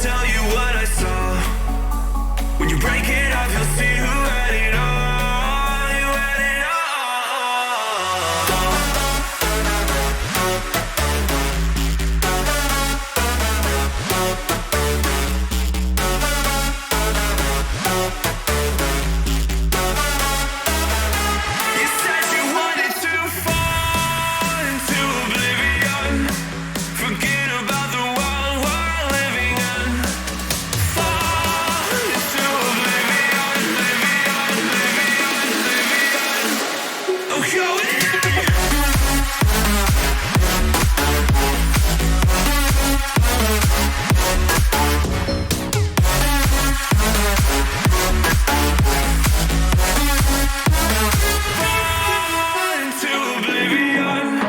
tell you what I saw. When you break it up, you'll see who had it all. You had it all. You said you wanted to fall into oblivion. Forget about the world we're living in. Fall into oblivion, oblivion, oblivion, oblivion. Oh, go in. Fall into oblivion.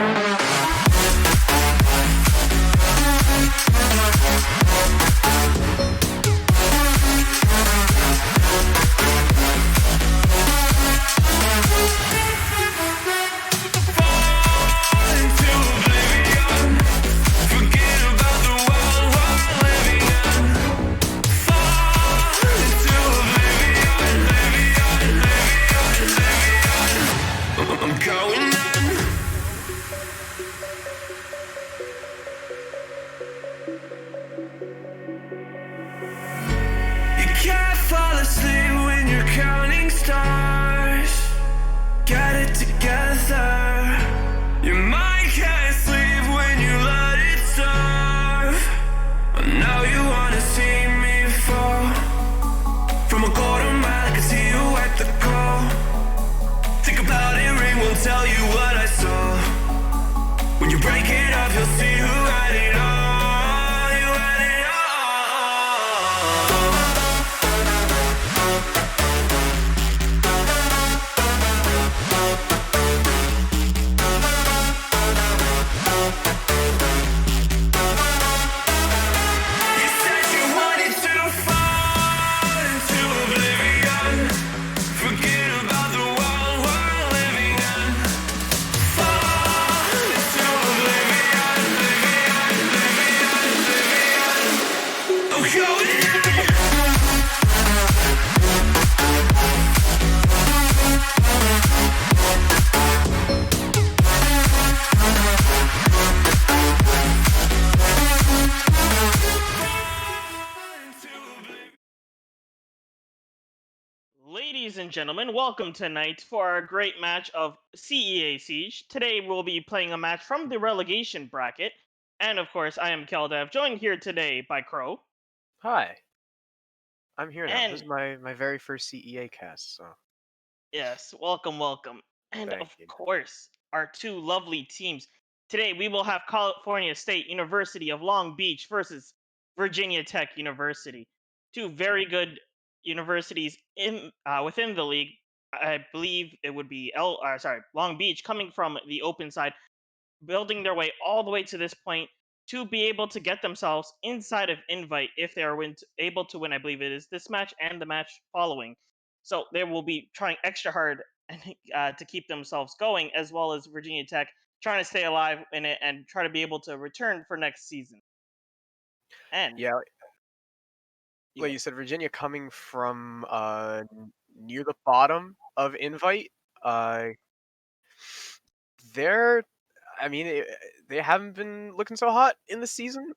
Fall into oblivion. Forget about the world we're living in. Fall into oblivion, oblivion, oblivion, oblivion. I'm going in. You can't fall asleep when you're counting stars. Get it together. Your mind can't sleep when you let it starve. Now you wanna see me fall. From a quarter mile, I can see you at the call. Think about it, ring won't tell you what I saw. When you break it up, you'll see who had it all. You had it all. You said you wanted to fall into oblivion. Forget about the world we're living in. Fall into oblivion, oblivion, oblivion, oblivion. Oh, go in. Ladies and gentlemen, welcome tonight for our great match of CEA Siege. Today we'll be playing a match from the relegation bracket. And of course, I am Keldev, joined here today by Crow. Hi, I'm here now. This And is my very first CEA cast, so yes, welcome, welcome. And thank of you. course, our two lovely teams. Today we will have California State University of Long Beach versus Virginia Tech University. Two very good universities in within the league. I believe it would be Long Beach coming from the open side, building their way all the way to this point to be able to get themselves inside of Invite if they are able to win. I believe it is this match and the match following. So they will be trying extra hard to keep themselves going, as well as Virginia Tech trying to stay alive in it and try to be able to return for next season. And Yeah, like yeah, you said, Virginia coming from near the bottom of Invite. Uh, they're, I mean, they haven't been looking so hot in the season.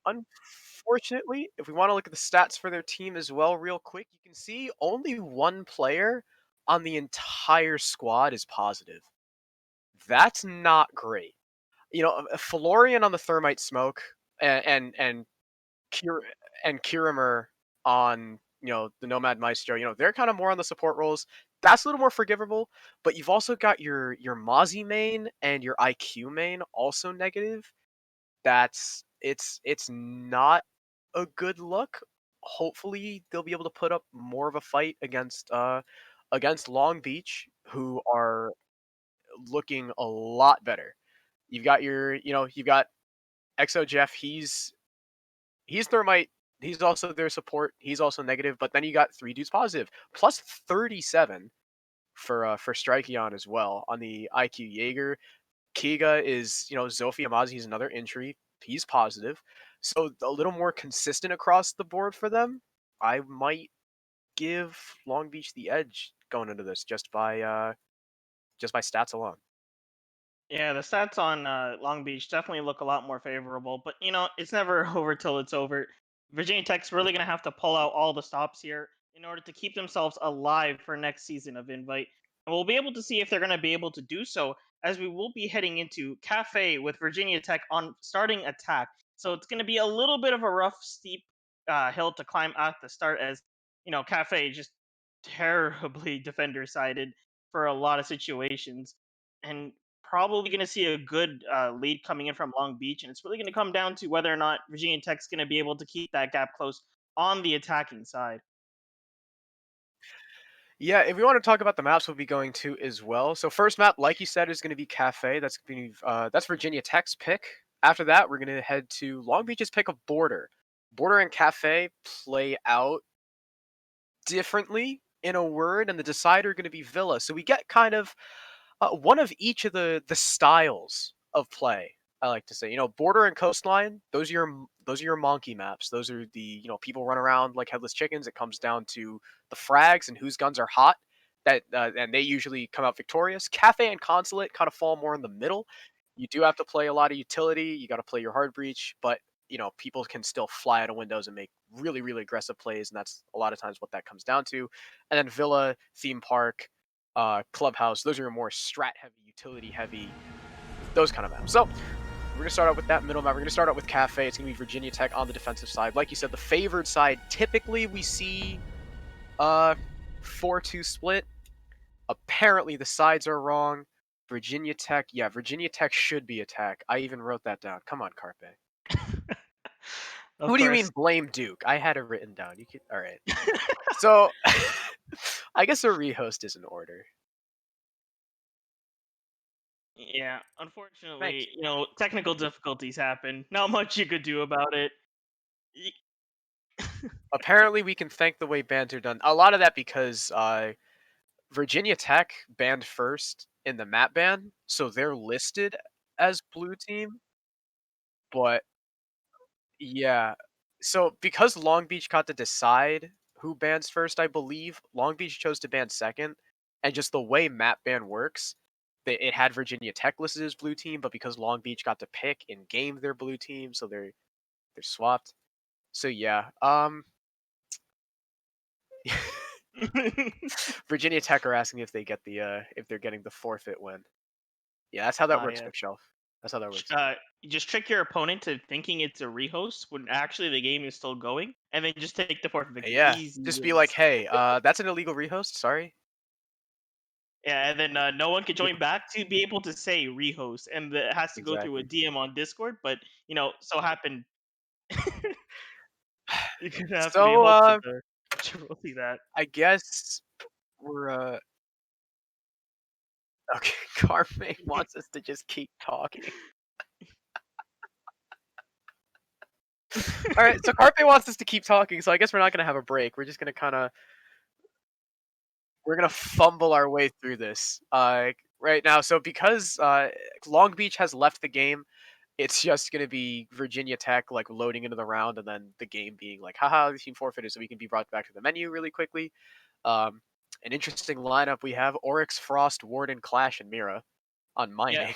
Unfortunately, if we want to look at the stats for their team as well, real quick, you can see only one player on the entire squad is positive. That's not great. You know, Florian on the Thermite Smoke and Kir- and Kirimer on the Nomad Maestro. They're kind of more on the support roles. That's a little more forgivable. But you've also got your Mozzie main and your IQ main also negative. It's not a good look. Hopefully they'll be able to put up more of a fight against Long Beach, who are looking a lot better. You've got Exo Jeff. He's Thermite. He's also their support. He's also negative. But then you got three dudes positive, plus 37 for Strikeon as well on the IQ Jaeger. Kiga is Zofia Amazi. He's another entry. He's positive. So a little more consistent across the board for them. I might give Long Beach the edge going into this just by stats alone. Yeah, the stats on Long Beach definitely look a lot more favorable, but it's never over till it's over. Virginia Tech's really gonna have to pull out all the stops here in order to keep themselves alive for next season of Invite, and we'll be able to see if they're gonna be able to do so as we will be heading into Cafe with Virginia Tech on starting attack. So it's gonna be a little bit of a rough, steep hill to climb at the start, as Cafe just terribly defender sided for a lot of situations, and probably going to see a good lead coming in from Long Beach, and it's really going to come down to whether or not Virginia Tech's going to be able to keep that gap close on the attacking side. Yeah, if we want to talk about the maps we'll be going to as well. So first map, like you said, is going to be Cafe. That's Virginia Tech's pick. After that, we're going to head to Long Beach's pick of Border. Border and Cafe play out differently in a word, and the decider are going to be Villa. So we get kind of one of each of the styles of play. I like to say, border and coastline. Those are your monkey maps. Those are the people run around like headless chickens. It comes down to the frags and whose guns are hot. And they usually come out victorious. Cafe and consulate kind of fall more in the middle. You do have to play a lot of utility. You got to play your hard breach, but people can still fly out of windows and make really really aggressive plays, and that's a lot of times what that comes down to. And then Villa, theme park, clubhouse, those are more strat heavy, utility heavy, those kind of maps. So we're gonna start out with that middle map. We're gonna start out with Cafe. It's gonna be Virginia Tech on the defensive side. Like you said, the favored side. Typically, we see 4-2 split. Apparently, the sides are wrong. Virginia Tech, yeah, Virginia Tech should be attack. I even wrote that down. Come on, Carpe. Of Who do you mean course. blame Duke? I had it written down. You could. All right. So, I guess a rehost is in order. Yeah, Thanks. unfortunately, technical difficulties happen. Not much you could do about it. Y- Apparently, we can thank the way bans are done. A lot of that because Virginia Tech banned first in the map ban, so they're listed as blue team. But yeah, so because Long Beach got to decide who bans first, I believe Long Beach chose to ban second, and just the way map ban works, it had Virginia Tech listed as blue team, but because Long Beach got to pick in game their blue team, so they're swapped. So yeah, Virginia Tech are asking if they get if they're getting the forfeit win. Yeah, that's how that works, yeah. Bookshelf. That's how that Sh- works. Uh, you just trick your opponent to thinking it's a rehost when actually the game is still going, and then just take the forfeit victory. Yeah, Easy just be like, wins. hey, that's an illegal rehost. Sorry. Yeah, and then no one can join back to be able to say rehost, and it has to go through a Exactly. DM on Discord. But so happened you're gonna have to be So, hosted to see that. I guess we're okay. Carme wants us to just keep talking. All right, so Carpe wants us to keep talking, so I guess we're not gonna have a break. We're just gonna we're gonna fumble our way through this right now. So because Long Beach has left the game, it's just gonna be Virginia Tech like loading into the round, and then the game being like, haha, the team forfeited, so we can be brought back to the menu really quickly. Um, an interesting lineup we have: Oryx, Frost, Warden, Clash, and Mira on Yeah, mining.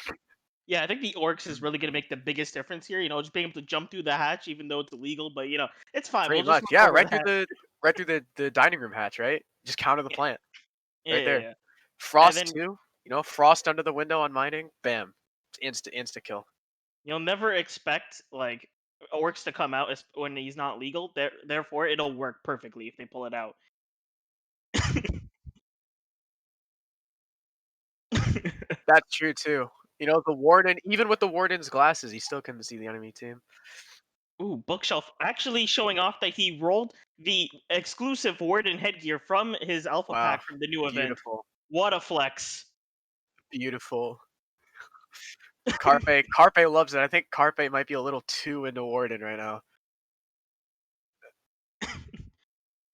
yeah. I think the orcs is really gonna make the biggest difference here. Just being able to jump through the hatch, even though it's illegal. But it's fine. Pretty We'll just much, look yeah, over that. right through the dining room hatch, right? Just counter the Yeah, plant yeah, right yeah. there. Yeah. And Frost then too, Frost under the window on mining, bam, insta kill. you'll never expect like orcs to come out when he's not legal. Therefore, it'll work perfectly if they pull it out. That's true too. The warden, even with the warden's glasses, he still couldn't see the enemy team. Ooh, bookshelf actually showing off that he rolled the exclusive warden headgear from his alpha Wow, pack from the new event. beautiful, What a flex! beautiful. Carpe loves it. I think Carpe might be a little too into warden right now.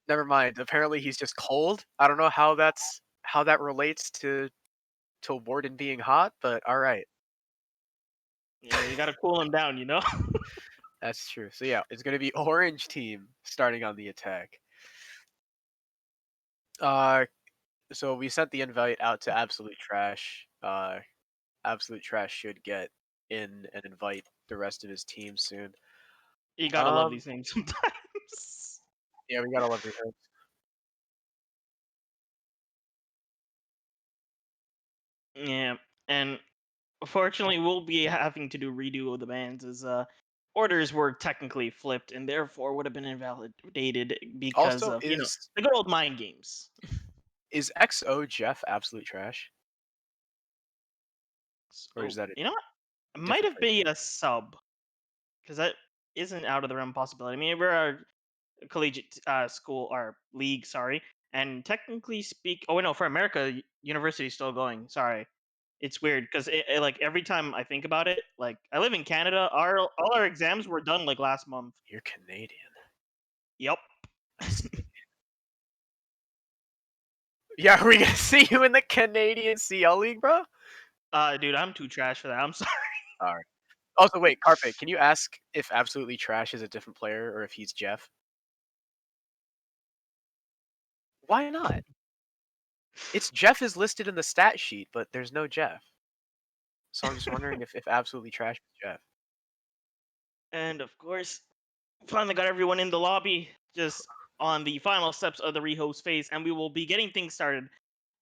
Never mind. Apparently he's just cold. I don't know how that relates to warden being hot, but all right. Yeah, you gotta cool him down. That's true. So yeah, it's gonna be orange team starting on the attack. Uh, so we sent the invite out to Absolute Trash. Absolute Trash should get in and invite the rest of his team soon. You gotta love these names sometimes. Yeah, we gotta love your hopes. Yeah, and fortunately, we'll be having to do redo of the bans as orders were technically flipped and therefore would have been invalidated because Also, of the good old mind games. is XO Jeff Absolute Trash, or is Oh, that a you know what? It might different have person? been a sub because that isn't out of the realm of possibility. I mean, we're a collegiate school or league, sorry, and technically speak. Oh wait, no, for America, university's still going. Sorry, it's weird because like every time I think about it, like I live in Canada, all our exams were done like last month. You're Canadian. Yep. I see. Yeah, are we gonna see you in the Canadian CL League, bro? Dude, I'm too trash for that. I'm sorry. All right. Also, wait, Carpe, can you ask if Absolutely Trash is a different player or if he's Jeff? Why not? It's Jeff is listed in the stat sheet, but there's no Jeff. So I'm just wondering if Absolutely Trash is Jeff. And of course, finally got everyone in the lobby, just on the final steps of the rehost phase, and we will be getting things started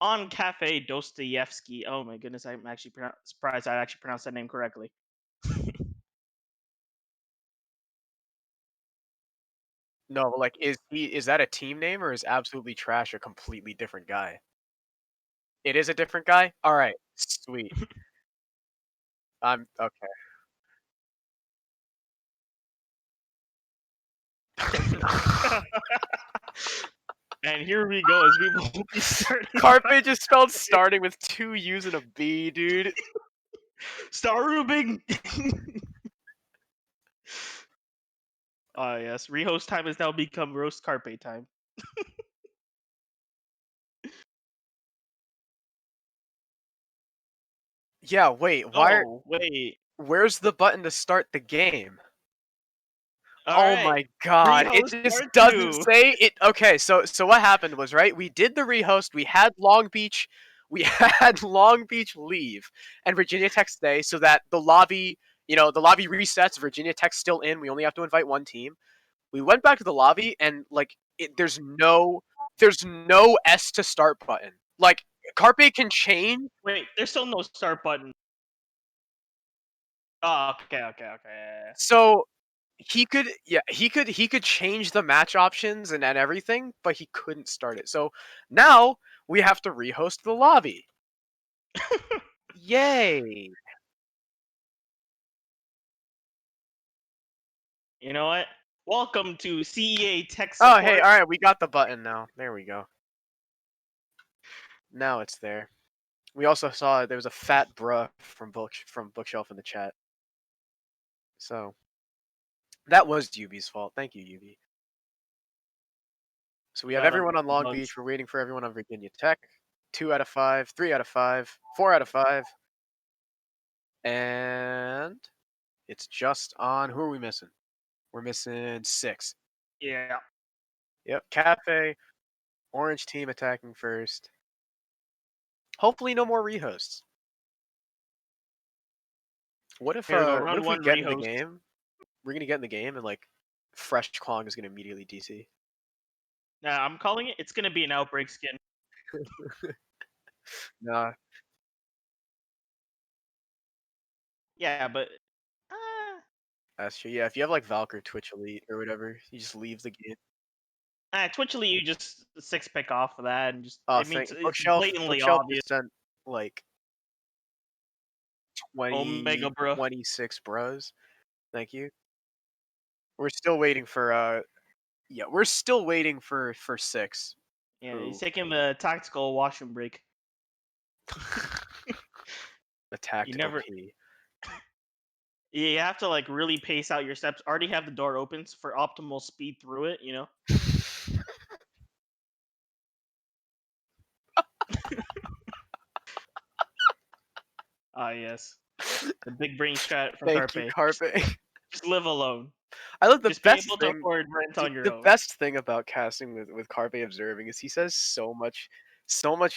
on Cafe Dostoevsky. Oh my goodness, I'm actually surprised I actually pronounced that name correctly. No, but like, is that a team name or is Absolutely Trash a completely different guy? It is a different guy. All right, sweet. I'm okay. And here we go as we will be starting. Carpe just spelled starting with two U's and a B, dude. Star Rubing. Yes, rehost time has now become roast carpe time. Yeah, wait. Oh wait. Where's the button to start the game? All Oh right. my god, it Rehost just part doesn't 2. say it. Okay, so what happened was, right? We did the rehost. We had Long Beach, we had Long Beach leave and Virginia Tech stay, so that the lobby, the lobby resets. Virginia Tech's still in. We only have to invite one team. We went back to the lobby and like there's no S to start button. Like Carpe can change. Wait, there's still no start button. Oh, okay. Yeah. So he could change the match options and everything, but he couldn't start it. So now we have to rehost the lobby. Yay. You know what? Welcome to CEA Tech Oh Support. hey, alright, we got the button now. There we go. Now it's there. We also saw there was a fat bruh from Bookshelf in the chat. So that was Yubi's fault. Thank you, Yubi. So we have Gotta everyone on Long bugs. Beach. We're waiting for everyone on Virginia Tech. 2 out of 5, 3 out of 5, 4 out of 5. And it's just on. Who are we missing? We're missing 6. Yeah. Yep, Cafe, Orange team attacking first. Hopefully no more rehosts. What if Here we go. what Round if we one get in the rehost. game? We're gonna get in the game and like Fresh Klong is gonna immediately DC. Nah, I'm calling it. It's gonna be an outbreak skin. Nah. Yeah, but That's true. Yeah, if you have like Valk or Twitch Elite or whatever, you just leave the game. Twitch Elite, you just 6-pick off of that and just Oh, it means it's Bookshelf. blatantly Bookshelf obvious. just sent like 20, Omega, bro. 26 bros. Thank you. We're still waiting for yeah, we're still waiting for 6. Yeah, Who he's taking a tactical washroom break. the tactical never- P. You have to like really pace out your steps. Already have the door open for optimal speed through it. You know. Ah, yes. The big brain strat from Thank you, Carpe. Carpe. Just live alone. I love the Just be best able to thing. afford rent Dude, on your the own. best thing about casting with Carpe observing is he says so much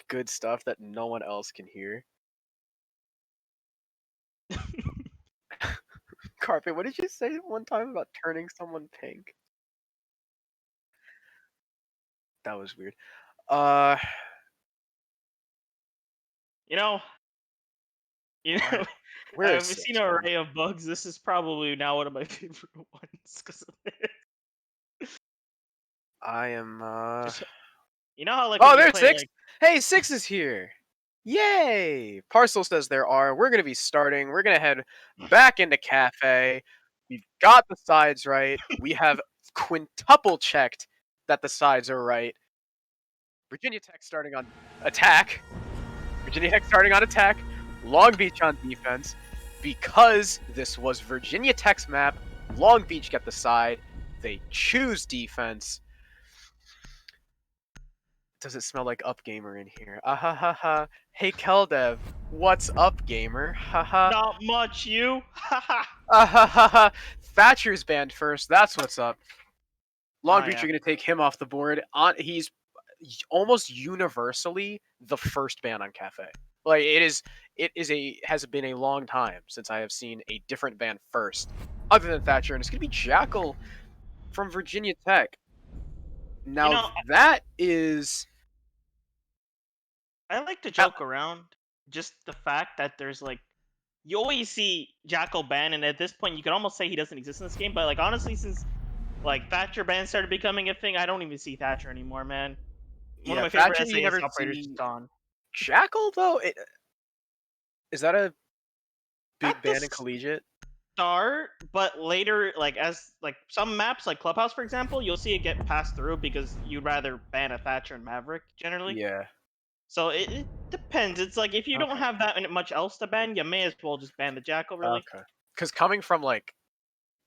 good stuff that no one else can hear. Carpe, what did you say one time about turning someone pink? That was weird. Uh, You know, you where, know, where is I've seen six, an man? array of bugs. This is probably now one of my favorite ones because I am. just you know how like when Oh, you there's play six. like Hey, six is here. Yay! Parcel says there are. We're gonna be starting. We're gonna head back into cafe. We've got the sides right. We have quintuple checked that the sides are right. Virginia Tech starting on attack. Virginia Tech starting on attack. Long Beach on defense. Because this was Virginia Tech's map, Long Beach get the side. They choose defense. Does it smell like Up Gamer in here? Ah ha ha ha. Hey Keldev, what's up, gamer? Ha ha. not much you. Haha. Ah ha ha ha. Thatcher's banned first. That's what's up. Long Oh Beach yeah. are gonna take him off the board. He's almost universally the first ban on Cafe. Like has been a long time since I have seen a different ban first, other than Thatcher, and it's gonna be Jackal from Virginia Tech. You Now know, that is I like to that, joke around just the fact that there's like you always see Jackal ban, and at this point you could almost say he doesn't exist in this game. But like honestly, since like Thatcher ban started becoming a thing, I don't even see Thatcher anymore, man. One of yeah, my favorite Thatcher you SAS never operators is see. gone. Jackal though, is that a At big the ban in collegiate? start, but later, like as like some maps, like Clubhouse, for example, you'll see it get passed through because you'd rather ban a Thatcher and Maverick generally. Yeah. So it depends. It's like if you don't Okay. have that much else to ban, you may as well just ban the Jackal, really. Okay. Because coming from like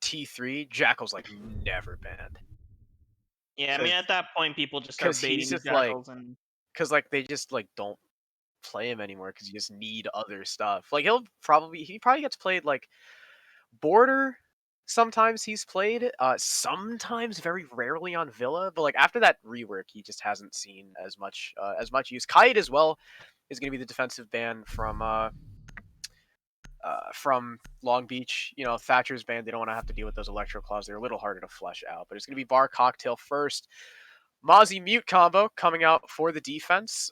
T3, Jackal's like never banned. Yeah, I mean at that point, people just Because start he's baiting these just like, Jackals, and because like they just like don't play him anymore because you just need other stuff. Like he probably gets played like border. Sometimes he's played, sometimes very rarely on Villa, but like after that rework, he just hasn't seen as much use. Kite as well is going to be the defensive ban from Long Beach. You know, Thatcher's band, they don't want to have to deal with those electro claws. They're a little harder to flesh out. But it's going to be Bar Cocktail first. Mozzie Mute combo coming out for the defense.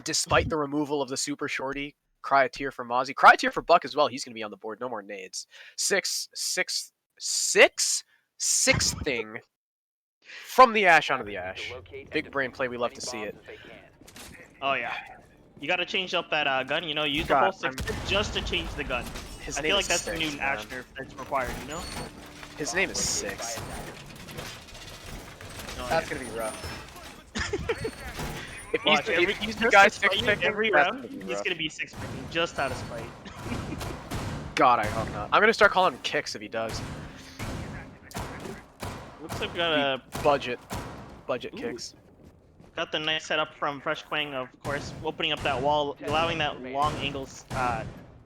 Despite the removal of the super shorty, Cry a tear for Mozzie. Cry a tear for Buck as well. He's going to be on the board. No more nades. Six thing from the ash onto the ash. Big brain play. We love to see it. oh yeah, you got to change up that gun. You know, use the God, whole 6 just to change the gun. His I name feel like is that's the Six, new man. Ash nerf that's required. You know? His name is Six. Oh, That's yeah. going to be rough. If Watch, he's the just guy to spite 6 you picking, every that's round, gonna be he's rough. gonna be 6 picking just out of spite. God, I hope not. I'm gonna start calling him Kicks if he does. Looks like we got a Budget Ooh. Kicks. got the nice setup from Fresh Quang, of course, opening up that wall, allowing that long angles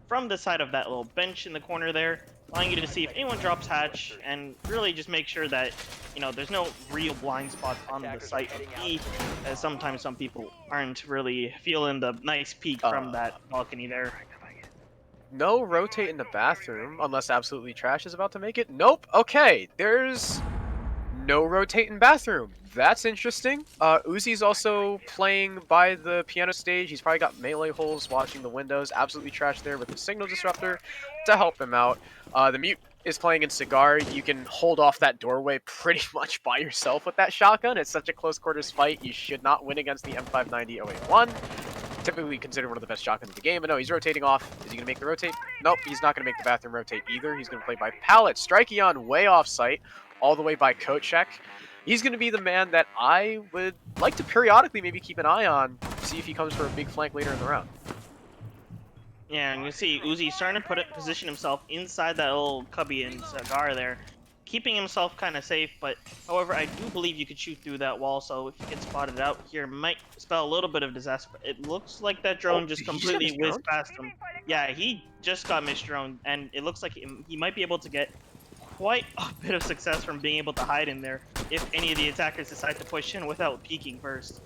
from the side of that little bench in the corner there, allowing you to see if anyone drops hatch, and really just make sure that, you know, there's no real blind spots on the site of E, as sometimes some people aren't really feeling the nice peek from that balcony there. No rotate in the bathroom unless Absolutely Trash is about to make it. Nope. Okay, there's no rotate in bathroom. That's interesting. Uzi's also playing by the piano stage. He's probably got melee holes watching the windows. Absolutely Trash there with the signal disruptor to help him out. The mute is playing in Cigar. You can hold off that doorway pretty much by yourself with that shotgun. It's such a close quarters fight. You should not win against the M590-081. Typically considered one of the best shotguns in the game, but no, he's rotating off. Is he going to make the rotate? Nope, he's not going to make the bathroom rotate either. He's going to play by Pallet. Striking way off site, all the way by Kochek. He's going to be the man that I would like to periodically maybe keep an eye on, see if he comes for a big flank later in the round. Yeah, and you see Uzi starting to position himself inside that little cubby and Cigar there. keeping himself kind of safe, but however, I do believe you could shoot through that wall, so if you get spotted out here, might spell a little bit of disaster. But it looks like that drone just He just got completely whizzed misdroned? past him. Yeah, he just got misdroned, and it looks like he might be able to get quite a bit of success from being able to hide in there if any of the attackers decide to push in without peeking first.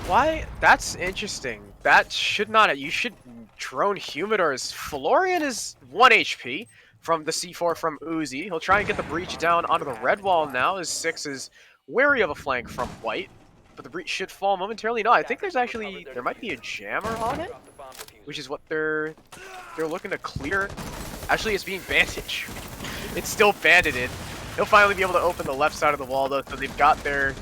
Why? That's interesting. That should not. You should drone Humidors. Florian is 1 HP from the C4 from Uzi. He'll try and get the breach down onto the red wall now, as 6 is wary of a flank from White. But the breach should fall momentarily. No, I think there might be a jammer on it, which is what they're looking to clear. Actually, it's being bandaged. It's still banded. He'll finally be able to open the left side of the wall though, so they've got their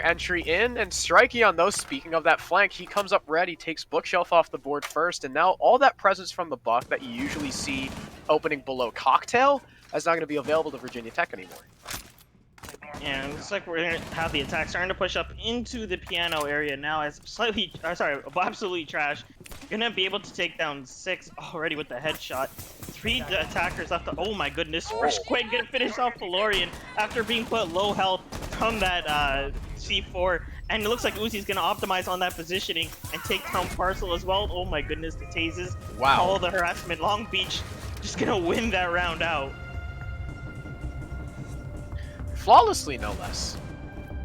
entry in. And Strikey though, speaking of that flank, he comes up red, he takes Bookshelf off the board first, and now all that presence from the Buck that you usually see opening below Cocktail is not going to be available to Virginia Tech anymore. And it looks like we're gonna have the attack starting to push up into the piano area now as absolutely trash. Gonna be able to take down 6 already with the headshot. 3 attackers left. Oh my goodness! First Quake gonna finish off Florian after being put low health from that C4. And it looks like Uzi's gonna optimize on that positioning and take down Parcel as well. Oh my goodness, the tases. Wow. All the harassment. Long Beach just gonna win that round out. Flawlessly, no less.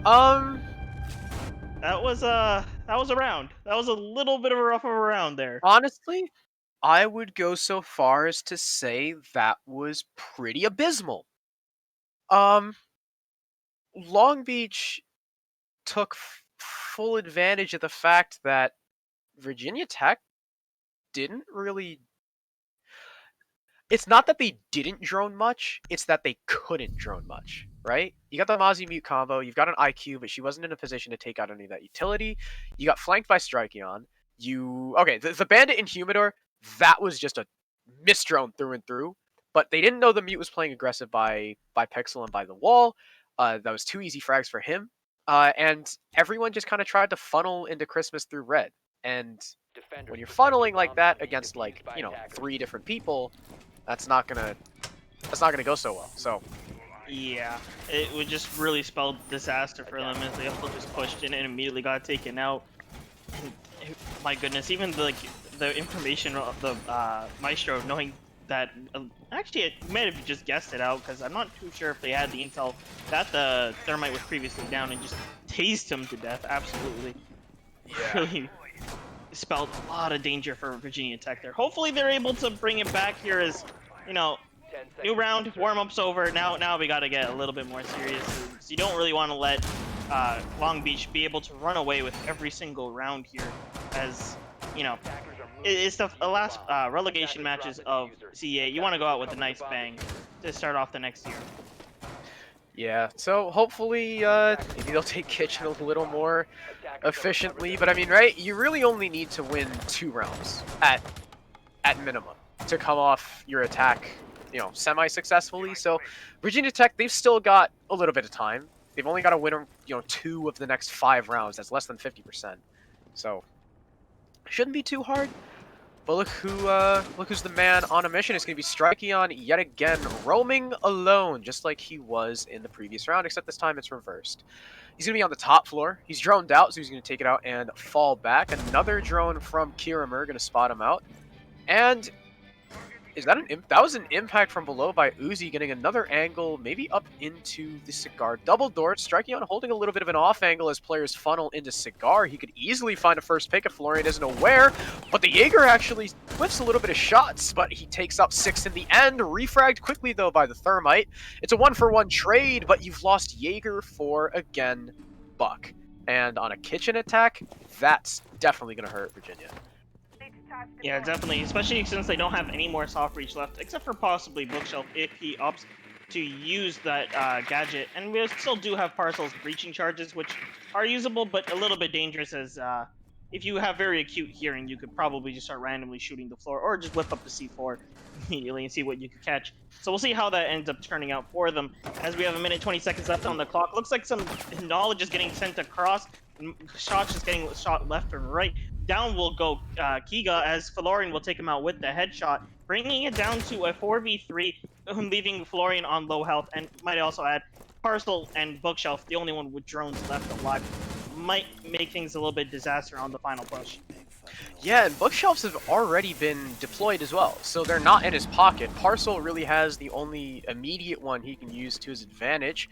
That was a round. That was a little bit of a rough of a round there. Honestly, I would go so far as to say that was pretty abysmal. Long Beach took full advantage of the fact that Virginia Tech didn't really... It's not that they didn't drone much, it's that they couldn't drone much, right? You got the Mozzie Mute combo, you've got an IQ, but she wasn't in a position to take out any of that utility. You got flanked by Strikeon. Okay, the Bandit in Humidor, that was just a misdrone through and through. But they didn't know the Mute was playing aggressive by Pixel and by the wall. That was 2 easy frags for him. And everyone just kind of tried to funnel into Christmas through red. And when you're funneling like that against 3 different people, that's not gonna go so well. So yeah, it would just really spell disaster for them as they all just pushed in and immediately got taken out. And my goodness, even the information of the Maestro knowing that actually it might have just guessed it out because I'm not too sure if they had the intel that the Thermite was previously down and just tased him to death. Absolutely, really spelled a lot of danger for Virginia Tech there. Hopefully they're able to bring it back here as, new round, warm-up's over. Now we gotta get a little bit more serious. So you don't really want to let Long Beach be able to run away with every single round here, as, it's the last relegation matches of CEA. You want to go out with a nice bang to start off the next year. yeah, so hopefully maybe they'll take Kitchen a little more efficiently. But I mean, right, you really only need to win 2 rounds at minimum to come off your attack, semi-successfully. So Virginia Tech, they've still got a little bit of time. They've only got to win, 2 of the next 5 rounds. That's less than 50%. So shouldn't be too hard. But look who's the man on a mission. It's going to be Strikeon yet again, roaming alone, just like he was in the previous round, except this time it's reversed. He's going to be on the top floor. He's droned out, so he's going to take it out and fall back. Another drone from Kirimer going to spot him out. And that was an impact from below by Uzi, getting another angle, maybe up into the Cigar. Double door, Strikeon holding a little bit of an off angle as players funnel into Cigar. He could easily find a first pick if Florian isn't aware, but the Jaeger actually whiffs a little bit of shots, but he takes out 6 in the end. Refragged quickly, though, by the Thermite. It's a 1-for-1 trade, but you've lost Jaeger for, again, Buck. And on a kitchen attack, that's definitely going to hurt Virginia. Yeah, definitely, especially since they don't have any more soft reach left, except for possibly Bookshelf if he opts to use that gadget. And we still do have Parcel's breaching charges, which are usable, but a little bit dangerous as if you have very acute hearing, you could probably just start randomly shooting the floor or just whip up the C4 immediately and see what you could catch. So we'll see how that ends up turning out for them as we have 1:20 left on the clock. Looks like some knowledge is getting sent across. Shots just getting shot left and right. Down will go Kiga as Florian will take him out with the headshot, bringing it down to a 4v3. leaving Florian on low health, and might also add Parcel and Bookshelf, the only one with drones left alive, might make things a little bit disaster on the final push. Yeah, and bookshelves have already been deployed as well, so they're not in his pocket. Parcel really has the only immediate one he can use to his advantage.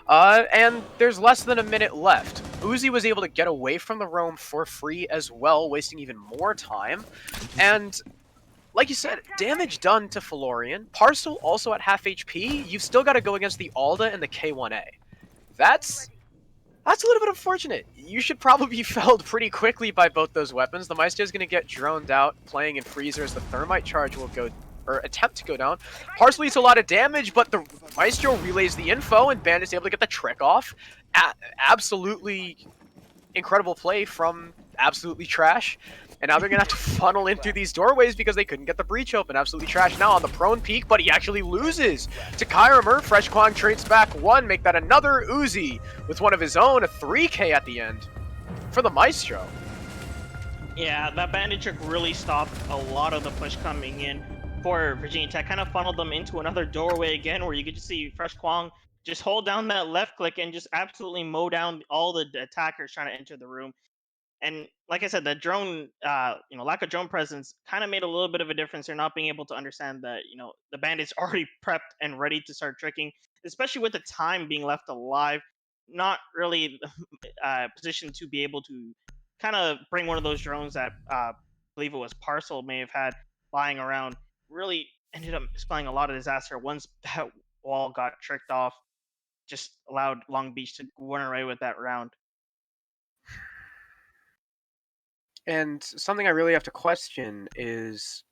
And there's less than a minute left. Uzi was able to get away from the roam for free as well, wasting even more time. And like you said, damage done to Florian. Parcel also at half HP. You've still got to go against the Alda and the K1A. That's a little bit unfortunate. You should probably be felled pretty quickly by both those weapons. The Maestro's going to get droned out, playing in Freezer as the Thermite charge will go, or attempt to go down. Parcel eats a lot of damage, but the Maestro relays the info, and Bandit's able to get the trick off. Absolutely incredible play from absolutely trash. And now they're going to have to funnel in through these doorways because they couldn't get the breach open. Absolutely trash now on the prone peak, but he actually loses to Kyramer. Fresh Kwang trades back one, make that another Uzi with one of his own, a 3K at the end for the Maestro. Yeah, that bandit trick really stopped a lot of the push coming in for Virginia Tech. Kind of funneled them into another doorway again, where you get to see Fresh Kwang just hold down that left click and just absolutely mow down all the attackers trying to enter the room. And like I said, the drone, lack of drone presence kind of made a little bit of a difference. They're not being able to understand that, the bandits already prepped and ready to start tricking, especially with the time being left alive. Not really positioned to be able to kind of bring one of those drones that I believe it was Parcel may have had lying around. Really ended up spelling a lot of disaster once that wall got tricked off. Just allowed Long Beach to run away with that round. And something I really have to question is,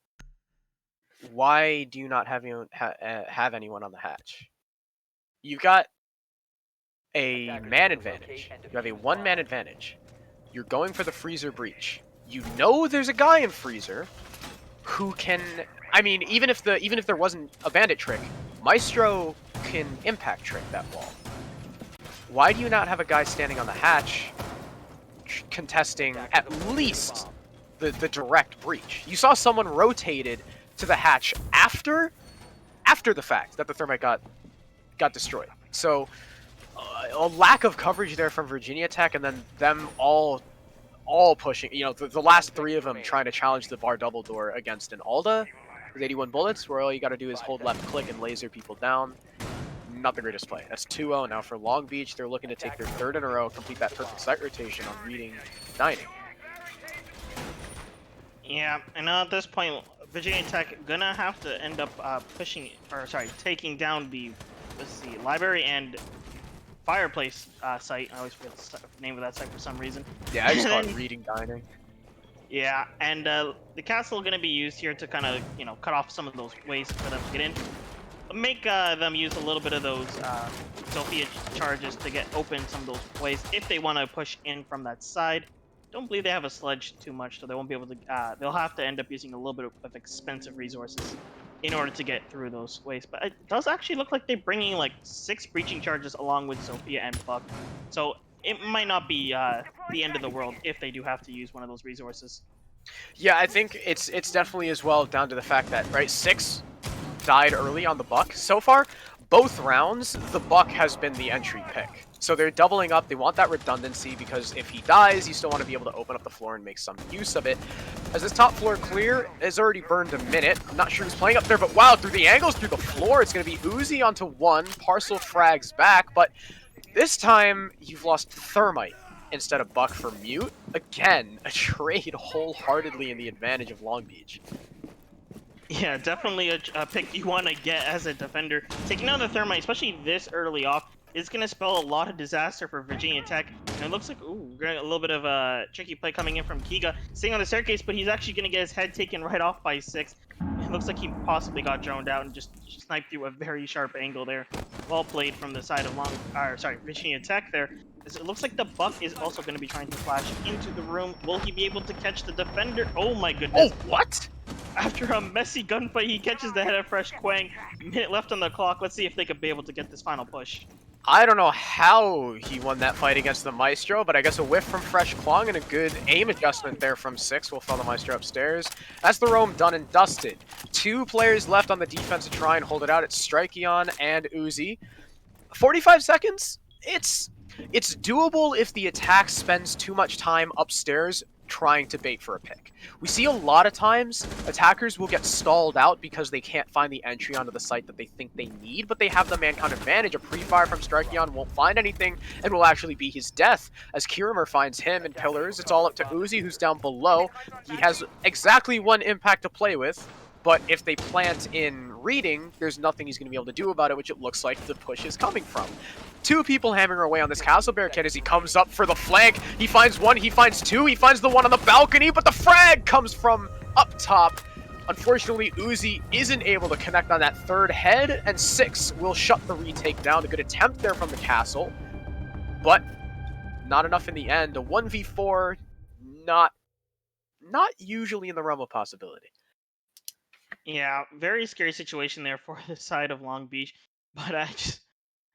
why do you not have anyone on the hatch? You've got a man advantage. You have a one-man advantage. You're going for the Freezer breach. You know there's a guy in Freezer who can... I mean, even if there wasn't a bandit trick, Maestro can impact trick that wall. Why do you not have a guy standing on the hatch contesting at least the direct breach? You saw someone rotated to the hatch after the fact that the Thermite got destroyed. So a lack of coverage there from Virginia Tech, and then them all pushing. The last three of them trying to challenge the bar double door against an Alda with 81 bullets, where all you got to do is hold left click and laser people down. Not the greatest play. That's 2-0 now for Long Beach. They're looking to take their third in a row, complete that perfect site rotation on reading dining. Yeah, and at this point, Virginia Tech gonna have to end up taking down the library and fireplace site. I always forget the name of that site for some reason. Yeah, I just call it reading dining. Yeah, and the castle gonna be used here to kind of cut off some of those ways for them to get in. Make them use a little bit of those Sophia charges to get open some of those ways if they want to push in from that side. Don't believe they have a sledge too much, so they won't be able to. They'll have to end up using a little bit of expensive resources in order to get through those ways. But it does actually look like they're bringing like 6 breaching charges along with Sophia and Buck, so it might not be the end of the world if they do have to use one of those resources. Yeah, I think it's definitely as well down to the fact that 6 died early on the Buck. So far, both rounds, the Buck has been the entry pick. So they're doubling up. They want that redundancy because if he dies, you still want to be able to open up the floor and make some use of it. As this top floor clear has already burned a minute. I'm not sure who's playing up there, but wow, through the angles, through the floor, it's going to be Uzi onto one. Parcel frags back, but this time you've lost Thermite instead of Buck for Mute. Again, a trade wholeheartedly in the advantage of Long Beach. Yeah, definitely a pick you want to get as a defender. Taking down the Thermite, especially this early off, is going to spell a lot of disaster for Virginia Tech. And it looks like, a little bit of a tricky play coming in from Kiga. Staying on the staircase, but he's actually going to get his head taken right off by 6. It looks like he possibly got droned out and just sniped through a very sharp angle there. Well played from the side of Virginia Tech there. It looks like the Buck is also going to be trying to flash into the room. Will he be able to catch the defender? Oh my goodness. Oh, what? After a messy gunfight, he catches the head of Fresh Kwang. Minute left on the clock. Let's see if they could be able to get this final push. I don't know how he won that fight against the Maestro, but I guess a whiff from Fresh Klong and a good aim adjustment there from 6 will follow the Maestro upstairs. That's the roam done and dusted. 2 players left on the defense to try and hold it out. It's Strikeon and Uzi. 45 seconds? It's doable if the attack spends too much time upstairs trying to bait for a pick. We see a lot of times attackers will get stalled out because they can't find the entry onto the site that they think they need, but they have the man count advantage. A pre-fire from Strikeon won't find anything and will actually be his death. As Kirimer finds him in pillars, it's all up to Uzi, who's down below. He has exactly 1 impact to play with, but if they plant in reading, there's nothing he's going to be able to do about it, which it looks like the push is coming from. 2 people hammering away on this castle barricade as he comes up for the flank. He finds 1, he finds 2, he finds the one on the balcony, but the frag comes from up top. Unfortunately, Uzi isn't able to connect on that 3rd head, and 6 will shut the retake down. A good attempt there from the castle, but not enough in the end. A 1v4, not usually in the realm of possibility. Yeah, very scary situation there for the side of Long Beach. But I just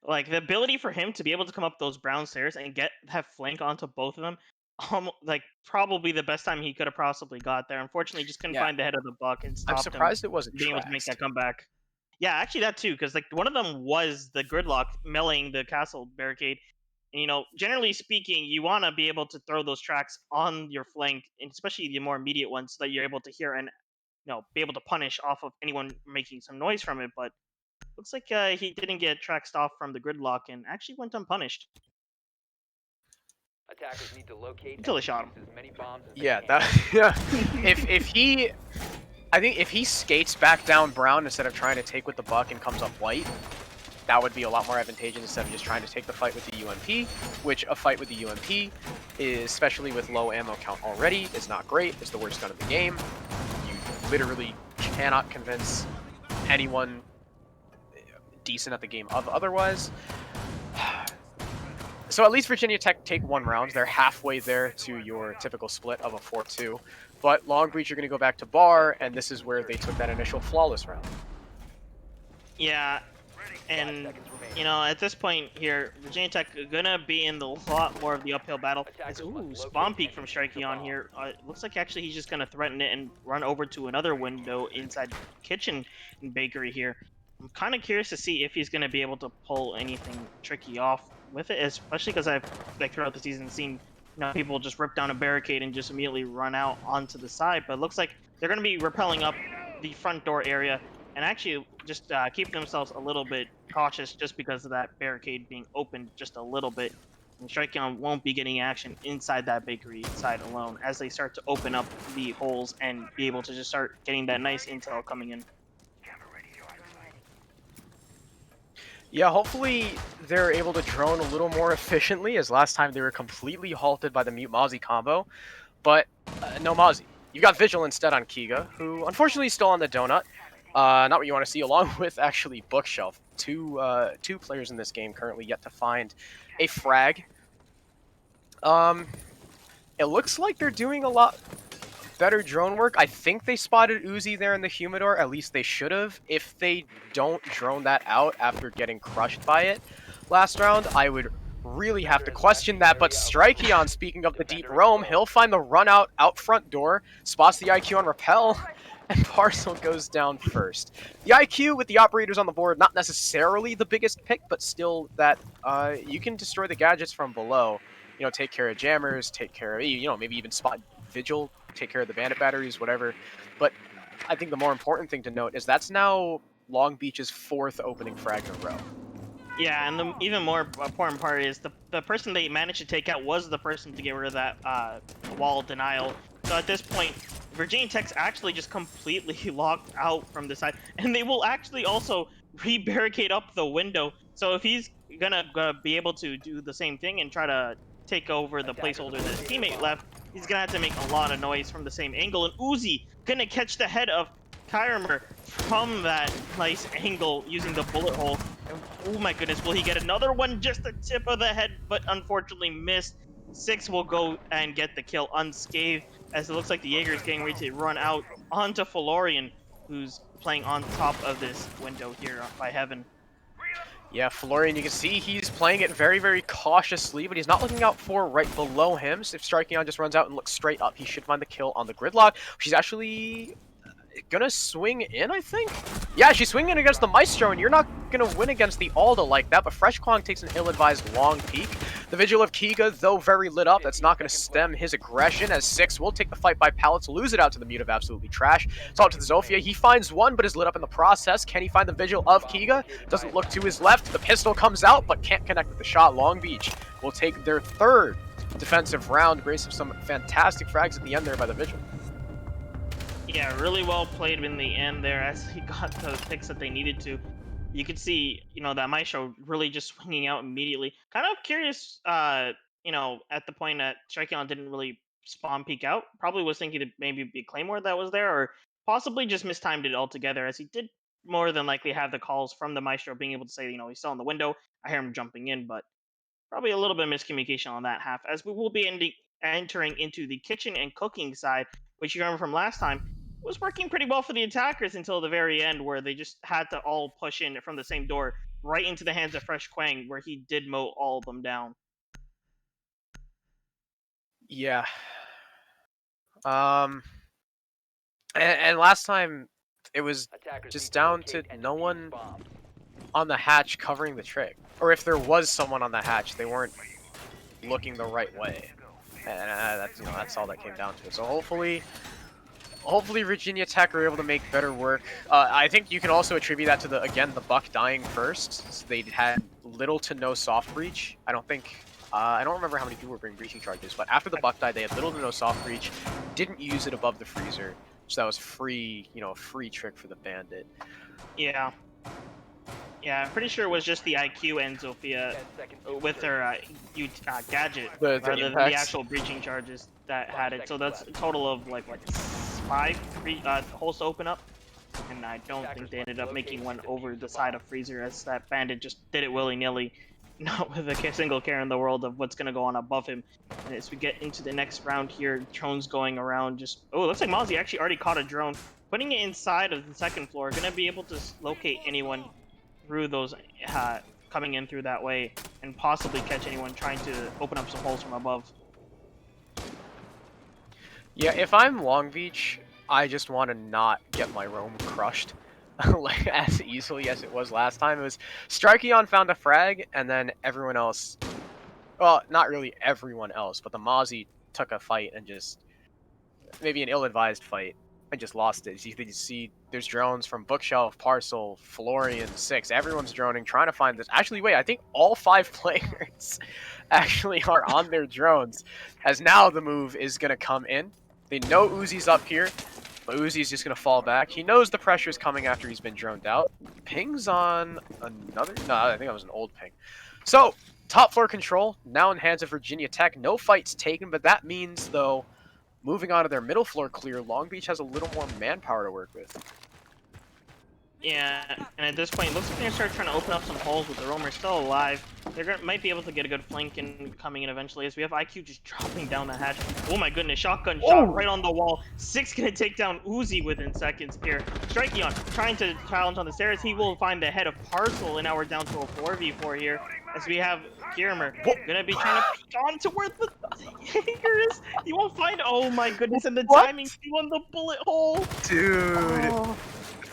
like the ability for him to be able to come up those brown stairs and get that flank onto both of them. Like probably the best time he could have possibly got there. Unfortunately, he just couldn't Yeah. find the head of the buck and I'm stopped him surprised it wasn't being able to make Traxed. that comeback. Yeah, actually that too, because like one of them was the gridlock meleeing the castle barricade. And, you know, generally speaking, you want to be able to throw those tracks on your flank, and especially the more immediate ones, so that you're able to hear and be able to punish off of anyone making some noise from it. But looks like he didn't get tracked off from the gridlock and actually went unpunished Attackers need to locate until they and shot him. defuse as many bombs as they Yeah, can. that. Yeah. I think if he skates back down brown instead of trying to take with the buck and comes up white, that would be a lot more advantageous instead of just trying to take the fight with the UMP, which a fight with the UMP, is, especially with low ammo count already, is not great. It's the worst gun in the game. You literally cannot convince anyone decent at the game of otherwise. So at least Virginia Tech take 1 round. They're halfway there to your typical split of a 4-2. But Long Beach are going to go back to Bar, and this is where they took that initial flawless round. Yeah, and at this point here, Virginia Tech gonna be in the lot more of the uphill battle. As, spawn peek from Strikeon here. It looks like actually he's just gonna threaten it and run over to another window inside kitchen and bakery here. I'm kind of curious to see if he's gonna be able to pull anything tricky off with it, especially because I've throughout the season seen people just rip down a barricade and just immediately run out onto the side. But it looks like they're gonna be rappelling up the front door area and actually just keep themselves a little bit cautious just because of that barricade being opened just a little bit. And Strikeon won't be getting action inside that bakery side alone as they start to open up the holes and be able to just start getting that nice intel coming in. Yeah, hopefully they're able to drone a little more efficiently, as last time they were completely halted by the Mute Mozzie combo. But no Mozzie. You got Vigil instead on Kiga, who unfortunately is still on the donut. Not what you want to see, along with actually Bookshelf. Two players in this game currently yet to find a frag. It looks like they're doing a lot better drone work. I think they spotted Uzi there in the Humidor. At least they should have. If they don't drone that out after getting crushed by it last round, I would really have to question that. But Strikeon, speaking of the deep roam, he'll find the run out front door, spots the IQ on Repel, and Parcel goes down first. The IQ with the operators on the board, not necessarily the biggest pick, but still that you can destroy the gadgets from below. Take care of jammers, take care of, maybe even spot Vigil, take care of the bandit batteries, whatever. But I think the more important thing to note is that's now Long Beach's 4th opening frag in a row. Yeah, and the even more important part is the person they managed to take out was the person to get rid of that wall denial. So at this point, Virginia Tech's actually just completely locked out from the side, and they will actually also re-barricade up the window. So if he's gonna be able to do the same thing and try to take over the placeholder that his teammate left, he's gonna have to make a lot of noise from the same angle. And Uzi gonna catch the head of Kyrimer from that nice angle using the bullet hole. And, oh my goodness, will he get another one? Just the tip of the head, but unfortunately missed. 6 will go and get the kill unscathed, as it looks like the Jaeger is getting ready to run out onto Florian, who's playing on top of this window here by Heaven. Yeah, Florian, you can see he's playing it very, very cautiously, but he's not looking out for right below him. So if Strikeon just runs out and looks straight up, he should find the kill on the gridlock. She's actually gonna swing in, I think? Yeah, she's swinging against the Maestro, and you're not gonna win against the Alda like that, but Fresh Kwong takes an ill-advised long peek. The Vigil of Kiga, though very lit up, that's not gonna stem his aggression, as 6 will take the fight by pallets, lose it out to the Mute of Absolutely Trash. It's out to the Zofia. He finds one, but is lit up in the process. Can he find the Vigil of Kiga? Doesn't look to his left. The pistol comes out, but can't connect with the shot. Long Beach will take their 3rd defensive round, grace of some fantastic frags at the end there by the Vigil. Yeah, really well played in the end there as he got the picks that they needed to. You could see, that Maestro really just swinging out immediately. Kind of curious, at the point that Strikeon didn't really spawn peek out. Probably was thinking it maybe be Claymore that was there, or possibly just mistimed it altogether, as he did more than likely have the calls from the Maestro being able to say, he's still in the window. I hear him jumping in, but probably a little bit of miscommunication on that half, as we will be entering into the kitchen and cooking side, which you remember from last time was working pretty well for the attackers until the very end, where they just had to all push in from the same door right into the hands of Fresh Kwang, where he did mow all of them down. Yeah. And last time it was just down to no one on the hatch covering the trick. Or if there was someone on the hatch, they weren't looking the right way. And that's all that came down to it. So hopefully Virginia Tech are able to make better work. I think you can also attribute that to the Buck dying first. So they had little to no soft breach. I don't remember how many people were bringing breaching charges, but after the Buck died, they had little to no soft breach. Didn't use it above the freezer, so that was free, a free trick for the bandit. Yeah. Yeah, I'm pretty sure it was just the IQ and Zofia with their gadget, rather than the actual breaching charges that had it. So that's a total of like 5 holes to open up, and I don't think they ended up making one over the side of freezer, as that bandit just did it willy-nilly, not with a single care in the world of what's going to go on above him. And as we get into the next round here, drones going around, looks like Mozzie actually already caught a drone, putting it inside of the 2nd floor, going to be able to locate anyone through those coming in through that way, and possibly catch anyone trying to open up some holes from above. Yeah, if I'm Long Beach, I just want to not get my roam crushed like as easily as it was last time. It was Strikeon found a frag, and then everyone else, well, not really everyone else, but the Mozzie took a fight and just, maybe an ill-advised fight, and just lost it. You can see there's drones from Bookshelf, Parcel, Florian, 6. Everyone's droning, trying to find this. Actually, wait, I think all 5 players actually are on their drones, as now the move is going to come in. They know Uzi's up here, but Uzi's just going to fall back. He knows the pressure is coming after he's been droned out. Ping's on another? No, I think that was an old ping. So, top floor control, now in hands of Virginia Tech. No fights taken, but that means, though, moving on to their middle floor clear, Long Beach has a little more manpower to work with. Yeah, and at this point, it looks like they're going to start trying to open up some holes with the roamer still alive. Might be able to get a good flank in coming in eventually, as we have IQ just dropping down the hatch. Oh my goodness, shotgun shot right on the wall. 6 going to take down Uzi within seconds here. Strikeon trying to challenge on the stairs. He will find the head of Parcel, and now we're down to a 4v4 here, as we have Kirimer going to be trying to peek on to where the hanger is. He won't find, oh my goodness, and the timing on the bullet hole. Dude.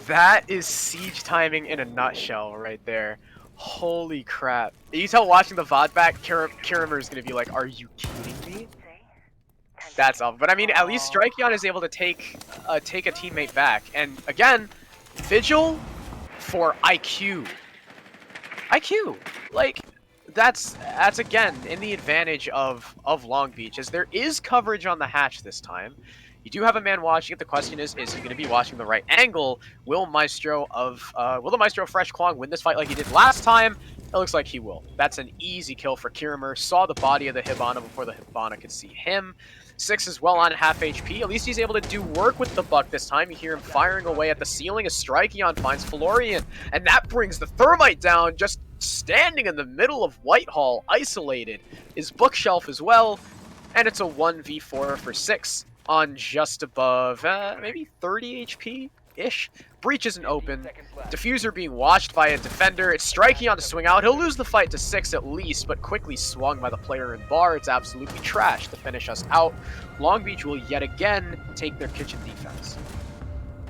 That is siege timing in a nutshell right there. Holy crap. You tell watching the VOD back, Kirimer is going to be like, are you kidding me? That's awful. But I mean, at least Strikeon is able to take a teammate back. And again, Vigil for IQ. IQ. Like, that's again in the advantage of Long Beach, as there is coverage on the hatch this time. You do have a man watching it. The question is he going to be watching the right angle? Will the Maestro of Fresh Kwong win this fight like he did last time? It looks like he will. That's an easy kill for Kirimer. Saw the body of the Hibana before the Hibana could see him. 6 is well on half HP. At least he's able to do work with the Buck this time. You hear him firing away at the ceiling as Strikeon finds Florian. And that brings the Thermite down. Just standing in the middle of Whitehall, isolated, is Bookshelf as well. And it's a 1v4 for 6. On just above, maybe 30 HP. ish. Breach isn't open. Diffuser being watched by a defender. It's striking on to swing out. He'll lose the fight to 6 at least, but quickly swung by the player in bar. It's absolutely trash to finish us out. Long Beach will yet again take their kitchen defense.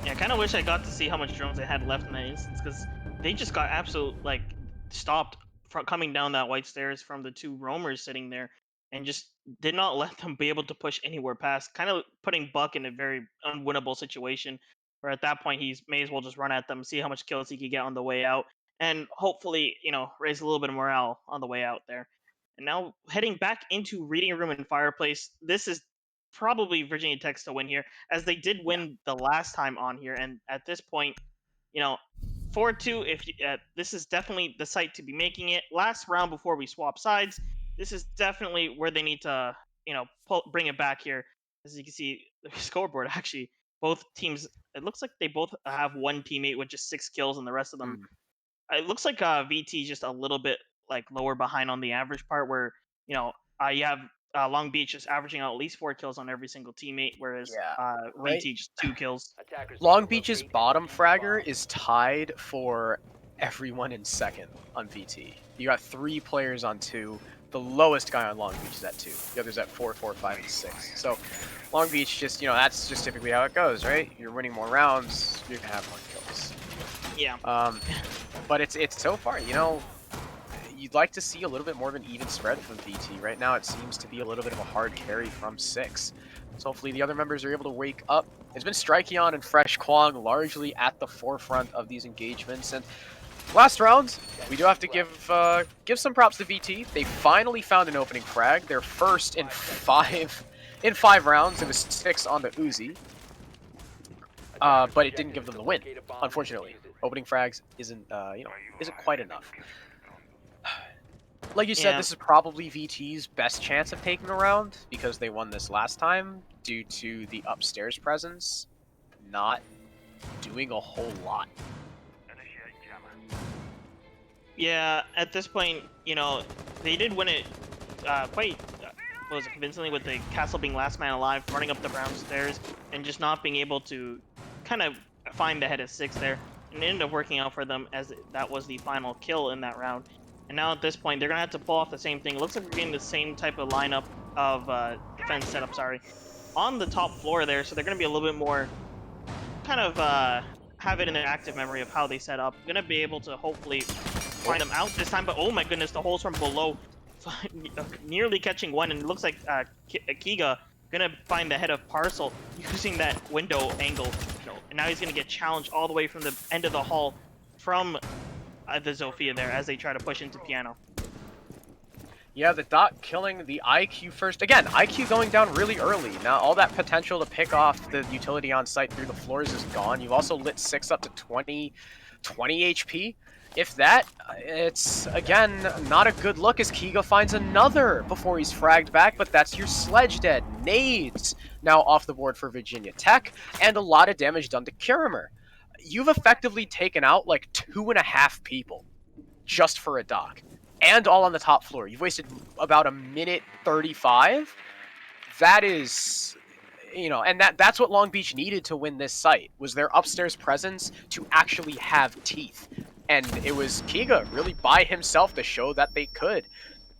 Yeah, I kind of wish I got to see how much drones they had left in that instance, because they just got stopped from coming down that white stairs from the 2 roamers sitting there, and just did not let them be able to push anywhere past, kind of putting Buck in a very unwinnable situation, where at that point he may as well just run at them, see how much kills he could get on the way out, and hopefully, raise a little bit of morale on the way out there. And now heading back into Reading Room and Fireplace, this is probably Virginia Tech's to win here, as they did win the last time on here, and at this point, 4-2. If this is definitely the site to be making it. Last round before we swap sides, this is definitely where they need to, bring it back here. As you can see, the scoreboard actually, both teams. It looks like they both have one teammate with just 6 kills, and the rest of them. It looks like VT is just a little bit lower behind on the average part, where you have Long Beach is averaging out at least 4 kills on every single teammate, whereas VT just 2 kills. Long Beach's bottom fragger is tied for everyone in second on VT. You got 3 players on 2. The lowest guy on Long Beach is at 2. The others at 4, 4, 5, and 6. So Long Beach just, that's just typically how it goes, right? You're winning more rounds, you're gonna have more kills. Yeah. But it's so far, you'd like to see a little bit more of an even spread from VT. Right now, it seems to be a little bit of a hard carry from 6. So hopefully the other members are able to wake up. It's been Strikeon and Fresh Kwong largely at the forefront of these engagements. And last round, we do have to give some props to VT. They finally found an opening frag. Their first in 5 rounds. It was 6 on the Uzi. But it didn't give them the win, unfortunately. Opening frags isn't quite enough. Like you said, this is probably VT's best chance of taking a round, because they won this last time due to the upstairs presence not doing a whole lot. Yeah, at this point, they did win it quite convincingly, with the castle being last man alive, running up the brown stairs, and just not being able to kind of find the head of 6 there. And it ended up working out for them, as that was the final kill in that round. And now at this point, they're going to have to pull off the same thing. It looks like we're getting the same type of lineup of defense setup, on the top floor there. So they're going to be a little bit more kind of have it in their active memory of how they set up. Going to be able to hopefully find them out this time. But oh my goodness, the holes from below nearly catching one. And it looks like Kiga going to find the head of Parcel using that window angle. And now he's going to get challenged all the way from the end of the hall from the Zofia there, as they try to push into Piano. Yeah, the Dot killing the IQ first. Again, IQ going down really early. Now, all that potential to pick off the utility on site through the floors is gone. You've also lit 6 up to 20 HP. If that, it's, again, not a good look, as Kiga finds another before he's fragged back, but that's your Sledge dead. Nades now off the board for Virginia Tech, and a lot of damage done to Kirimer. You've effectively taken out like 2.5 people just for a dock, and all on the top floor. You've wasted about 1:35. That is, and that's what Long Beach needed to win this site, was their upstairs presence to actually have teeth. And it was Kiga really by himself to show that they could.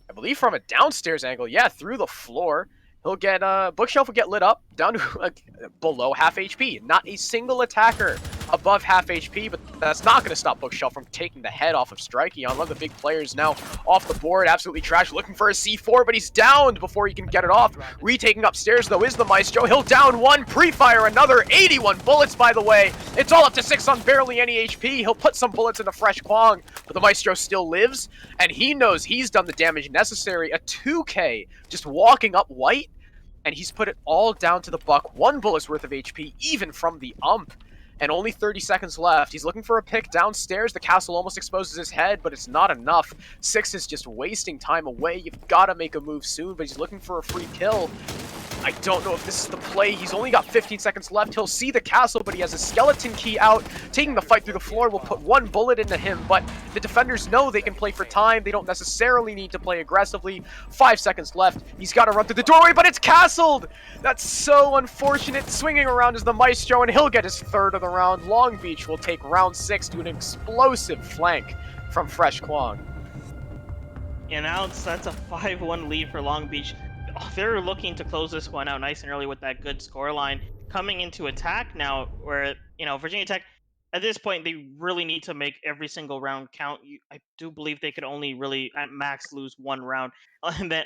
I believe from a downstairs angle, through the floor, he'll get, Bookshelf will get lit up down to below half HP. Not a single attacker above half HP, but that's not going to stop Bookshelf from taking the head off of Strikey. One of the big players now off the board, absolutely trash, looking for a C4, but he's downed before he can get it off. Retaking upstairs, though, is the Maestro. He'll down one, pre-fire another, 81 bullets, by the way. It's all up to 6 on barely any HP. He'll put some bullets into Fresh Kwong, but the Maestro still lives, and he knows he's done the damage necessary. A 2K just walking up white, and he's put it all down to the Buck. 1 bullet's worth of HP, even from the ump. And only 30 seconds left. He's looking for a pick downstairs. The castle almost exposes his head, but it's not enough. 6 is just wasting time away. You've got to make a move soon, but he's looking for a free kill. I don't know if this is the play. He's only got 15 seconds left. He'll see the castle, but he has a skeleton key out. Taking the fight through the floor will put one bullet into him, but the defenders know they can play for time. They don't necessarily need to play aggressively. 5 seconds left. He's got to run through the doorway, but it's castled! That's so unfortunate. Swinging around is the Maestro, and he'll get his third of the round. Long Beach will take round 6 to an explosive flank from Fresh Kwong. And now that's a 5-1 lead for Long Beach. They're looking to close this one out nice and early with that good scoreline. Coming into attack now, where, you know, Virginia Tech, at this point, they really need to make every single round count. I do believe they could only really, at max, lose one round, and then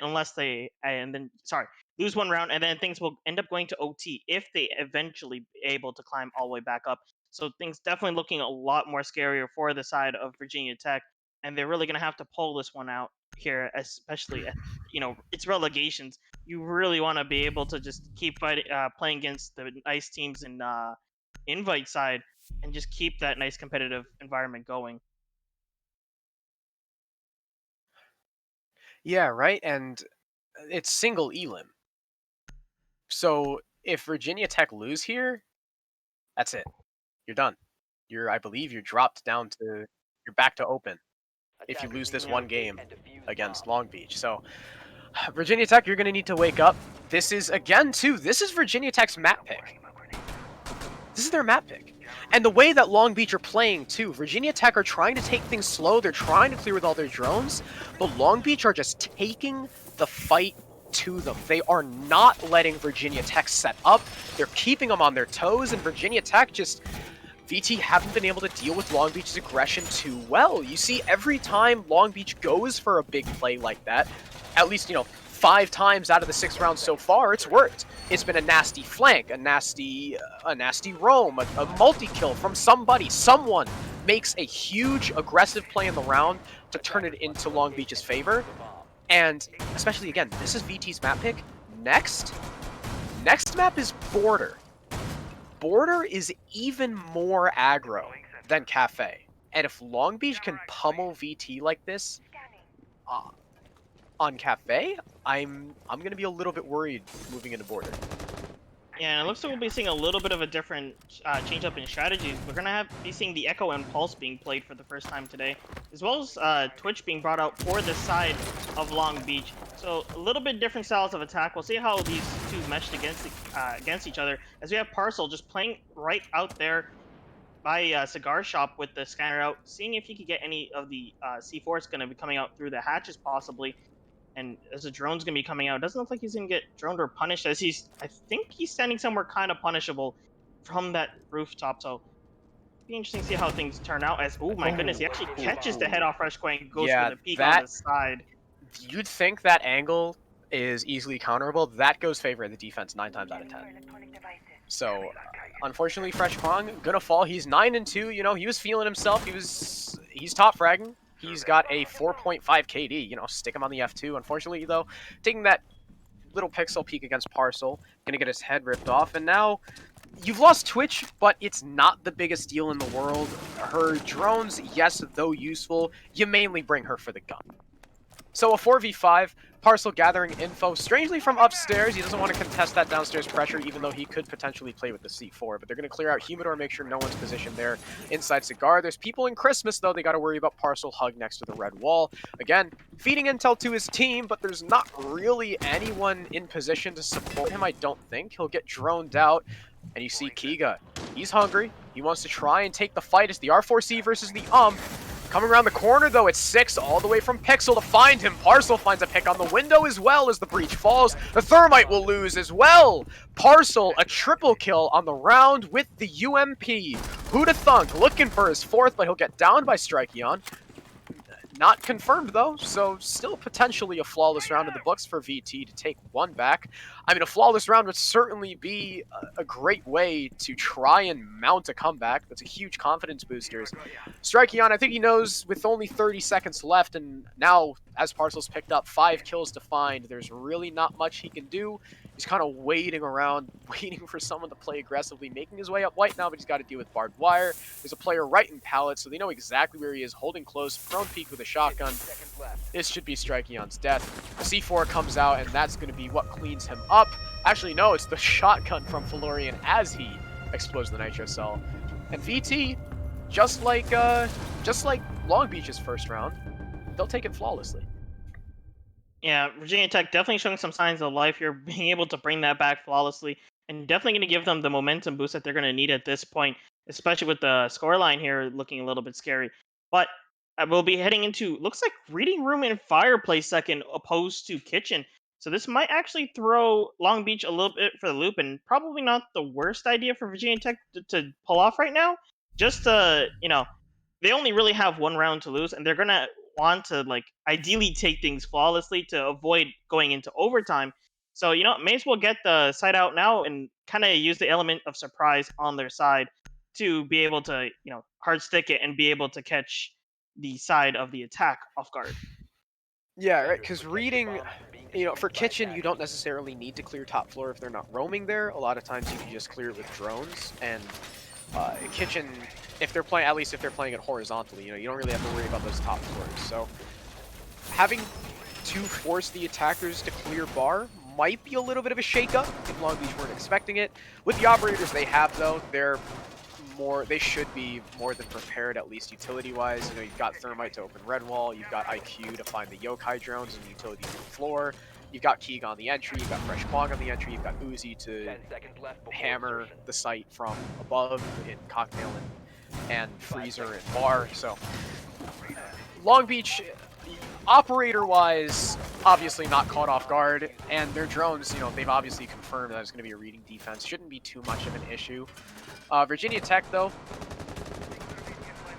lose one round, and then things will end up going to OT if they eventually be able to climb all the way back up. So things definitely looking a lot more scarier for the side of Virginia Tech, and they're really going to have to pull this one out here, especially at, you know, it's relegations. You really want to be able to just keep fighting, playing against the nice teams in invite side, and just keep that nice competitive environment going. Yeah, right, and it's single elim. So if Virginia Tech lose here, that's it. You're done. I believe you're dropped down to, you're back to open if you lose this one game against Long Beach. So Virginia Tech, you're going to need to wake up. This is, again, too, this is Virginia Tech's map pick. This is their map pick. And the way that Long Beach are playing, too, Virginia Tech are trying to take things slow. They're trying to clear with all their drones. But Long Beach are just taking the fight to them. They are not letting Virginia Tech set up. They're keeping them on their toes. And Virginia Tech just... VT haven't been able to deal with Long Beach's aggression too well. You see, every time Long Beach goes for a big play like that, at least, you know, 5 times out of the 6 rounds so far, it's worked. It's been a nasty flank, a nasty roam, a multi-kill from somebody. Someone makes a huge aggressive play in the round to turn it into Long Beach's favor. And especially, again, this is VT's map pick. Next map is Border. Border is even more aggro than Cafe. And if Long Beach can pummel VT like this on Cafe, I'm going to be a little bit worried moving into Border. Yeah, and it looks like we'll be seeing a little bit of a different change up in strategies. We're going to be seeing the Echo and Pulse being played for the first time today, as well as Twitch being brought out for the side of Long Beach. So a little bit different styles of attack. We'll see how these two meshed against each other, as we have Parcel just playing right out there by Cigar Shop with the scanner out, seeing if he could get any of the C4s going to be coming out through the hatches possibly. And as the drone's going to be coming out, it doesn't look like he's going to get droned or punished, as I think he's standing somewhere kind of punishable from that rooftop. So it'll be interesting to see how things turn out, as, oh my goodness, he actually catches the head off Fresh Quang and goes for the peek on the side. You'd think that angle is easily counterable. That goes favor of the defense 9 times out of 10. So, unfortunately, Fresh Kwong gonna fall. He's 9-2. You know, he was feeling himself. He's top fragging. He's got a 4.5 KD. You know, stick him on the F2. Unfortunately, though, taking that little pixel peek against Parcel, gonna get his head ripped off. And now you've lost Twitch, but it's not the biggest deal in the world. Her drones, yes, though useful, you mainly bring her for the gun. So a 4v5, Parcel gathering info, strangely from upstairs. He doesn't want to contest that downstairs pressure, even though he could potentially play with the C4. But they're going to clear out Humidor, make sure no one's positioned there inside Cigar. There's people in Christmas, though. They got to worry about Parcel hugged next to the red wall. Again, feeding intel to his team, but there's not really anyone in position to support him, I don't think. He'll get droned out. And you see Kiga. He's hungry. He wants to try and take the fight. It's the R4C versus the Coming around the corner, though, it's 6 all the way from Pixel to find him. Parcel finds a pick on the window as well as the breach falls. The Thermite will lose as well. Parcel, a triple kill on the round with the UMP. Who'da thunk? Looking for his 4th, but he'll get downed by Strikeon. Not confirmed, though, so still potentially a flawless round in the books for VT to take 1 back. I mean, a flawless round would certainly be a great way to try and mount a comeback. That's a huge confidence booster. Strikeon, I think he knows with only 30 seconds left, and now, as Parcel's picked up 5 kills to find, there's really not much he can do. He's kind of waiting around, waiting for someone to play aggressively, making his way up white now, but he's got to deal with barbed wire. There's a player right in pallet, so they know exactly where he is, holding close, prone peek with a shotgun. This should be Strikeon's death. The C4 comes out, and that's going to be what cleans him up. Actually, no, it's the shotgun from Florian as he explodes the nitro cell. And VT, just like Long Beach's first round, they'll take it flawlessly. Yeah, Virginia Tech definitely showing some signs of life here, being able to bring that back flawlessly, and definitely going to give them the momentum boost that they're going to need at this point, especially with the scoreline here looking a little bit scary. But we'll be heading into looks like Reading Room and Fireplace second, opposed to Kitchen. So this might actually throw Long Beach a little bit for the loop, and probably not the worst idea for Virginia Tech to pull off right now. Just to they only really have one round to lose, and they're gonna want to like ideally take things flawlessly to avoid going into overtime. So may as well get the side out now and kind of use the element of surprise on their side to be able to hard stick it and be able to catch the side of the attack off guard. Yeah, right. Because reading, for kitchen, you don't necessarily need to clear top floor if they're not roaming there. A lot of times you can just clear it with drones. And kitchen, if they're playing, at least if they're playing it horizontally, you don't really have to worry about those top floors. So having to force the attackers to clear bar might be a little bit of a shakeup if Long Beach weren't expecting it. With the operators they have, though, they should be more than prepared, at least utility-wise. You've got Thermite to open red wall, you've got IQ to find the Yokai drones and utility to the floor, you've got Keeg on the entry, you've got Fresh Quang on the entry, you've got Uzi to hammer the site from above in Cocktail and Freezer and Bar. So Long Beach, operator-wise, obviously not caught off guard, and their drones, they've obviously confirmed that it's going to be a reading defense. Shouldn't be too much of an issue. Virginia Tech, though,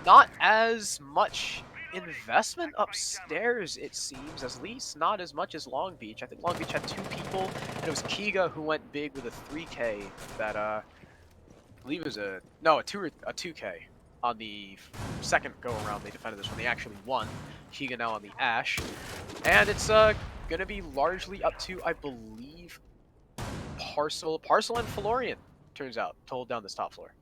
not as much investment upstairs, it seems, at least not as much as Long Beach. I think Long Beach had 2 people, and it was Kiga who went big with a 3K that, I believe it was a 2K on the second go-around they defended this one. They actually won. Kiga now on the Ash. And it's going to be largely up to, I believe, Parcel and Florian, turns out, to hold down this top floor.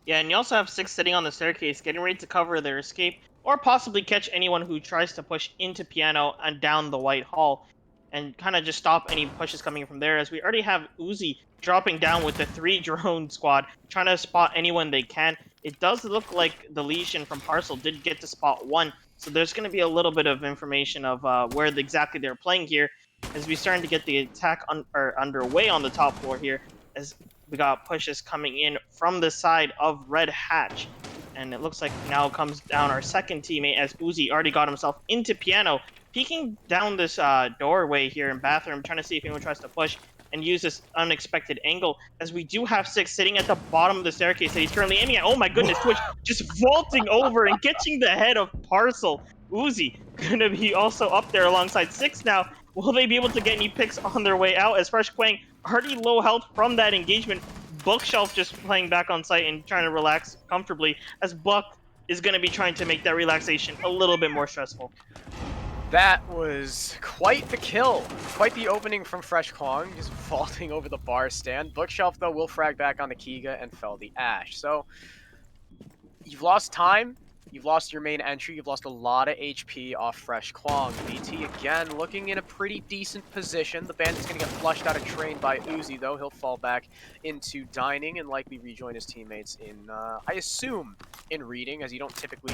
Yeah, and you also have Six sitting on the staircase, getting ready to cover their escape, or possibly catch anyone who tries to push into Piano and down the White Hall, and kind of just stop any pushes coming from there. As we already have Uzi dropping down with the 3 drone squad, trying to spot anyone they can. It does look like the Legion from Parcel did get to spot 1, so there's going to be a little bit of information of where exactly they're playing here, as we're starting to get the attack underway on the top floor here, as we got pushes coming in from the side of Red Hatch. And it looks like now comes down our second teammate, as Uzi already got himself into Piano, peeking down this doorway here in Bathroom, trying to see if anyone tries to push and use this unexpected angle, as we do have Six sitting at the bottom of the staircase that he's currently aiming at. Oh my goodness, Twitch just vaulting over and catching the head of Parcel. Uzi gonna be also up there alongside Six now. Will they be able to get any picks on their way out, as Fresh Quang already low health from that engagement? Bookshelf just playing back on site and trying to relax comfortably, as Buck is going to be trying to make that relaxation a little bit more stressful. That was quite the kill. Quite the opening from Fresh Quang, just vaulting over the bar stand. Bookshelf, though, will frag back on the Kiga and fell the Ash. So, you've lost time. You've lost your main entry. You've lost a lot of HP off Fresh Quang. BT, again, looking in a pretty decent position. The Bandit's going to get flushed out of train by Uzi, though. He'll fall back into Dining and likely rejoin his teammates in, I assume, in Reading, as you don't typically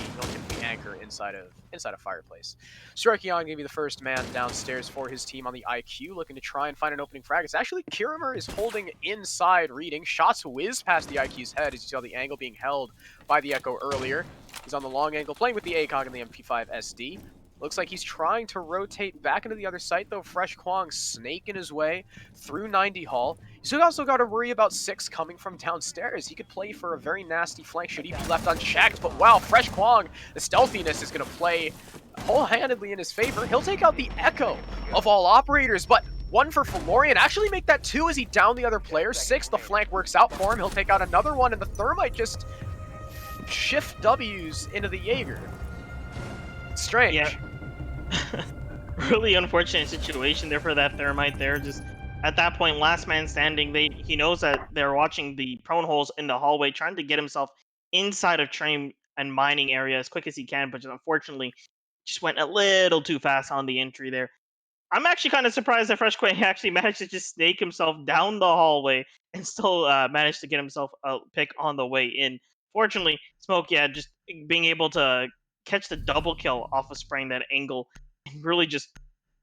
anchor inside of Fireplace. Sorokian going to be the first man downstairs for his team on the IQ, looking to try and find an opening frag. It's actually Kirimer is holding inside Reading. Shots whiz past the IQ's head, as you saw the angle being held by the Echo earlier. He's on the long angle, playing with the ACOG and the MP5 SD. Looks like he's trying to rotate back into the other site, though. Fresh Quang snaking his way through 90 Hall. He's also got to worry about Six coming from downstairs. He could play for a very nasty flank should he be left unchecked. But wow, Fresh Quang, the stealthiness is going to play whole-handedly in his favor. He'll take out the Echo of all operators, but 1 for Florian. Actually make that 2 as he downed the other player. Six, the flank works out for him. He'll take out another one, and the Thermite just shift W's into the Jaeger. Strange. Yeah. Really unfortunate situation there for that Thermite there. Just at that point, last man standing, he knows that they're watching the prone holes in the hallway, trying to get himself inside of train and mining area as quick as he can, but just unfortunately just went a little too fast on the entry there. I'm actually kind of surprised that Fresh Quay actually managed to just snake himself down the hallway and still managed to get himself a pick on the way in. Fortunately, Smoke, yeah, just being able to catch the double kill off of spraying that angle and really just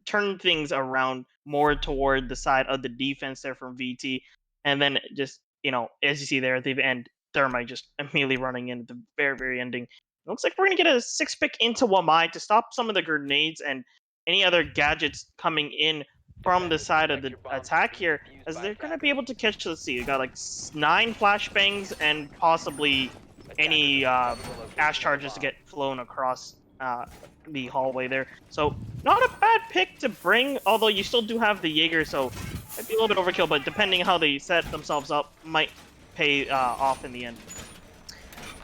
turn things around more toward the side of the defense there from VT. And then just, as you see there at the end, Thermite just immediately running in at the very, very ending. It looks like we're going to get a 6 pick into Wamai to stop some of the grenades and any other gadgets coming in from the side of the attack here, as they're going to be able to catch, let's see, they got like 9 flashbangs and possibly any ash charges to get flown across the hallway there. So not a bad pick to bring, although you still do have the Jaeger, so might be a little bit overkill, but depending how they set themselves up, might pay off in the end.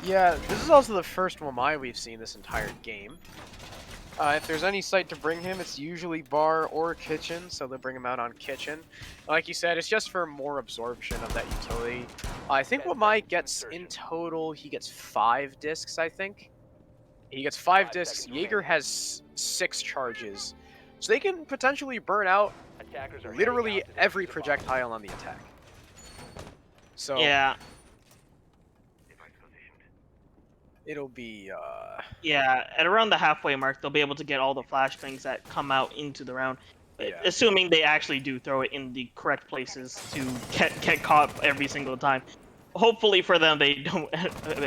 Yeah, this is also the first Wamai we've seen this entire game. If there's any site to bring him, it's usually bar or kitchen, so they'll bring him out on kitchen. Like you said, it's just for more absorption of that utility. I think Wamai gets, in total, he gets 5 discs, I think. He gets 5 discs. Jaeger has 6 charges. So they can potentially burn out literally every projectile on the attack. So Yeah. it'll be Yeah, at around the halfway mark, they'll be able to get all the flashbangs that come out into the round. Yeah. Assuming they actually do throw it in the correct places to get caught every single time. Hopefully for them, they don't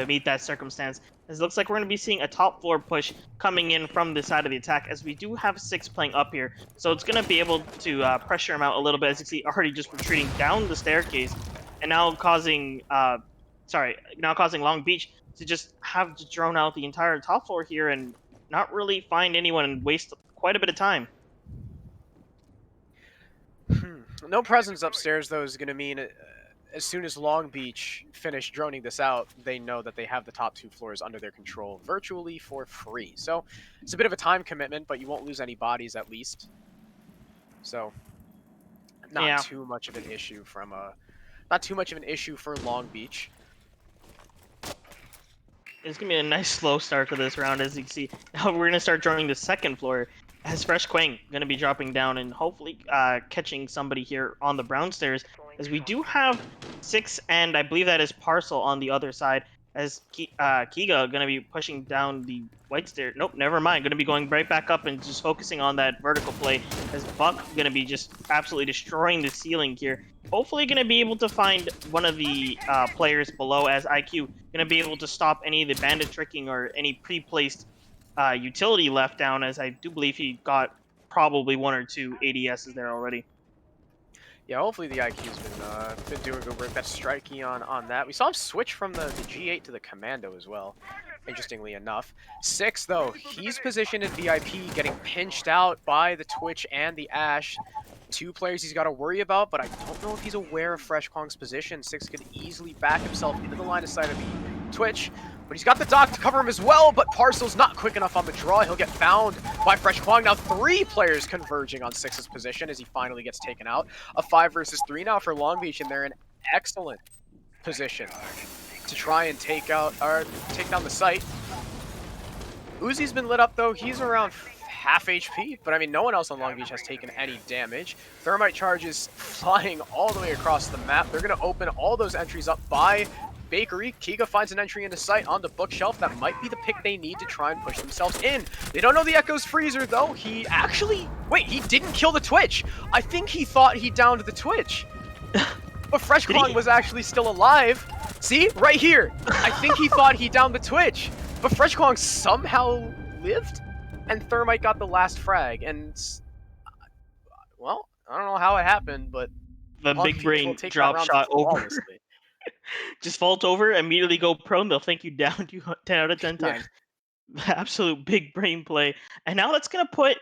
meet that circumstance. As it looks like we're going to be seeing a top floor push coming in from the side of the attack, as we do have 6 playing up here. So it's going to be able to pressure him out a little bit, as you see already just retreating down the staircase, and now causing Long Beach to just have to drone out the entire top floor here and not really find anyone and waste quite a bit of time. No presence upstairs, though, is going to mean as soon as Long Beach finish droning this out, they know that they have the top 2 floors under their control virtually for free. So it's a bit of a time commitment, but you won't lose any bodies at least. So not too much of an issue from not too much of an issue for Long Beach. It's going to be a nice slow start to this round, as you can see. Now we're going to start droning the second floor, as Fresh Quang going to be dropping down and hopefully catching somebody here on the brown stairs, as we do have 6, and I believe that is Parcel on the other side, as Kiga going to be pushing down the white stair. Nope, never mind. Going to be going right back up and just focusing on that vertical play, as Buck going to be just absolutely destroying the ceiling here. Hopefully going to be able to find one of the players below, as IQ going to be able to stop any of the bandit tricking or any pre-placed utility left down, as I do believe he got probably 1 or 2 ADSs there already. Yeah, hopefully the IQ's been doing good work. That's striking on that. We saw him switch from the G8 to the Commando as well, interestingly enough. 6, though, he's positioned in VIP, getting pinched out by the Twitch and the Ash. 2 players he's got to worry about, but I don't know if he's aware of Fresh Kong's position. 6 could easily back himself into the line of sight of the Twitch, but he's got the dock to cover him as well, but Parcel's not quick enough on the draw. He'll get found by Fresh Kwang. Now 3 players converging on 6's position as he finally gets taken out. A 5 versus 3 now for Long Beach, and they're in excellent position to try and take down the site. Uzi's been lit up, though. He's around half HP, but I mean, no one else on Long Beach has taken any damage. Thermite charges flying all the way across the map. They're going to open all those entries up by Bakery. Kiga finds an entry into sight on the bookshelf. That might be the pick they need to try and push themselves in. They don't know the Echo's freezer, though. He actually... Wait, he didn't kill the Twitch. I think he thought he downed the Twitch. But Fresh Kong was actually still alive. See? Right here. I think he thought he downed the Twitch. But Fresh Kong somehow lived, and Thermite got the last frag. And, well, I don't know how it happened, but... The big brain drop shot over. Just vault over, immediately go prone, they'll think you downed you 10 out of 10 times. Absolute big brain play. And now that's going to put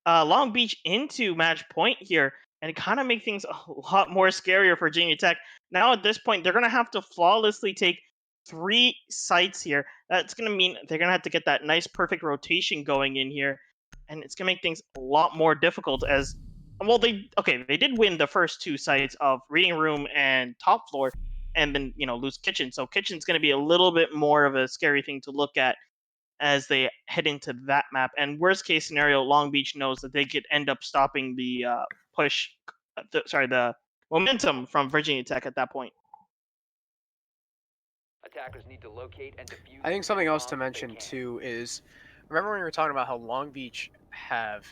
Long Beach into match point here, and kind of make things a lot more scarier for Virginia Tech. Now at this point, they're going to have to flawlessly take 3 sites here. That's going to mean they're going to have to get that nice perfect rotation going in here, and it's going to make things a lot more difficult as... Well, they did win the first 2 sites of Reading Room and Top Floor, and then, lose Kitchen. So Kitchen's going to be a little bit more of a scary thing to look at. as they head into that map. And worst case scenario, Long Beach knows that they could end up stopping the the momentum from Virginia Tech at that point. Attackers need to locate and defuse. I think something else to mention too is, remember when we were talking about how Long Beach have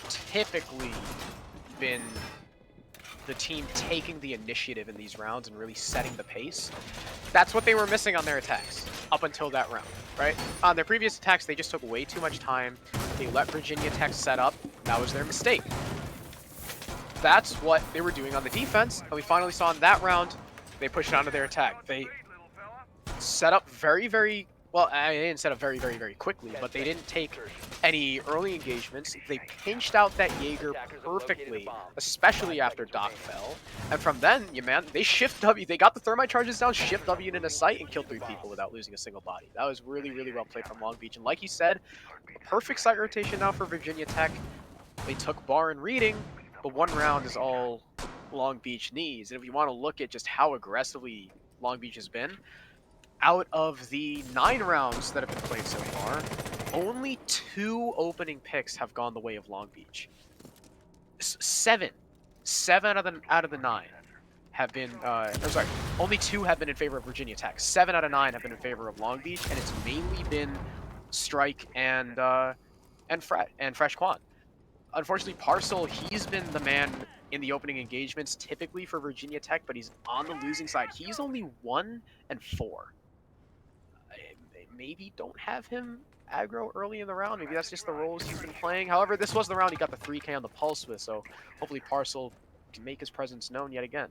typically been the team taking the initiative in these rounds and really setting the pace? That's what they were missing on their attacks up until that round, right? On their previous attacks, they just took way too much time. They let Virginia Tech set up. That was their mistake. That's what they were doing on the defense, and we finally saw in that round, they pushed onto their attack. They set up very, very, well, I didn't set up very, very, very quickly, but they didn't take any early engagements. They pinched out that Jaeger perfectly, especially after Doc fell. And from then, they shift W. They got the thermite charges down, shift W into sight, and killed 3 people without losing a single body. That was really, really well played from Long Beach. And like you said, perfect site rotation now for Virginia Tech. They took bar and reading, but 1 round is all Long Beach needs. And if you want to look at just how aggressively Long Beach has been, out of the 9 rounds that have been played so far, only 2 opening picks have gone the way of Long Beach. 7 out of the 9 have been, only 2 have been in favor of Virginia Tech. 7 out of 9 have been in favor of Long Beach, and it's mainly been Strike and Fresh Quan. Unfortunately, Parcel, he's been the man in the opening engagements typically for Virginia Tech, but he's on the losing side. He's only 1 and 4. Maybe don't have him aggro early in the round. Maybe that's just the roles he's been playing. However, this was the round he got the 3K on the pulse with, so hopefully Parcel can make his presence known yet again.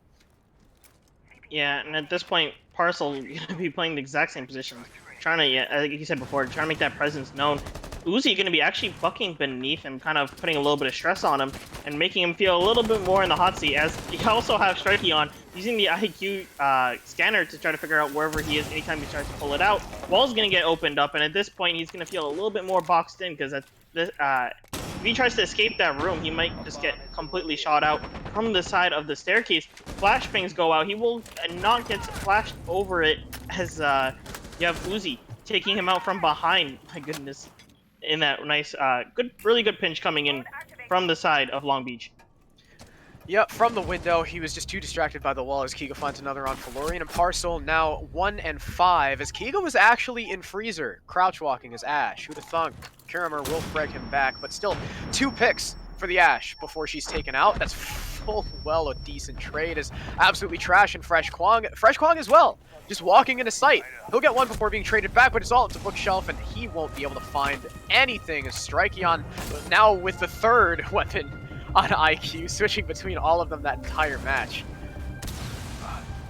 Yeah, and at this point, Parcel gonna be playing the exact same position, trying to, like you said before, trying to make that presence known. Uzi gonna be actually bucking beneath him, kind of putting a little bit of stress on him, and making him feel a little bit more in the hot seat, as you also have Strikey on, using the IQ scanner to try to figure out wherever he is anytime he tries to pull it out. Wall's gonna get opened up, and at this point, he's gonna feel a little bit more boxed in, because if he tries to escape that room, he might just get completely shot out from the side of the staircase. Flashbangs go out. He will not get flashed over it, as you have Uzi taking him out from behind. My goodness. In that nice, really good pinch coming in from the side of Long Beach. Yep, from the window, he was just too distracted by the wall as Kiga finds another on Felorian, and Parcel now 1 and 5 as Kiga was actually in Freezer, crouch walking as Ash. Who'd have thunk? Kirimer will frag him back, but still 2 picks for the Ash before she's taken out. That's full well a decent trade as absolutely trash and Fresh Kwong. Fresh Kwong as well, just walking into sight. He'll get 1 before being traded back, but it's all up to Bookshelf, and he won't be able to find anything. As Strikeon now with the 3rd weapon on IQ, switching between all of them that entire match.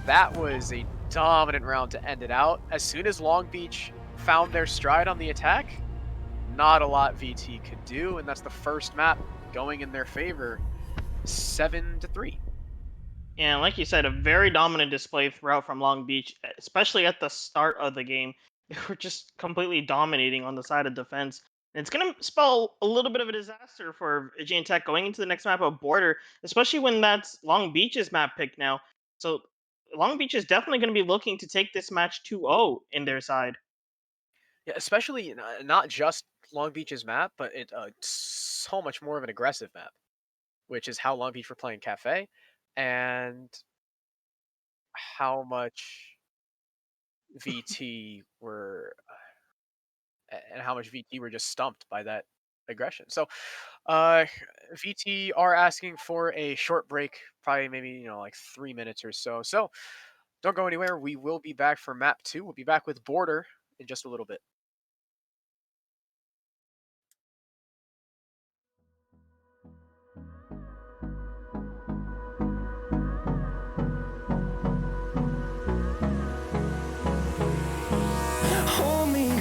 That was a dominant round to end it out. As soon as Long Beach found their stride on the attack, not a lot VT could do, and that's the first map going in their favor, 7-3. And like you said, a very dominant display throughout from Long Beach, especially at the start of the game. They were just completely dominating on the side of defense. And it's going to spell a little bit of a disaster for Virginia Tech going into the next map of Border, especially when that's Long Beach's map pick now. So Long Beach is definitely going to be looking to take this match 2-0 in their side. Yeah, especially not just Long Beach's map, but it's so much more of an aggressive map, which is how Long Beach were playing Cafe, and how much VT were just stumped by that aggression. So VT are asking for a short break, probably maybe like 3 minutes or so. So don't go anywhere. We will be back for map 2. We'll be back with Border in just a little bit.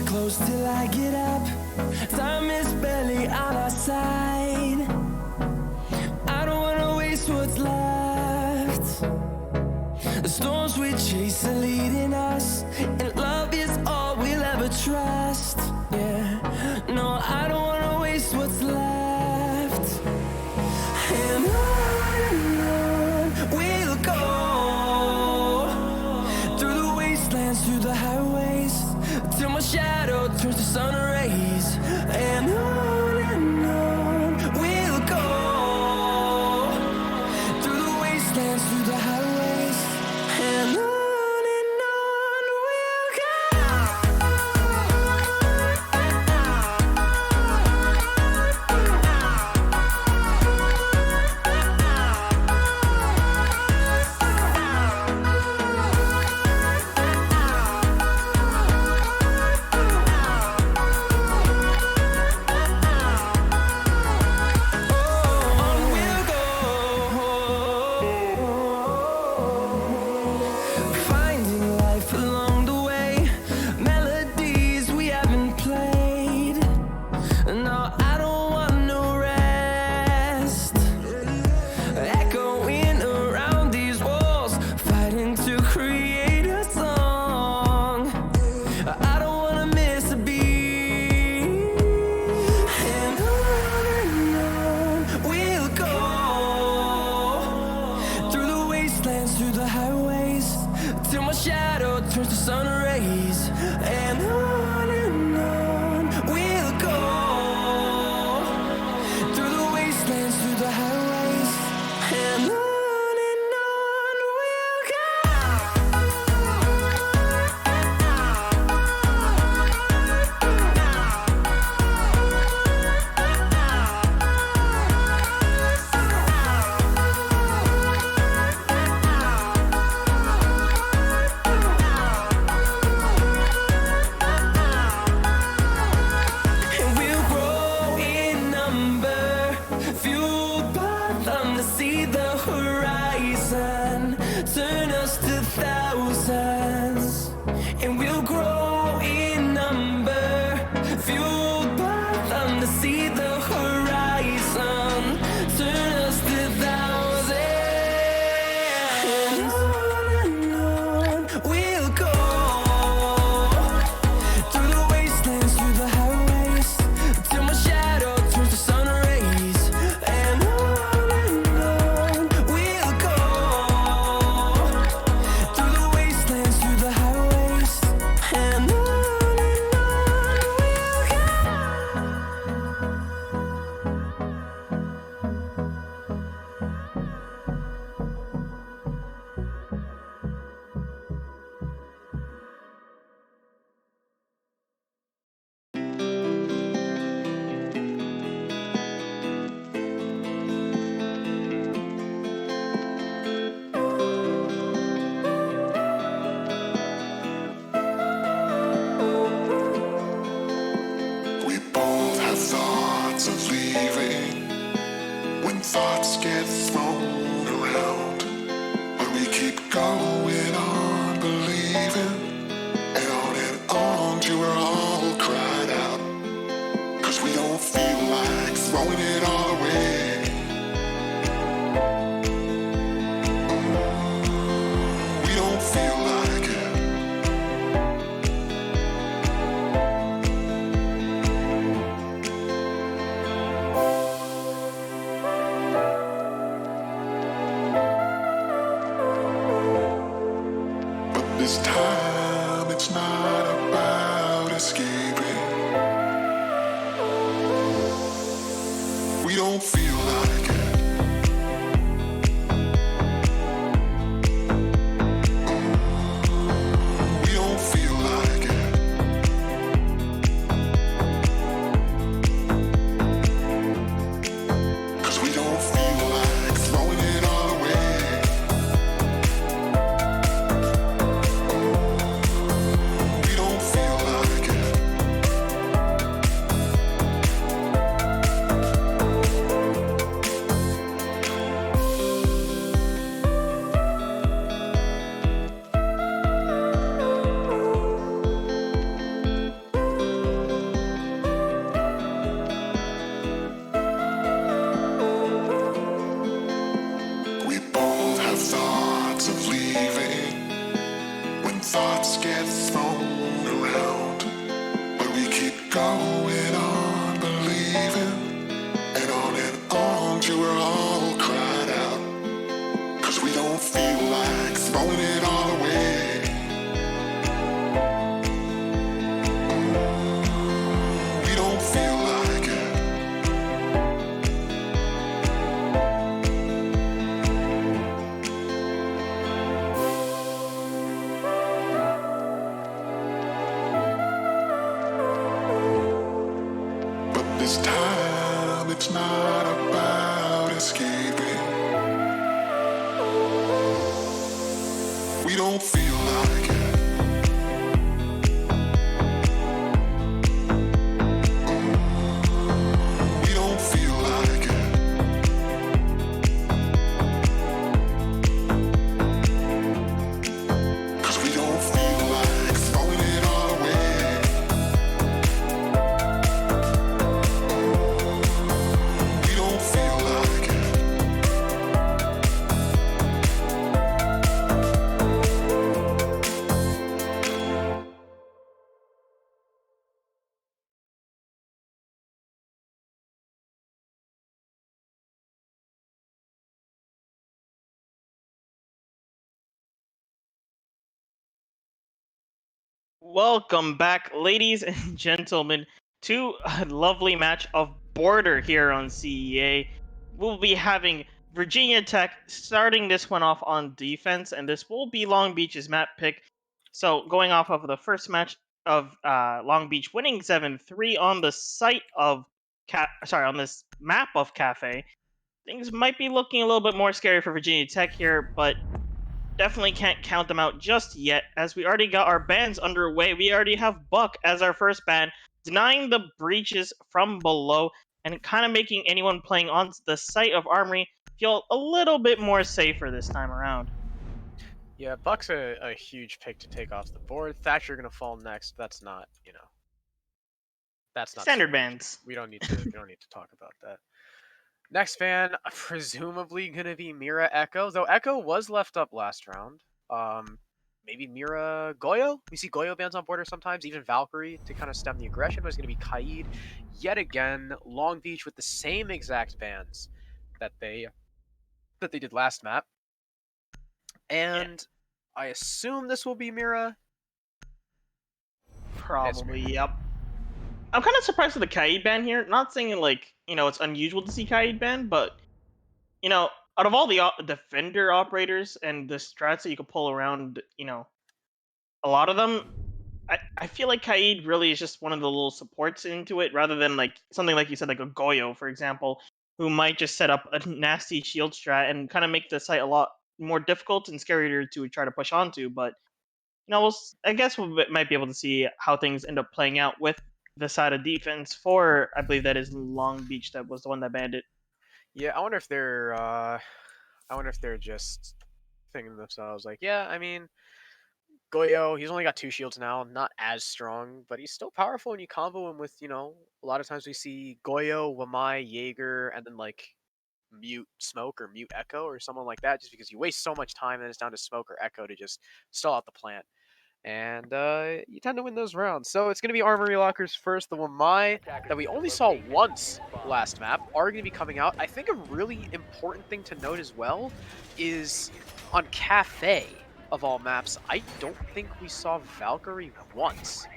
Close till I get up. Time is barely on our side. I don't wanna waste what's left. The storms we chase are leading us, and love is all we'll ever trust. Yeah, no, I don't wanna waste what's left. And on we'll go through the wastelands, through the highways, till my shadow see the horizon, turn us to thousands, and we'll grow in number, fueled by them to see the horizon, turn us to thousands, and on we'll go, through the wastelands, through the highways, till my shadow turns to sun rays, and on we'll go, through the wastelands, through the highways, and on we'll go. We both have thoughts of leaving when thoughts get thrown around. But we keep going on believing and on till we're all cried out. 'Cause we don't feel like throwing it all away. We don't feel like it. But this time it's not about escaping. We don't feel like it. We don't feel like it. 'Cause we don't feel like throwing it all away. We don't feel like it. We both have thoughts of leaving when thoughts get thrown around. But we keep going on believing and on till we're all cried out. 'Cause we don't feel like throwing it all away. We don't feel like it. But this time it's not about escaping. We don't feel like it. We don't feel like it. 'Cause we don't feel like throwing it all away. We don't feel like it. Welcome back, ladies and gentlemen, to a lovely match of Border here on CEA. We'll be having Virginia Tech starting this one off on defense, and this will be Long Beach's map pick. So, going off of the first match of Long Beach winning 7-3 on the site of on this map of Cafe, things might be looking a little bit more scary for Virginia Tech here, but definitely can't count them out just yet, as we already got our bans underway. We already have Buck as our first ban, denying the breaches from below and kind of making anyone playing on the site of Armory feel a little bit more safer this time around. Yeah, Buck's a huge pick to take off the board. Thatcher gonna fall next. That's not, that's not Standard super bands. We don't need to talk about that. Next fan, presumably gonna be Mira Echo, though Echo was left up last round. Maybe Mira Goyo. We see Goyo bans on border sometimes, even Valkyrie to kind of stem the aggression. But it's gonna be Kaid yet again. Long Beach with the same exact bans that they did last map, and I assume this will be Mira. Probably, yep. I'm kind of surprised with the Kaid ban here. Not saying like it's unusual to see Kaid ban, but out of all the defender operators and the strats that you could pull around, a lot of them, I feel like Kaid really is just one of the little supports into it, rather than like something like you said, like a Goyo, for example, who might just set up a nasty shield strat and kind of make the site a lot more difficult and scarier to try to push onto. But I guess we might be able to see how things end up playing out with the side of defense for, I believe that is Long Beach that was the one that banned it. Yeah, I wonder if they're just thinking to themselves like, yeah, I mean, Goyo, he's only got 2 shields now, not as strong, but he's still powerful when you combo him with, a lot of times we see Goyo, Wamai, Jaeger, and then like mute Smoke or mute Echo or someone like that, just because you waste so much time and it's down to Smoke or Echo to just stall out the plant. And you tend to win those rounds. So it's going to be Armory Lockers first. The Wamai that we only saw once last map are going to be coming out. I think a really important thing to note as well is on Cafe, of all maps, I don't think we saw Valkyrie once.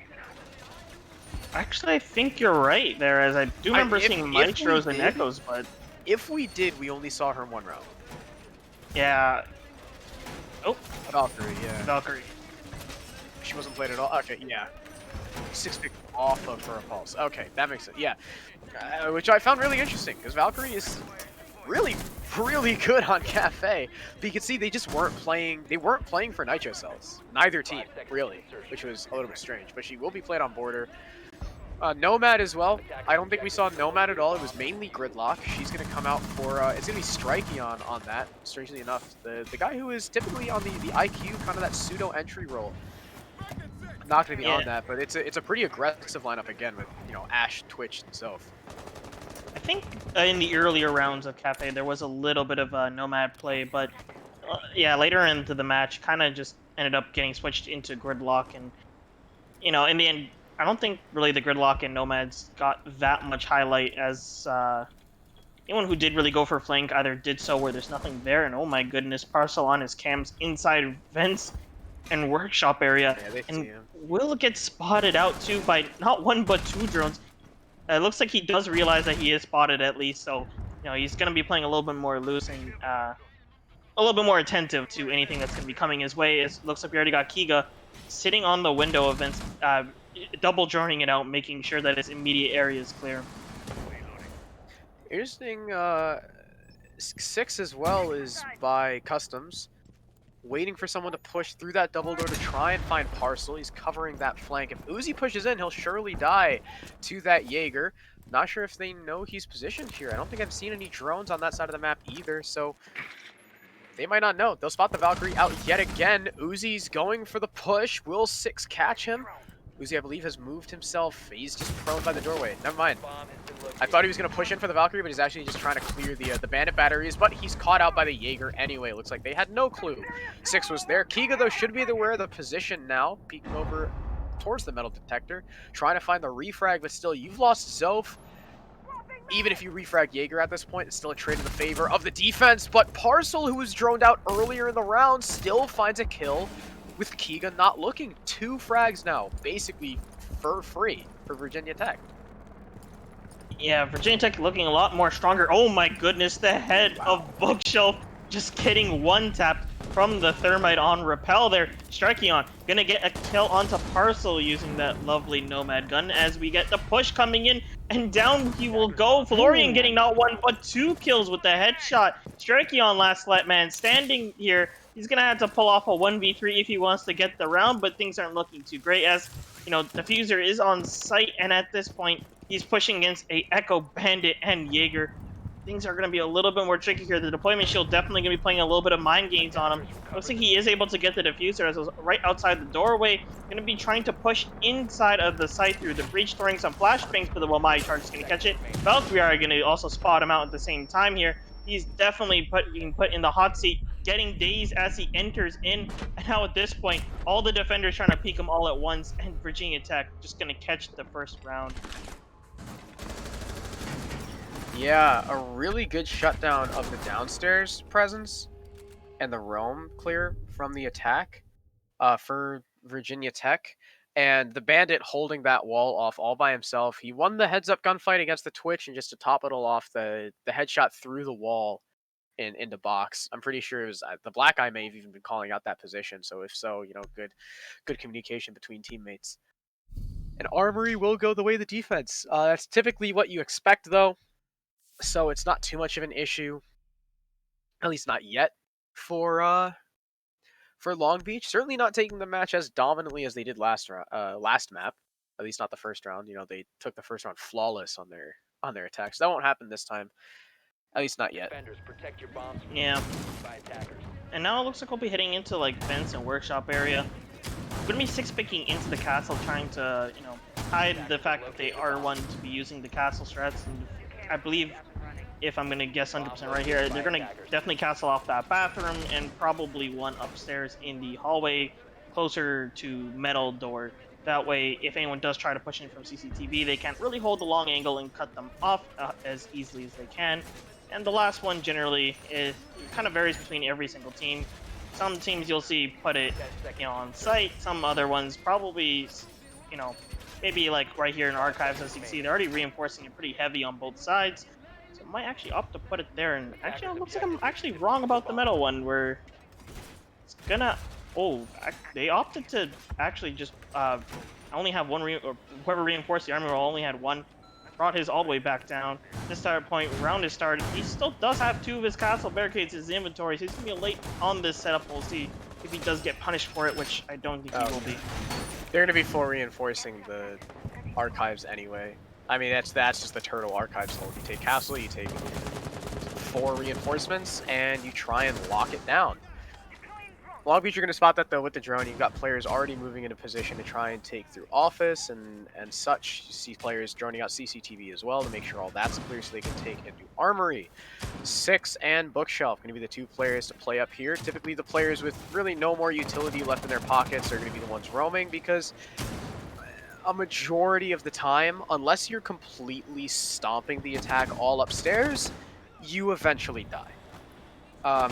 Actually, I think you're right there, as I do remember seeing Maestros and Echoes, but if we did, we only saw her in 1 round. Yeah. Oh, Valkyrie, yeah. Valkyrie. She wasn't played at all. Okay, yeah. 6 pick off of her pulse. Okay, that makes sense. Yeah, which I found really interesting because Valkyrie is really, really good on Cafe. But you can see they just weren't playing. They weren't playing for Nitro Cells. Neither team, really, which was a little bit strange. But she will be played on border. Nomad as well. I don't think we saw Nomad at all. It was mainly Gridlock. She's going to come out for, it's going to be Strikey on that, strangely enough. The guy who is typically on the IQ, kind of that pseudo entry role. Not going to be on that, but it's a pretty aggressive lineup again with, Ashe, Twitch, and Soph. I think in the earlier rounds of Cafe, there was a little bit of a Nomad play, but yeah, later into the match, kind of just ended up getting switched into Gridlock, and, in the end, I don't think really the Gridlock and Nomads got that much highlight, as anyone who did really go for flank either did so where there's nothing there, and oh my goodness, Parcel on his cams inside vents and workshop area, and will get spotted out too by not 1 but 2 drones. It looks like he does realize that he is spotted at least, so he's going to be playing a little bit more loose and a little bit more attentive to anything that's going to be coming his way. It looks like we already got Kiga sitting on the window of vents, double droning it out, making sure that its immediate area is clear. Interesting, 6 as well is by Customs, waiting for someone to push through that double door to try and find Parcel. He's covering that flank. If Uzi pushes in, he'll surely die to that Jaeger. Not sure if they know he's positioned here. I don't think I've seen any drones on that side of the map either, so they might not know. They'll spot the Valkyrie out yet again. Uzi's going for the push. Will 6 catch him? Uzi, I believe, has moved himself. He's just prone by the doorway. Never mind. I thought he was going to push in for the Valkyrie, but he's actually just trying to clear the bandit batteries. But he's caught out by the Jaeger anyway. Looks like they had no clue 6 was there. Kiga, though, should be aware of the position now. Peeking over towards the metal detector. Trying to find the refrag, but still, you've lost Zoph. Even if you refrag Jaeger at this point, it's still a trade in the favor of the defense. But Parcel, who was droned out earlier in the round, still finds a kill with Kiga not looking. 2 frags now, basically for free for Virginia Tech. Yeah, Virginia Tech looking a lot more stronger. Oh my goodness, the head of Bookshelf just getting 1-tapped from the Thermite on Repel there. Strikeon gonna get a kill onto Parcel using that lovely Nomad gun as we get the push coming in, and down he will go. Florian getting not 1 but 2 kills with the headshot. Strikeon, last man standing here. He's gonna have to pull off a 1v3 if he wants to get the round, but things aren't looking too great as, Diffuser is on site, and at this point, he's pushing against a Echo Bandit and Jaeger. things are going to be a little bit more tricky here. The deployment shield definitely going to be playing a little bit of mind games on him. Looks like he is able to get the diffuser as it's right outside the doorway. Going to be trying to push inside of the site through the breach, throwing some flashbangs, but the Wamai charge is going to catch it. Valkyrie are going to also spot him out at the same time here. He's definitely being put in the hot seat, getting dazed as he enters in. And now at this point, all the defenders trying to peek him all at once, and Virginia Tech just going to catch the first round. Yeah, a really good shutdown of the downstairs presence and the roam clear from the attack for Virginia Tech. And the bandit holding that wall off all by himself. He won the heads-up gunfight against the Twitch, and just to top it all off, the headshot through the wall into box. I'm pretty sure it was the Black Eye may have even been calling out that position. So if so, good communication between teammates. And Armory will go the way of the defense. That's typically what you expect, though. So it's not too much of an issue, at least not yet, for Long Beach. Certainly not taking the match as dominantly as they did last map. At least not the first round. They took the first round flawless on their attacks. That won't happen this time. At least not yet. Defenders, protect your bombs from Yeah. by attackers. And now it looks like we'll be heading into like vents and workshop area. We're gonna be six picking into the castle, trying to hide the fact that they are one to be using the castle strats. And I believe, if I'm gonna guess 100% right here, they're gonna definitely castle off that bathroom and probably one upstairs in the hallway, closer to metal door. That way, if anyone does try to push in from CCTV, they can't really hold the long angle and cut them off as easily as they can. And the last one generally kind of varies between every single team. Some teams you'll see put it on site. Some other ones probably maybe like right here in archives, as you can see, they're already reinforcing it pretty heavy on both sides. So I might actually opt to put it there. And actually, it looks like I'm actually wrong about the metal one, where it's gonna. Oh, they opted to actually just only have one. Or whoever reinforced the armor only had one. Brought his all the way back down. This start point, round is started. He still does have two of his castle barricades in his inventory, so he's gonna be late on this setup. We'll see if he does get punished for it, which I don't think he will be. They're gonna be full reinforcing the archives anyway. I mean, that's just the turtle archives hold. You take castle, you take 4 reinforcements, and you try and lock it down. Long Beach, you're going to spot that, though, with the drone. You've got players already moving into position to try and take through office and such. You see players droning out CCTV as well to make sure all that's clear so they can take into armory. 6 and bookshelf going to be the 2 players to play up here. Typically, the players with really no more utility left in their pockets are going to be the ones roaming, because a majority of the time, unless you're completely stomping the attack all upstairs, you eventually die.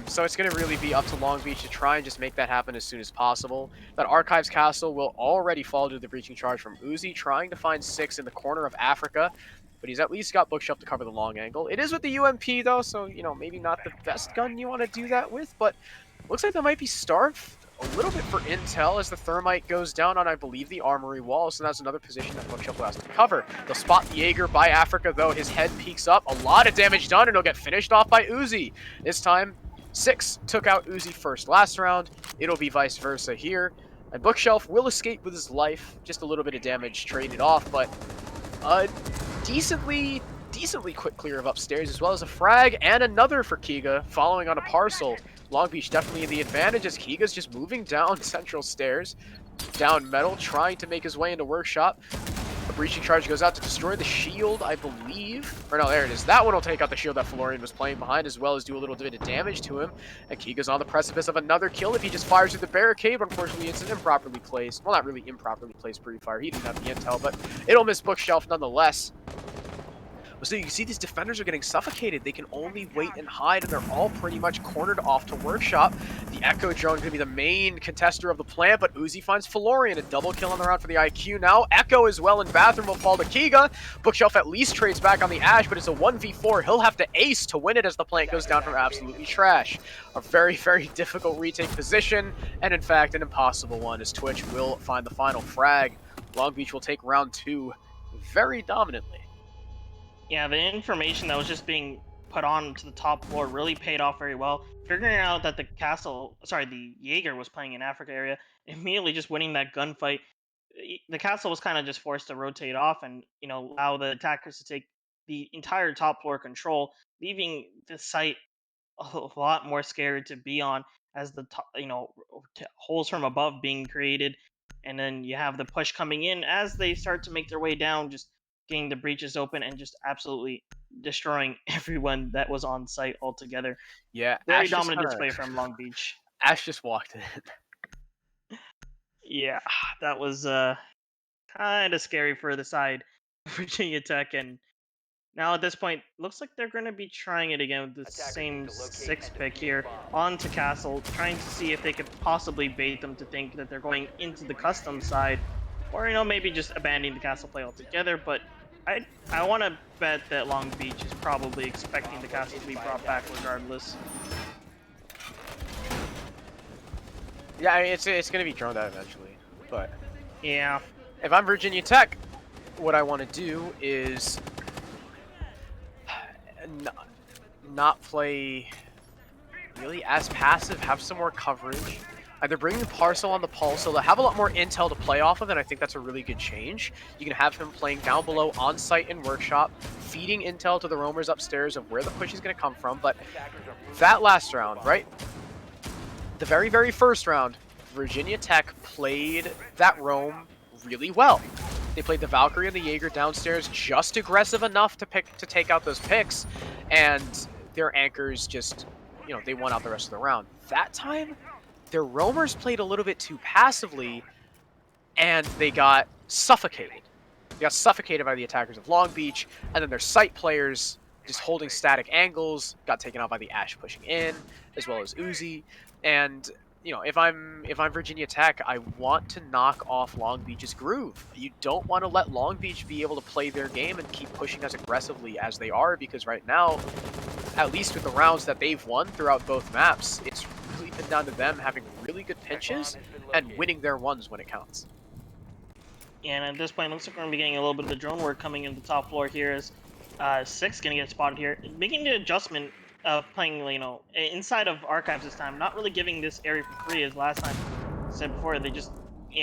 So it's going to really be up to Long Beach to try and just make that happen as soon as possible. That Archives Castle will already fall to the breaching charge from Uzi, trying to find 6 in the corner of Africa, but he's at least got Bookshelf to cover the long angle. It is with the UMP, though, so, maybe not the best gun you want to do that with, but looks like that might be starved a little bit for intel as the thermite goes down on, I believe, the armory wall, so that's another position that Bookshelf has to cover. They'll spot the Jaeger by Africa, though. His head peeks up. A lot of damage done, and he'll get finished off by Uzi. This time, 6 took out Uzi first last round. It'll be vice versa here. And Bookshelf will escape with his life. Just a little bit of damage traded off, but decently quick clear of upstairs, as well as a frag and another for Kiga, following on a parcel. Long Beach definitely in the advantage as Kiga's just moving down central stairs, down metal, trying to make his way into workshop. A breaching charge goes out to destroy the shield, I believe. Or no, there it is. That one will take out the shield that Florian was playing behind, as well as do a little bit of damage to him. And Kiga's on the precipice of another kill if he just fires through the barricade, but unfortunately it's an improperly placed, well, not really improperly placed pre-fire. He didn't have the intel, but it'll miss Bookshelf nonetheless. So you can see these defenders are getting suffocated. They can only wait and hide, and they're all pretty much cornered off to workshop. The Echo drone going to be the main contester of the plant, but Uzi finds Florian. A double kill on the round for the IQ now. Echo as well in bathroom will fall to Kiga. Bookshelf at least trades back on the Ash, but it's a 1v4. He'll have to ace to win it as the plant goes down from absolutely trash. A very, very difficult retake position, and in fact, an impossible one, as Twitch will find the final frag. Long Beach will take round 2 very dominantly. Yeah, the information that was just being put on to the top floor really paid off very well. Figuring out that the Jaeger was playing in Africa area, immediately just winning that gunfight. The castle was kind of just forced to rotate off and allow the attackers to take the entire top floor control, leaving the site a lot more scary to be on as the top, holes from above being created, and then you have the push coming in as they start to make their way down, just getting the breaches open and just absolutely destroying everyone that was on site altogether. Yeah, Very dominant display from Long Beach. Ash just walked in. Yeah, that was kind of scary for the side Virginia Tech, and now at this point, looks like they're going to be trying it again with the Attackers same need to locate 6 and pick defuse here the bomb. onto Castle, trying to see if they could possibly bait them to think that they're going into the custom side, or maybe just abandoning the Castle play altogether. But I want to bet that Long Beach is probably expecting the Castle to be brought back regardless. Yeah, I mean, it's going to be droned out eventually. But Yeah, if I'm Virginia Tech, what I want to do is not play really as passive, have some more coverage. Either bring the Parcel on the pulse, so they'll have a lot more intel to play off of, and I think that's a really good change. You can have him playing down below, on site in workshop, feeding intel to the roamers upstairs of where the push is going to come from. But that last round, right? The very, very first round, Virginia Tech played that roam really well. They played the Valkyrie and the Jaeger downstairs just aggressive enough to take out those picks, and their anchors just, they won out the rest of the round. That time, their roamers played a little bit too passively, and they got suffocated. They got suffocated by the attackers of Long Beach, and then their site players, just holding static angles, got taken out by the Ash pushing in, as well as Uzi. And if I'm Virginia Tech, I want to knock off Long Beach's groove. You don't want to let Long Beach be able to play their game and keep pushing as aggressively as they are, because right now, at least with the rounds that they've won throughout both maps, it's really been down to them having really good pinches and winning their ones when it counts. and at this point, it looks like we're going to be getting a little bit of the drone work coming in the top floor here as 6 going to get spotted here, making the adjustment of playing, inside of archives this time, not really giving this area for free as last time. I said before, they just,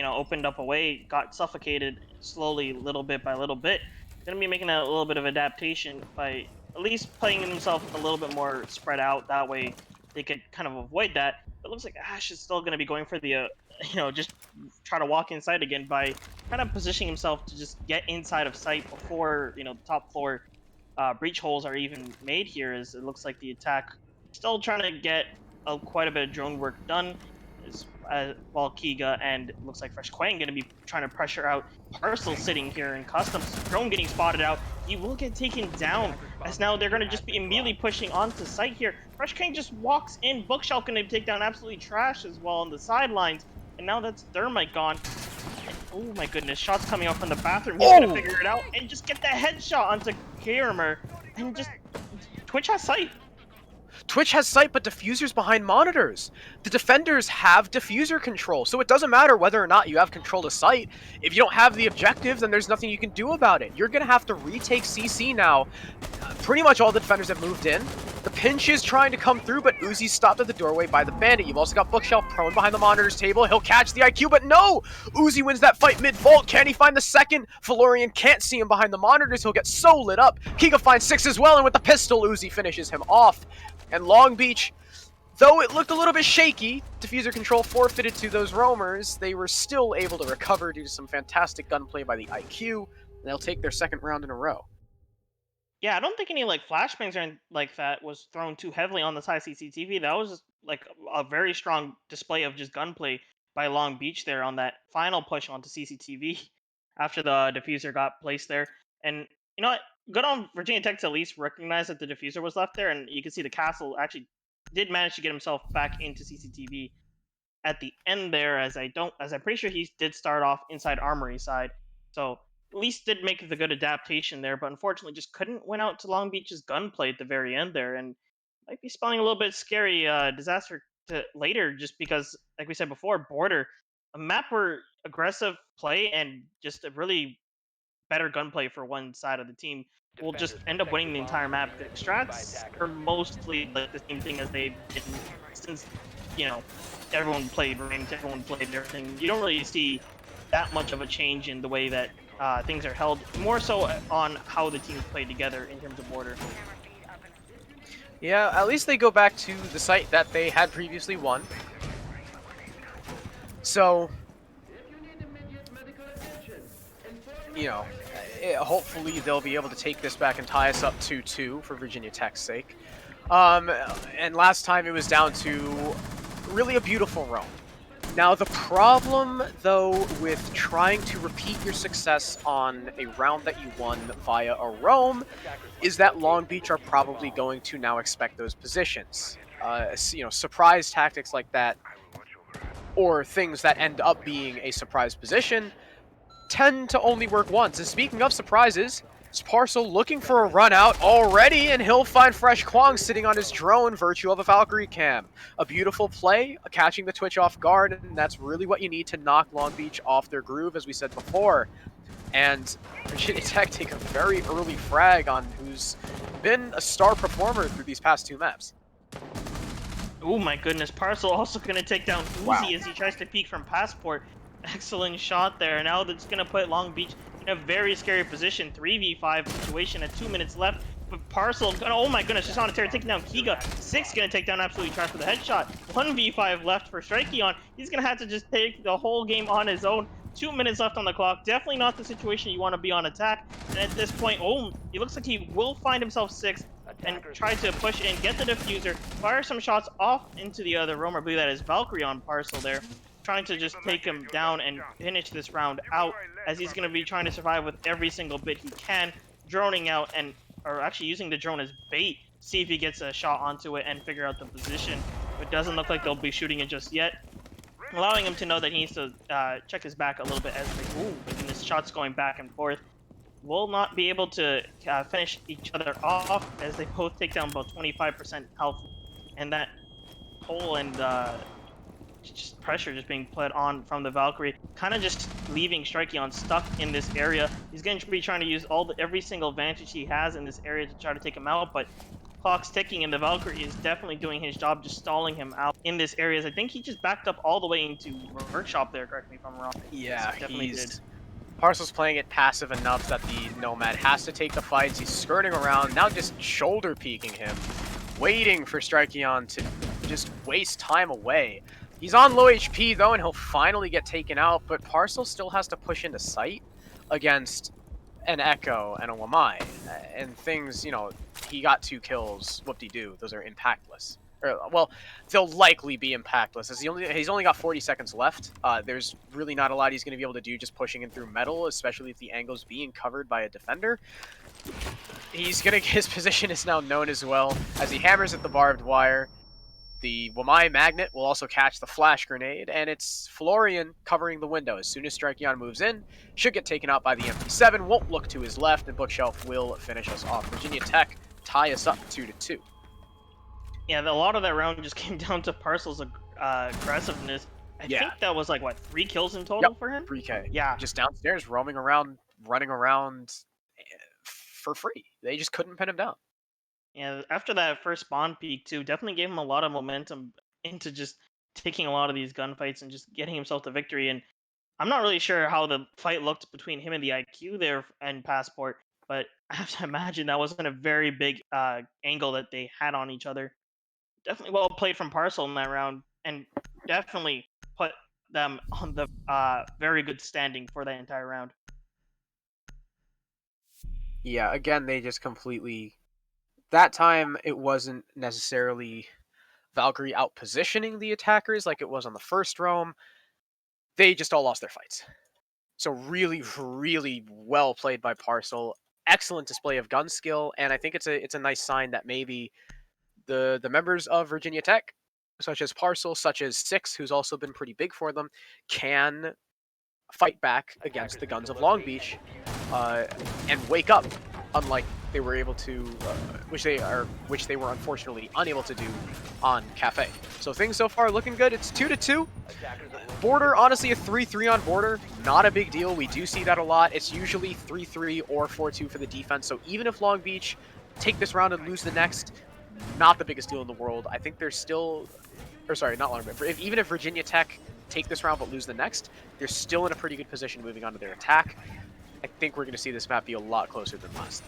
opened up a way, got suffocated slowly, little bit by little bit. Gonna be making a little bit of adaptation by at least playing themselves a little bit more spread out. That way, they could kind of avoid that. But it looks like Ash is still gonna be going for the, just try to walk inside again by kind of positioning himself to just get inside of sight before, the top floor breach holes are even made here, as it looks like the attack still trying to get quite a bit of drone work done, while Kiga and it looks like Fresh Quang going to be trying to pressure out Parcel sitting here in customs. Drone getting spotted out. He will get taken down, as now they're going to just be immediately pushing onto site here. Fresh Quang just walks in. Bookshelf going to take down absolutely trash as well on the sidelines, and now that's Thermite gone. Oh my goodness, shots coming out from the bathroom. He's gonna figure it out and just get the headshot onto Karimer. And just, Twitch has sight. Twitch has sight, but diffuser's behind monitors. The defenders have diffuser control, so it doesn't matter whether or not you have control of sight. If you don't have the objective, then there's nothing you can do about it. You're gonna have to retake CC now. Pretty much all the defenders have moved in. The pinch is trying to come through, but Uzi's stopped at the doorway by the bandit. You've also got Bookshelf prone behind the monitor's table. He'll catch the IQ, but no! Uzi wins that fight mid-vault. Can he find the second? Valorian can't see him behind the monitors. He'll get so lit up. Kiga finds 6 as well, and with the pistol, Uzi finishes him off. And Long Beach, though it looked a little bit shaky, diffuser control forfeited to those roamers, they were still able to recover due to some fantastic gunplay by the IQ. They'll take their second round in a row. Yeah, I don't think any flashbangs or anything like that was thrown too heavily on the side CCTV. That was just a very strong display of just gunplay by Long Beach there on that final push onto CCTV after the diffuser got placed there. And you know what? Good on Virginia Tech to at least recognize that the diffuser was left there, and you can see the Castle actually did manage to get himself back into CCTV at the end there, as I'm pretty sure he did start off inside Armory side. So at least did make the good adaptation there, but unfortunately just couldn't win out to Long Beach's gunplay at the very end there, and might be spelling a little bit scary disaster to later, just because, like we said before, Border, a map where aggressive play and just a really better gunplay for one side of the team will just end up winning the entire map. The strats are mostly like the same thing as they've been since, everyone played range, everyone played everything. You don't really see that much of a change in the way that things are held. More so on how the teams play together in terms of order. Yeah, at least they go back to the site that they had previously won. So, you know, hopefully they'll be able to take this back and tie us up 2-2 for Virginia Tech's sake. And last time it was down to really a beautiful roam. Now the problem, though, with trying to repeat your success on a round that you won via a roam is that Long Beach are probably going to now expect those positions. Surprise tactics like that, or things that end up being a surprise position, tend to only work once. And speaking of surprises, Parcel looking for a run out already, and he'll find Fresh Kwong sitting on his drone, virtue of a Valkyrie cam. A beautiful play, catching the Twitch off guard, and that's really what you need to knock Long Beach off their groove, as we said before. And Virginia Tech take a very early frag on who's been a star performer through these past 2 maps. Oh my goodness, Parcel also going to take down Uzi as he tries to peek from Passport. Excellent shot there. Now that's going to put Long Beach in a very scary position. 3v5 situation at 2 minutes left. But Parcel, oh my goodness, just on a tear taking down Kiga. 6 going to take down Absolutely Trash with a headshot. 1v5 left for Strikeon. He's going to have to just take the whole game on his own. 2 minutes left on the clock. Definitely not the situation you want to be on attack. And at this point, he looks like he will find himself 6 and try to push in, get the diffuser, fire some shots off into the other roam. I believe that is Valkyrie on Parcel there, trying to just take him down and finish this round out, as he's going to be trying to survive with every single bit he can, droning out or actually using the drone as bait, see if he gets a shot onto it and figure out the position. It doesn't look like they'll be shooting it just yet, allowing him to know that he needs to check his back a little bit as this shot's going back and forth. Will not be able to finish each other off, as they both take down about 25% health, and that hole and just pressure just being put on from the Valkyrie, kind of just leaving Strikeon stuck in this area. He's going to be trying to use every single advantage he has in this area to try to take him out, but clock's ticking, and the Valkyrie is definitely doing his job, just stalling him out in this area. I think he just backed up all the way into Workshop there, correct me if I'm wrong. Yeah, Parcel's playing it passive enough that the Nomad has to take the fights. He's skirting around, now just shoulder peeking him, waiting for Strikeon to just waste time away. He's on low HP though, and he'll finally get taken out, but Parcel still has to push into sight against an Echo and a Wamai. And things, he got 2 kills, whoop-de-doo, those are impactless. Well, they'll likely be impactless, as he's only got 40 seconds left. There's really not a lot he's going to be able to do just pushing in through metal, especially if the angle's being covered by a defender. His position is now known as well, as he hammers at the barbed wire. The Wamai Magnet will also catch the flash grenade, and it's Florian covering the window. As soon as Strikeon moves in, should get taken out by the MP7, won't look to his left, and Bookshelf will finish us off. Virginia Tech tie us up 2-2. Yeah, a lot of that round just came down to Parcel's aggressiveness. I think that was like, 3 kills in total for him? 3K. Yeah. Just downstairs, roaming around, running around for free. They just couldn't pin him down. Yeah, after that first spawn peak, too, definitely gave him a lot of momentum into just taking a lot of these gunfights and just getting himself to victory. And I'm not really sure how the fight looked between him and the IQ there and Passport, but I have to imagine that wasn't a very big angle that they had on each other. Definitely well played from Parcel in that round, and definitely put them on the very good standing for that entire round. Yeah, again, they just completely... That time, it wasn't necessarily Valkyrie out-positioning the attackers like it was on the first roam. They just all lost their fights. So really, really well played by Parcel. Excellent display of gun skill, and I think it's a nice sign that maybe the members of Virginia Tech, such as Parcel, such as Six, who's also been pretty big for them, can fight back against the guns of Long Beach and wake up, unlike they were able to, which they were unfortunately unable to do on Cafe. So things so far looking good. It's 2-2. Border, honestly, a 3-3 on Border, not a big deal. We do see that a lot. It's usually 3-3 or 4-2 for the defense. So even if Long Beach take this round and lose the next, not the biggest deal in the world. I think they're still, or sorry, not Long Beach. Even if Virginia Tech take this round but lose the next, they're still in a pretty good position moving on to their attack. I think we're going to see this map be a lot closer than last.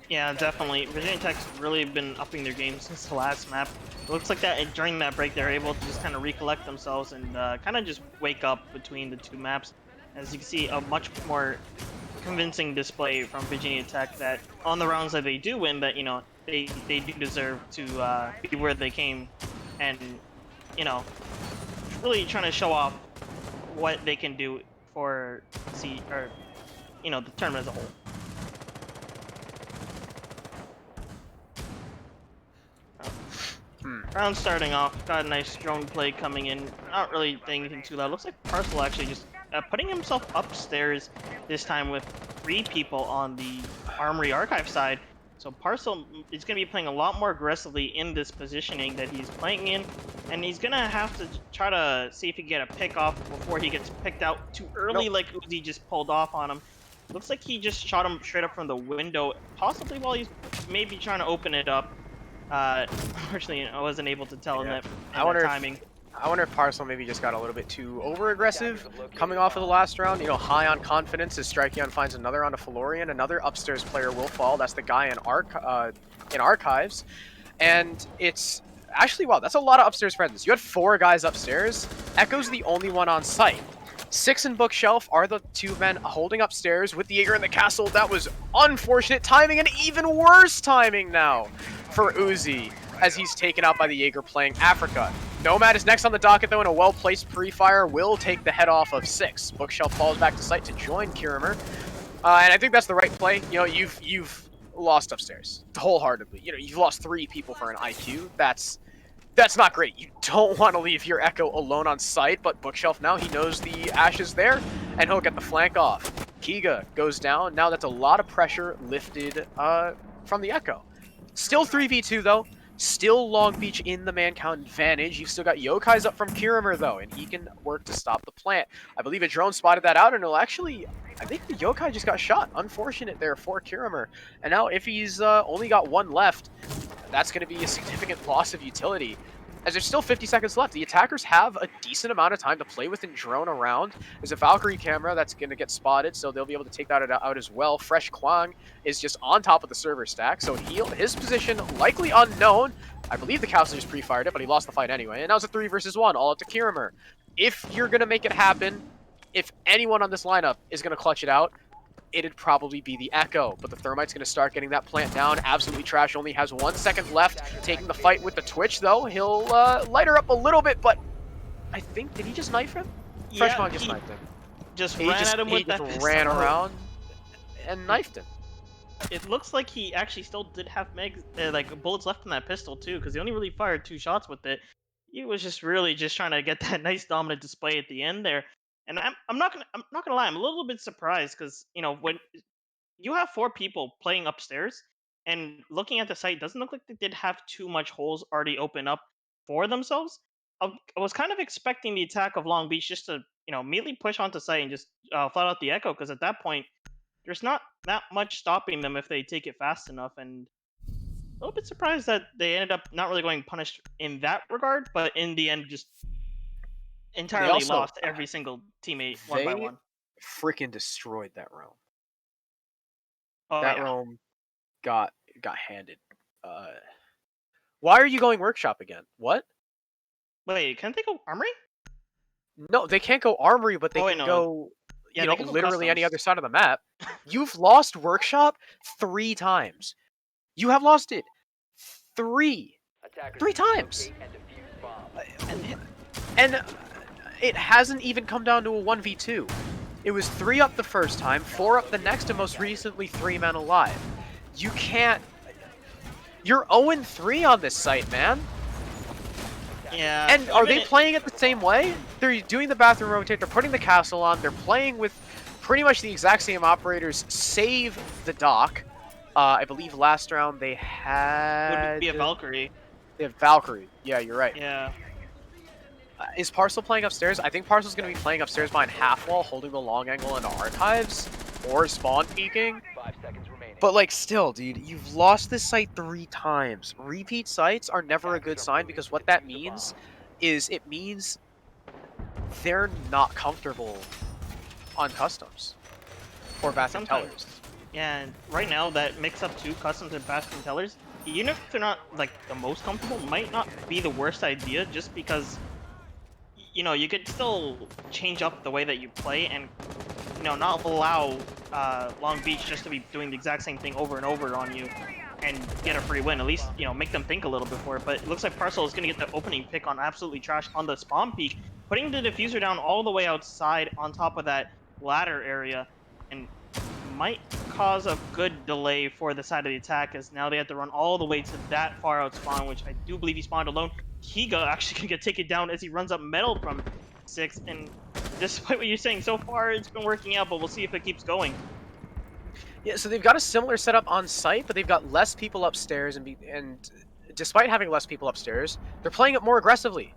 Yeah, definitely. Virginia Tech's really been upping their game since the last map. It looks like that during that break they're able to just kind of recollect themselves and kind of just wake up between the two maps. As you can see, a much more convincing display from Virginia Tech that on the rounds that they do win, that, you know, they do deserve to be where they came, and, you know, really trying to show off what they can do for you know, the tournament as a whole. Round starting off, got a nice drone play coming in. Not really anything too loud. Looks like Parcel actually just putting himself upstairs this time with 3 people on the Armory Archive side. So Parcel is going to be playing a lot more aggressively in this positioning that he's playing in, and he's going to have to try to see if he can get a pick off before he gets picked out too early, like Uzi just pulled off on him. Looks like he just shot him straight up from the window, possibly while he's maybe trying to open it up. Unfortunately, I wasn't able to tell in that timing. I wonder if Parcel maybe just got a little bit too over-aggressive coming off of the last round. You know, high on confidence as Strikeon finds another onto Felorian. Another upstairs player will fall. That's the guy in Archives. And it's... Actually, wow, that's a lot of upstairs presence. You had 4 guys upstairs. Echo's the only one on site. 6 and Bookshelf are the 2 men holding upstairs with the Jaeger in the castle. That was unfortunate timing, and even worse timing now for Uzi as he's taken out by the Jaeger playing Africa. Nomad is next on the docket, though, and a well-placed pre-fire will take the head off of 6. Bookshelf falls back to site to join Kirimer. And I think that's the right play. You know, you've lost upstairs wholeheartedly. You know, you've lost 3 people for an IQ. That's not great. You don't want to leave your Echo alone on site, but Bookshelf now, he knows the Ash is there, and he'll get the flank off. Kiga goes down. Now that's a lot of pressure lifted from the Echo. Still 3v2, though. Still Long Beach in the man count advantage. You've still got Yokai's up from Kirimer, though, and he can work to stop the plant. I believe a drone spotted that out, and it'll actually... I think the Yokai just got shot. Unfortunate there for Kirimer. And now if he's only got 1 left, that's going to be a significant loss of utility. As there's still 50 seconds left, the attackers have a decent amount of time to play with and drone around. There's a Valkyrie camera that's going to get spotted, so they'll be able to take that out as well. Fresh Kwang is just on top of the server stack, so his position likely unknown. I believe the Castle just pre-fired it, but he lost the fight anyway. And now it's a 3 versus 1, all up to Kirimer. If you're going to make it happen, if anyone on this lineup is going to clutch it out, it'd probably be the Echo, but the Thermite's going to start getting that plant down. Absolutely trash, only has 1 second left. Taking the fight with the Twitch, though. He'll light her up a little bit, but I think, did he just knife him? Yeah, Freshman just knifed him. He just ran around and knifed him. It looks like he actually still did have bullets left in that pistol, too, because he only really fired 2 shots with it. He was just really just trying to get that nice dominant display at the end there. And I'm not gonna lie, I'm a little bit surprised because, you know, when you have 4 people playing upstairs and looking at the site, doesn't look like they did have too much holes already open up for themselves. I was kind of expecting the attack of Long Beach just to, you know, immediately push onto site and just flat out the Echo, because at that point there's not that much stopping them if they take it fast enough. And a little bit surprised that they ended up not really going punished in that regard, but in the end just entirely lost every single teammate one by one. Freaking destroyed that roam. Oh, that roam got handed. Why are you going workshop again? What? Wait, can't they go armory? No, they can't go armory, but they can go, you know, literally any other side of the map. You've lost workshop 3 times. You have lost it 3 times. And it hasn't even come down to a 1v2. It was 3 up the first time, 4 up the next, and most recently 3 men alive. You can't... You're 0-3 on this site, man. Yeah. And are they playing it the same way? They're doing the bathroom rotate, they're putting the castle on, they're playing with pretty much the exact same operators, save the dock. I believe last round they had... Would be a Valkyrie. They have Valkyrie. Yeah, you're right. Yeah. Is Parcel playing upstairs? I think Parcel's going to be playing upstairs behind half wall, holding the long angle into Archives, or spawn peeking. 5 seconds remaining. But, like, still, dude, you've lost this site 3 times. Repeat sites are never a good sign, because what that means is it means they're not comfortable on customs. or Bastion sometimes. Tellers. Yeah, and right now that mix-up to customs and Bastion Tellers, even if they're not like the most comfortable, might not be the worst idea, just because you know you could still change up the way that you play and not allow Long Beach just to be doing the exact same thing over and over on you and get a free win. At least make them think a little before. But it looks like Parcel is going to get the opening pick on absolutely trash on the spawn peak, putting the diffuser down all the way outside on top of that ladder area, and might cause a good delay for the side of the attack, as now they have to run all the way to that far out spawn, which I do believe he spawned alone. Higa actually can get taken down as he runs up metal from 6, and despite what you're saying, so far it's been working out, but we'll see if it keeps going. Yeah, so they've got a similar setup on site, but they've got less people upstairs, and despite having less people upstairs, they're playing it more aggressively.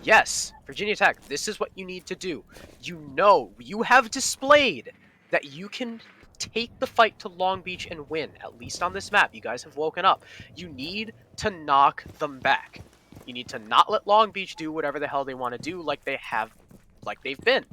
Yes, Virginia Tech, this is what you need to do. You have displayed that you can take the fight to Long Beach and win, at least on this map. You guys have woken up. You need to knock them back. You need to not let Long Beach do whatever the hell they want to do like they've been.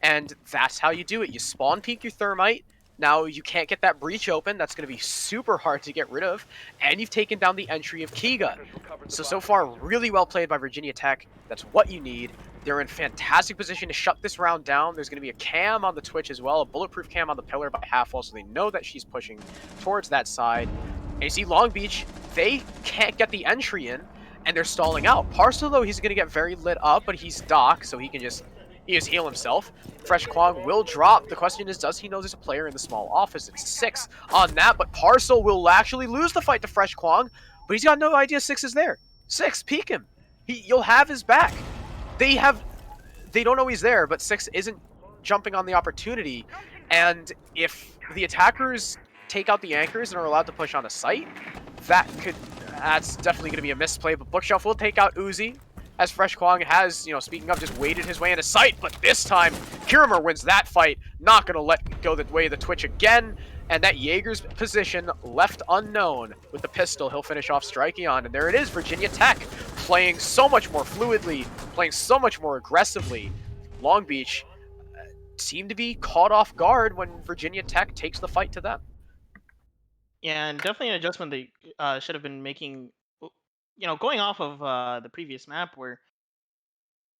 And that's how you do it. You spawn peek your thermite. Now you can't get that breach open. That's going to be super hard to get rid of. And you've taken down the entry of Kiga. So far, really well played by Virginia Tech. That's what you need. They're in fantastic position to shut this round down. There's going to be a cam on the Twitch as well, a bulletproof cam on the pillar by Halfwall, so they know that she's pushing towards that side. And you see Long Beach, they can't get the entry in, and they're stalling out. Parcel, though, he's going to get very lit up, but he's Doc, so he can just heal himself. Fresh Kwong will drop. The question is, does he know there's a player in the small office? It's 6 on that, but Parcel will actually lose the fight to Fresh Kwong, but he's got no idea 6 is there. 6, peek him. You'll have his back. They don't know he's there, but 6 isn't jumping on the opportunity, and if the attackers take out the anchors and are allowed to push on a site, that's definitely going to be a misplay, but Bookshelf will take out Uzi, as Fresh Kwong has, speaking of, just waded his way into sight, but this time, Kirimer wins that fight, not going to let go the way of the Twitch again, and that Jaeger's position left unknown. With the pistol, he'll finish off Strikeon, and there it is, Virginia Tech, playing so much more fluidly, playing so much more aggressively. Long Beach seemed to be caught off guard when Virginia Tech takes the fight to them. Yeah, and definitely an adjustment they should have been making, going off of the previous map where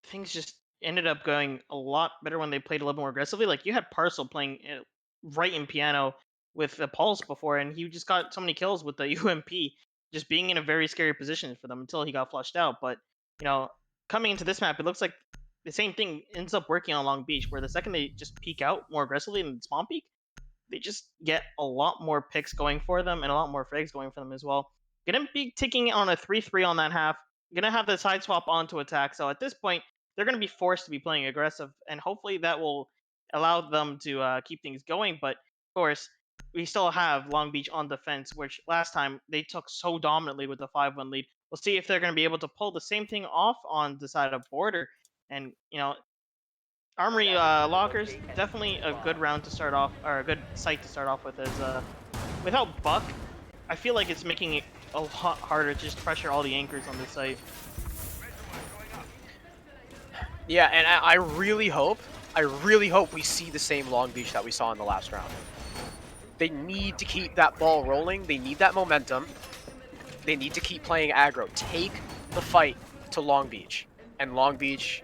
things just ended up going a lot better when they played a little more aggressively. Like, you had Parcel playing right in piano with the Pulse before, and he just got so many kills with the UMP, just being in a very scary position for them until he got flushed out. But, coming into this map, it looks like the same thing ends up working on Long Beach, where the second they just peek out more aggressively in the spawn peak, they just get a lot more picks going for them and a lot more frags going for them as well. Gonna be ticking on a 3-3 on that half. Gonna have the side swap onto attack. So at this point, they're gonna be forced to be playing aggressive, and hopefully that will allow them to keep things going. But of course, we still have Long Beach on defense, which last time they took so dominantly with the 5-1 lead. We'll see if they're gonna be able to pull the same thing off on the side of Border. And Armory Lockers, definitely a good round to start off, or a good site to start off with, as without Buck, I feel like it's making it a lot harder to just pressure all the anchors on this site. Yeah, and I really hope we see the same Long Beach that we saw in the last round. They need to keep that ball rolling, they need that momentum, they need to keep playing aggro. Take the fight to Long Beach, and Long Beach,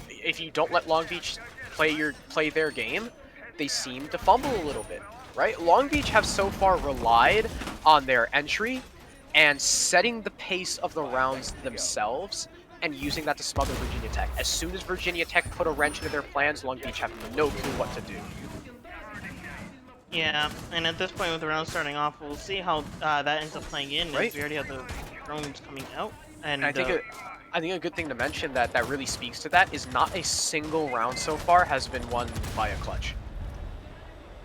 if you don't let Long Beach play their game, they seem to fumble a little bit, right? Long Beach have so far relied on their entry and setting the pace of the rounds themselves and using that to smother Virginia Tech. As soon as Virginia Tech put a wrench into their plans, Long Beach have no clue what to do. Yeah, and at this point with the round starting off, we'll see how that ends up playing in, right? As we already have the drones coming out. And I think a good thing to mention that really speaks to that is not a single round so far has been won by a clutch.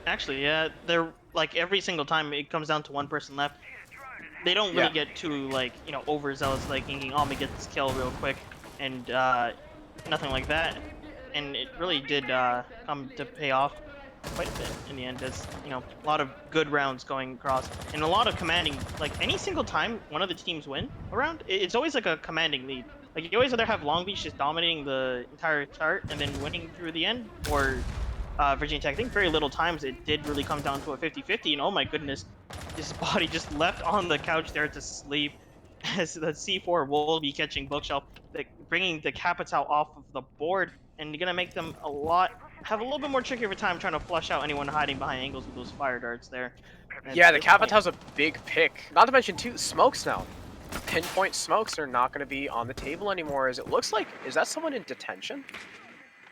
Actually, yeah, they're like every single time it comes down to one person left. They don't really get too overzealous, like thinking, "Oh, I'm gonna get this kill real quick," and nothing like that. And it really did come to pay off quite a bit in the end. As a lot of good rounds going across, and a lot of commanding. Like any single time one of the teams win a round, it's always like a commanding lead. Like you always either have Long Beach just dominating the entire chart and then winning through the end, or Virginia Tech. I think very little times it did really come down to a 50-50, and oh my goodness, his body just left on the couch there to sleep as the C4 will be catching Bookshelf, bringing the Capitao off of the board, and gonna make them have a little bit more tricky of a time trying to flush out anyone hiding behind angles with those fire darts there. And Yeah, at the this point- Capitao's a big pick. Not to mention, too, smokes now. Pinpoint smokes are not going to be on the table anymore, as it looks like. Is that someone in detention?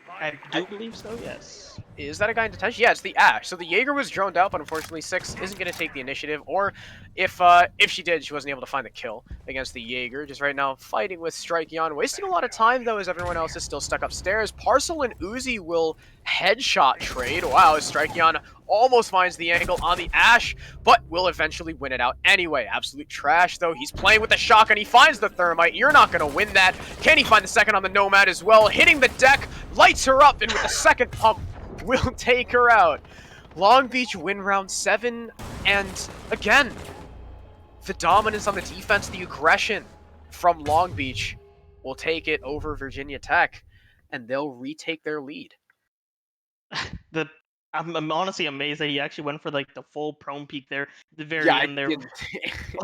I do believe so, yes. Is that a guy in detention? Yeah, it's the Ash. So the Jaeger was droned out, but unfortunately Six isn't going to take the initiative. Or if she did, she wasn't able to find the kill against the Jaeger. Just right now fighting with Strikeon. Wasting a lot of time, though, as everyone else is still stuck upstairs. Parcel and Uzi will headshot trade. Wow, as Strikeon almost finds the angle on the Ash, but will eventually win it out anyway. Absolute trash, though. He's playing with the shotgun. He finds the thermite. You're not going to win that. Can he find the second on the Nomad as well? Hitting the deck, lights her up, and with the second pump, will take her out. Long Beach win round 7, and again, the dominance on the defense, the aggression from Long Beach will take it over Virginia Tech, and they'll retake their lead. I'm honestly amazed that he actually went for like the full prone peek there, the very end there.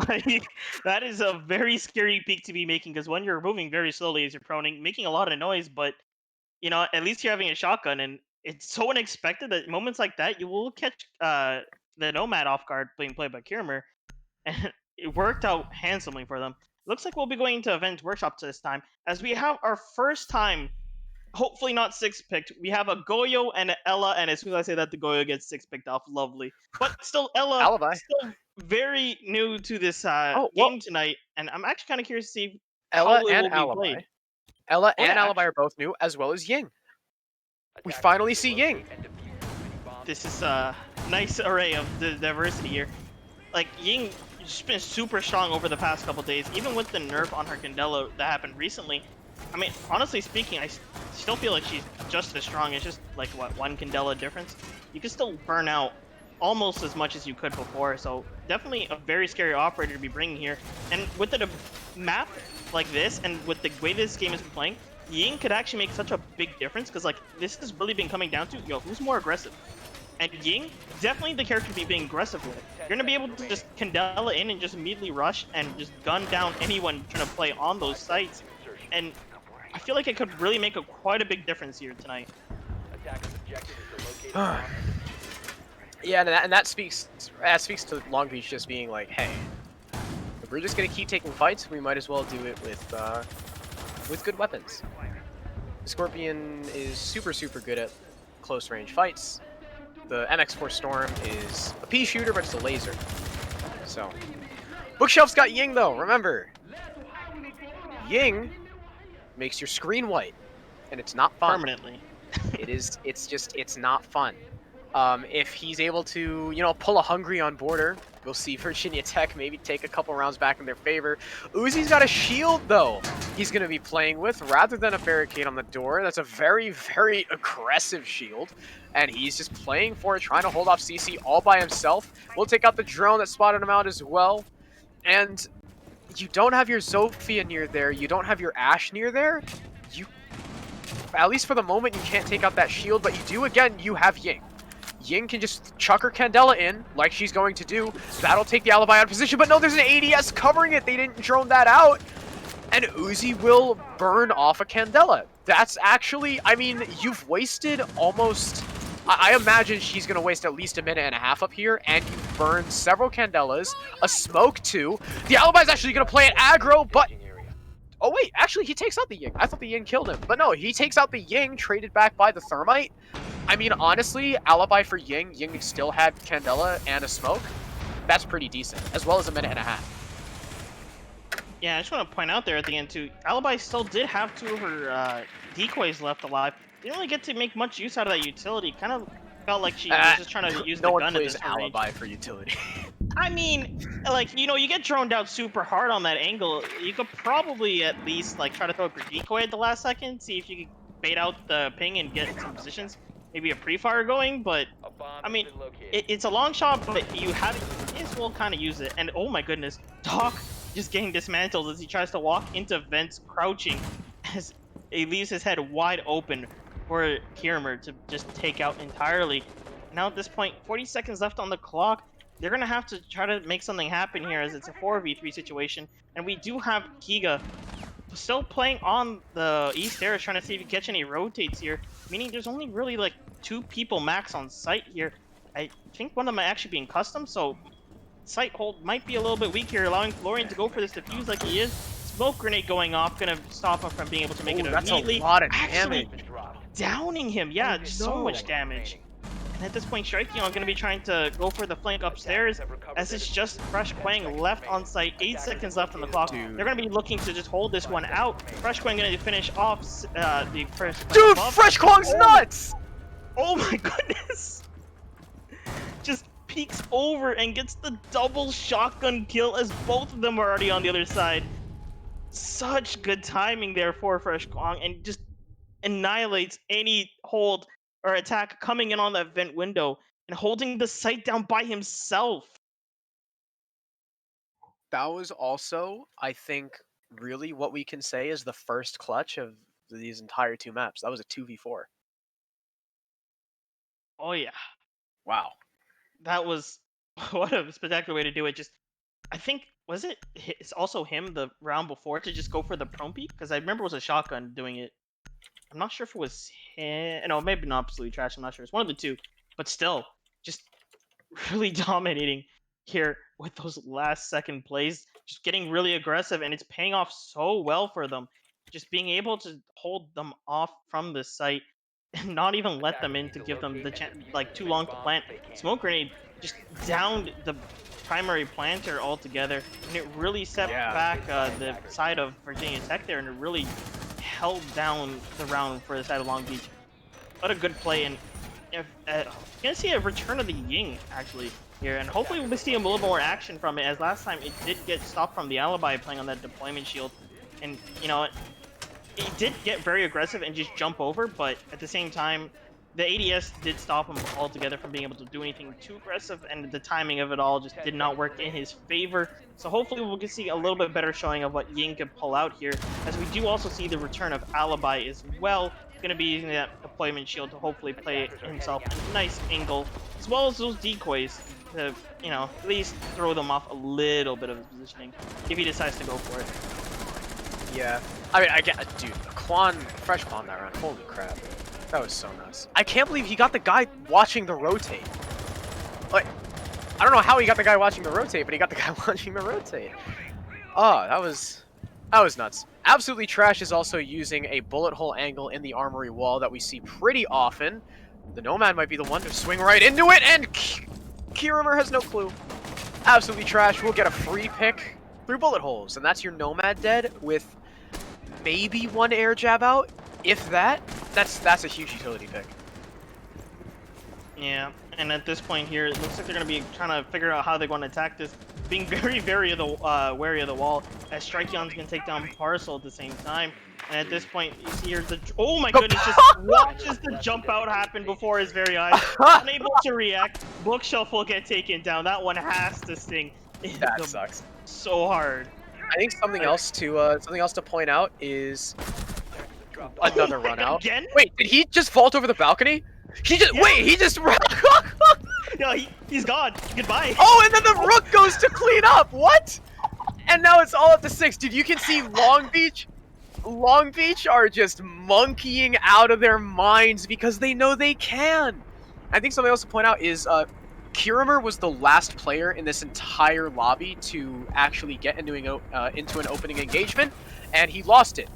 Like, that is a very scary peek to be making, because when you're moving very slowly as you're proning, making a lot of noise, but you know, at least you're having a shotgun, and it's so unexpected that moments like that you will catch the Nomad off guard being played by Kiermer, and it worked out handsomely for them. Looks like we'll be going to Event Workshop this time, as we have our first time, hopefully not 6-picked. We have a Goyo and an Ella, and as soon as I say that, the Goyo gets 6-picked off. Lovely. But still, Ella, Alibi. still very new to this well, game tonight, and I'm actually kind of curious to see Ella how it and will be Alibi. played. Ella Oh, and yeah, Alibi are both new, as well as Ying. We finally see Ying. This is a nice array of diversity here. Like, Ying has been super strong over the past couple days, even with the nerf on her Candela that happened recently. I mean, honestly speaking, I still feel like she's just as strong. It's just like, what, 1 Candela difference? You can still burn out almost as much as you could before, so definitely a very scary operator to be bringing here. And with a map like this, and with the way this game has been playing, Ying could actually make such a big difference, because like, this has really been coming down to, yo, who's more aggressive? And Ying, definitely the character to be being aggressive with. You're going to be able to just Candela in and just immediately rush and just gun down anyone trying to play on those sites. And I feel like it could really make quite a big difference here tonight. Yeah, and that speaks to Long Beach just being like, hey, if we're just gonna keep taking fights, we might as well do it with good weapons. Scorpion is super good at close range fights. The MX4 Storm is a pea shooter, but it's a laser. So, Bookshelf's got Ying though. Remember, Ying makes your screen white, and it's not fun. Permanently. It's not fun. If he's able to, pull a Hungry on border, we'll see Virginia Tech maybe take a couple rounds back in their favor. Uzi's got a shield, though, he's going to be playing with, rather than a barricade on the door. That's a very aggressive shield, and he's just playing for it, trying to hold off CC all by himself. We'll take out the drone that spotted him out as well, and you don't have your Zofia near there, you don't have your Ash near there. At least for the moment, you can't take out that shield, but you do, again, you have Ying. Ying can just chuck her Candela in, like she's going to do. That'll take the Alibi out of position, but no, there's an ADS covering it. They didn't drone that out. And Uzi will burn off a Candela. That's actually, I mean, you've wasted almost... I imagine she's going to waste at least a minute and a half up here, and you've burned several Candelas, a smoke too. The Alibi's actually going to play it aggro, but... Oh wait, actually he takes out the Ying. I thought the Ying killed him. But no, he takes out the Ying, traded back by the Thermite. I mean, honestly, Alibi for Ying. Ying still had Candela and a smoke. That's pretty decent, as well as a minute and a half. Yeah, I just want to point out there at the end too, Alibi still did have 2 of her decoys left alive. Didn't really get to make much use out of that utility. Kind of felt like she was just trying to use the gun at this No one plays Alibi for utility. I mean, like, you get droned out super hard on that angle. You could probably at least, like, try to throw a decoy at the last second, see if you can bait out the ping and get some positions. Maybe a pre-fire going, but, I mean, it's a long shot, but you as well kind of use it. And, oh my goodness, Doc just getting dismantled as he tries to walk into vents crouching as he leaves his head wide open for Kirimer to just take out entirely. Now at this point, 40 seconds left on the clock. They're gonna have to try to make something happen here, as it's a 4v3 situation, and we do have Kiga still playing on the East Terrace, trying to see if he can catch any rotates here, meaning there's only really like 2 people max on site here. I think one of them might actually be in custom, so site hold might be a little bit weak here, allowing Florian to go for this defuse like he is. Smoke grenade going off, gonna stop him from being able to make it That's immediately. a lot of Actually damage. downing him, yeah, so much damage. And at this point, Striking on gonna be trying to go for the flank upstairs, as it's just Fresh Quang left on site. 8 seconds left on the clock. Dude. They're gonna be looking to just hold this one out. Fresh Quang gonna finish off the first. Dude, above. Fresh Kwang's nuts! Oh my goodness! Just peeks over and gets the double shotgun kill, as both of them are already on the other side. Such good timing there for Fresh Kwang, and just annihilates any hold or attack coming in on that vent window and holding the site down by himself. That was also, I think, really what we can say is the first clutch of these entire 2 maps. That was a 2v4. Oh yeah, Wow. that was what a spectacular way to do it. Just, I think, was it's also him the round before to just go for the Prompy? Because I remember it was a shotgun doing it. I'm not sure if it was him. No, maybe not Absolutely Trash. I'm not sure. It's one of the two. But still, just really dominating here with those last second plays. Just getting really aggressive, and it's paying off so well for them. Just being able to hold them off from the site and not even let them in to give them the chance, like, too long to plant. Smoke grenade just downed the primary planter altogether, and it really set back the side of Virginia Tech there, and it really held down the round for the side of Long Beach. What a good play, and if you're gonna see a return of the Ying actually here, and hopefully we'll see a little more action from it, as last time it did get stopped from the Alibi playing on that deployment shield, and you know, it did get very aggressive and just jump over, but at the same time, the ADS did stop him altogether from being able to do anything too aggressive, and the timing of it all just did not work in his favor. So hopefully we'll get see a little bit better showing of what Ying could pull out here, as we do also see the return of Alibi as well. Going to be using that deployment shield to hopefully play himself a nice angle, as well as those decoys to, you know, at least throw them off a little bit of his positioning if he decides to go for it. Yeah. I mean, I get, dude, Fresh Quan that round. Holy crap. That was so nuts. I can't believe he got the guy watching the rotate. Like, I don't know how he got the guy watching the rotate, but he got the guy watching the rotate. Oh, that was nuts. Absolutely Trash is also using a bullet hole angle in the armory wall that we see pretty often. The Nomad might be the one to swing right into it, and Kirimer has no clue. Absolutely Trash will get a free pick through bullet holes, and that's your Nomad dead with maybe 1 air jab out. If that, that's a huge utility pick. Yeah, and at this point here, it looks like they're going to be trying to figure out how they're going to attack this, being very, very wary of the wall, as Strikeon's going to take down Parcel at the same time. And at this point, you see here the... Oh my goodness, just watches the jump out happen before his very eyes. Unable to react, Bookshelf will get taken down. That one has to sting. That sucks. So hard. I think something else to point out is another run out. Again? Wait, did he just vault over the balcony? He just he just No, he's gone. Goodbye. Oh, and then the Rook goes to clean up. What? And now it's all up to 6. Dude, you can see Long Beach are just monkeying out of their minds because they know they can. I think something else to point out is Kirimer was the last player in this entire lobby to actually get into an opening engagement, and he lost it,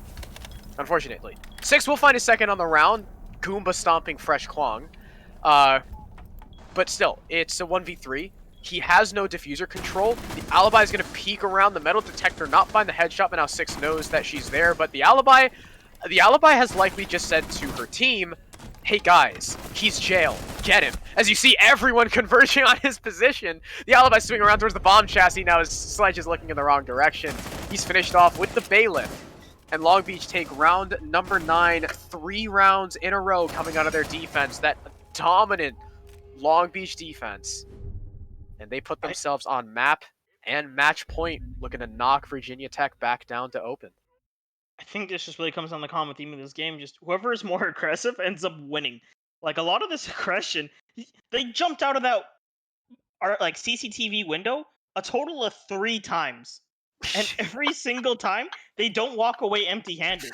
unfortunately. 6 will find a second on the round, Goomba stomping Fresh Kwang. But still, it's a 1v3. He has no diffuser control. The Alibi is going to peek around the metal detector, not find the headshot, but now 6 knows that she's there. But the Alibi has likely just said to her team, hey guys, he's jail. Get him. As you see everyone converging on his position, the Alibi swinging around towards the bomb chassis. Now his Sledge is looking in the wrong direction. He's finished off with the Bailiff. And Long Beach take round number 9, 3 rounds in a row coming out of their defense. That dominant Long Beach defense. And they put themselves on map and match point, looking to knock Virginia Tech back down to open. I think this just really comes on the common theme of this game. Just whoever is more aggressive ends up winning. Like a lot of this aggression, they jumped out of that like CCTV window a total of 3 times, and every single time they don't walk away empty-handed.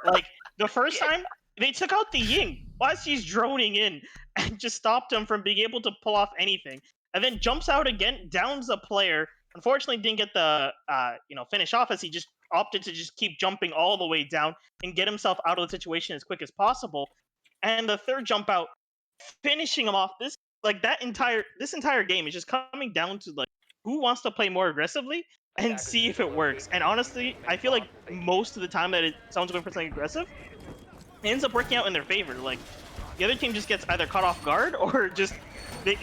Like the first time they took out the Ying whilst he's droning in and just stopped him from being able to pull off anything, and then jumps out again, downs a player. Unfortunately, didn't get the finish off as he just opted to just keep jumping all the way down and get himself out of the situation as quick as possible. And the third jump out, finishing him off. This entire game is just coming down to like who wants to play more aggressively and see if it works. And honestly, I feel like most of the time that someone's going for something aggressive, it ends up working out in their favor. Like the other team just gets either caught off guard or just they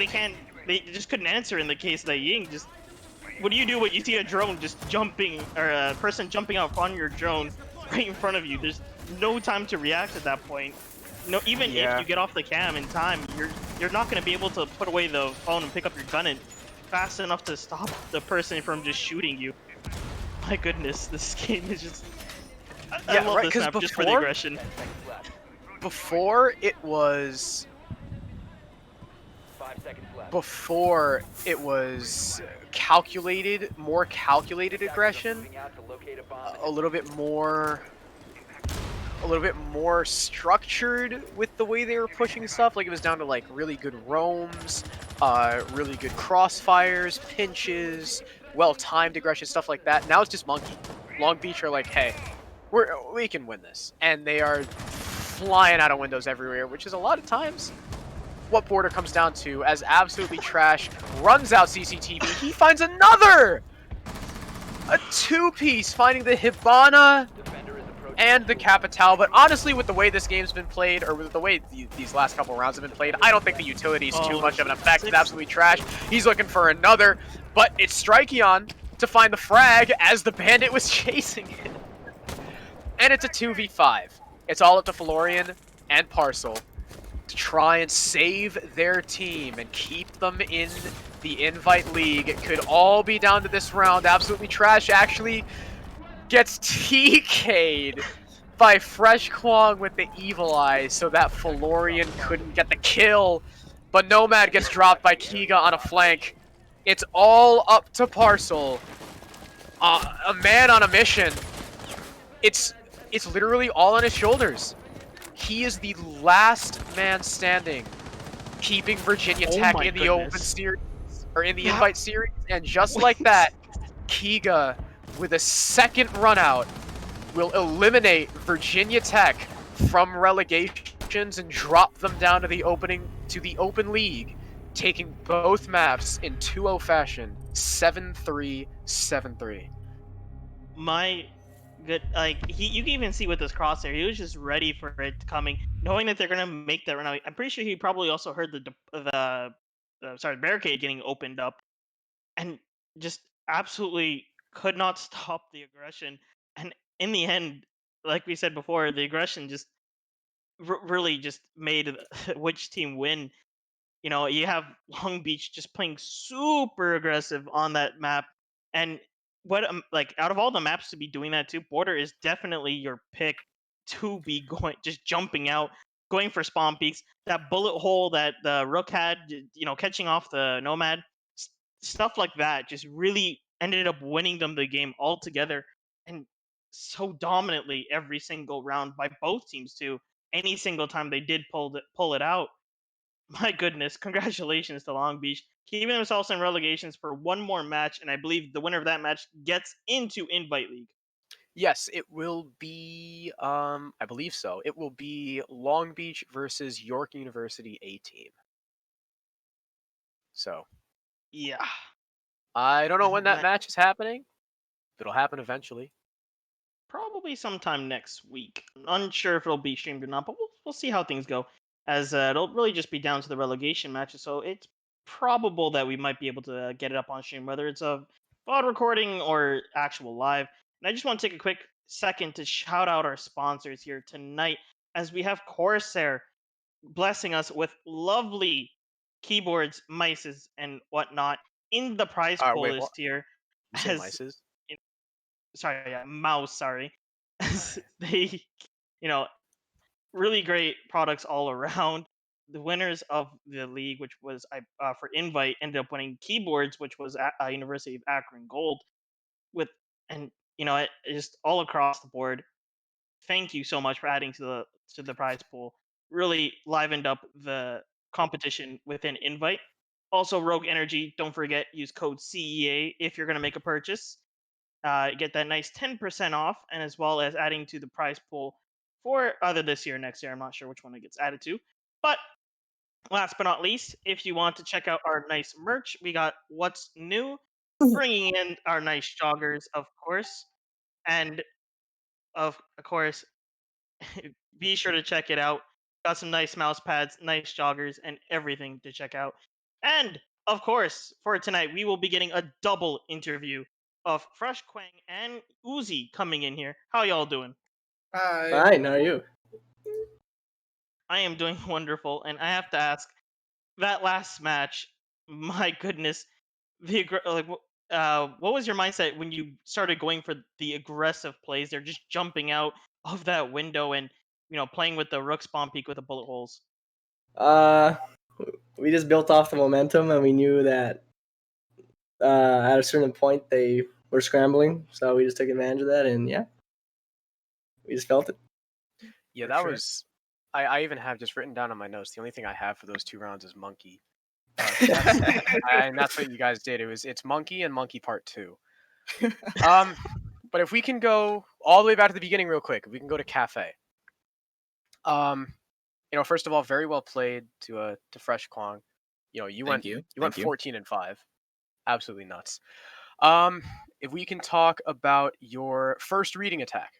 just couldn't answer in the case that Ying just. What do you do when you see a drone just jumping, or a person jumping out on your drone right in front of you? There's no time to react at that point. No, even if you get off the cam in time, you're not going to be able to put away the phone and pick up your gun and fast enough to stop the person from just shooting you. My goodness, this game is just. I love this map just for the aggression. Before it was. 5 seconds left. Before it was more calculated aggression, Moving out to locate a bomb. a little bit more structured with the way they were pushing stuff. Like it was down to like really good roams, really good crossfires, pinches, well-timed aggression, stuff like that. Now it's just monkey. Long Beach are like, hey, we can win this, and they are flying out of windows everywhere, which is a lot of times what Border comes down to. As absolutely trash runs out CCTV, he finds another! A two-piece, finding the Hibana and the Capital. But honestly, with the way this game's been played, or with the way these last couple rounds have been played, I don't think the utility's too much of an effect. It's absolutely trash. He's looking for another, but it's Strikeon to find the frag as the Bandit was chasing it. And it's a 2v5. It's all up to Florian and Parcel to try and save their team and keep them in the Invite League. It could all be down to this round. Absolutely trash actually gets TK'd by Fresh Kwong with the Evil Eye so that Florian couldn't get the kill. But Nomad gets dropped by Kiga on a flank. It's all up to Parcel. A man on a mission. It's literally all on his shoulders. He is the last man standing, keeping Virginia Tech in the open series, or in the invite series, and just like that, Kiga, with a second run out, will eliminate Virginia Tech from relegations and drop them down to the open league, taking both maps in 2-0 fashion, 7-3, 7-3. My good, like you can even see with this CORSAIR, he was just ready for it coming, knowing that they're gonna make that run out. I'm pretty sure he probably also heard the barricade getting opened up, and just absolutely could not stop the aggression. And in the end, like we said before, the aggression just really just made which team win. You know, you have Long Beach just playing super aggressive on that map, and what like out of all the maps to be doing that too, Border is definitely your pick to be going just jumping out, going for spawn peaks. That bullet hole that the Rook had, catching off the Nomad, stuff like that, just really ended up winning them the game altogether, and so dominantly every single round by both teams too. Any single time they did pull it out. My goodness, congratulations to Long Beach, keeping themselves in relegations for one more match, and I believe the winner of that match gets into Invite League. Yes, it will be, I believe so. It will be Long Beach versus York University A team. So. Yeah. I don't know when that match is happening. It'll happen eventually. Probably sometime next week. Unsure if it'll be streamed or not, but we'll see how things go. As it'll really just be down to the relegation matches, so it's probable that we might be able to get it up on stream, whether it's a VOD recording or actual live. And I just want to take a quick second to shout out our sponsors here tonight, as we have CORSAIR blessing us with lovely keyboards, mices, and whatnot in the prize pool list here. You say mices? Sorry, yeah, mouse. Sorry. They, you know, really great products all around. The winners of the league, which was for Invite, ended up winning keyboards, which was University of Akron Gold. With and just all across the board. Thank you so much for adding to the prize pool. Really livened up the competition within Invite. Also, Rogue Energy, don't forget, use code CEA if you're going to make a purchase. Get that nice 10% off, and as well as adding to the prize pool for either this year or next year. I'm not sure which one it gets added to. But last but not least, if you want to check out our nice merch, we got What's New, bringing in our nice joggers, of course. And of course, be sure to check it out. Got some nice mouse pads, nice joggers, and everything to check out. And of course, for tonight, we will be getting a double interview of Fresh Quang and Uzi coming in here. How y'all doing? Hi. Fine, how are you? I am doing wonderful, and I have to ask, that last match, my goodness, what was your mindset when you started going for the aggressive plays? They're just jumping out of that window and playing with the rook spawn peak with the bullet holes. We just built off the momentum, and we knew that at a certain point they were scrambling, so we just took advantage of that, and yeah, we just felt it. Yeah, For that sure. was. I even have just written down on my notes. The only thing I have for those 2 rounds is Monkey. And that's what you guys did. It's Monkey and Monkey Part 2. But if we can go all the way back to the beginning real quick, if we can go to Cafe. First of all, very well played to Fresh Kwang. You went 14-5. Absolutely nuts. If we can talk about your first reading attack.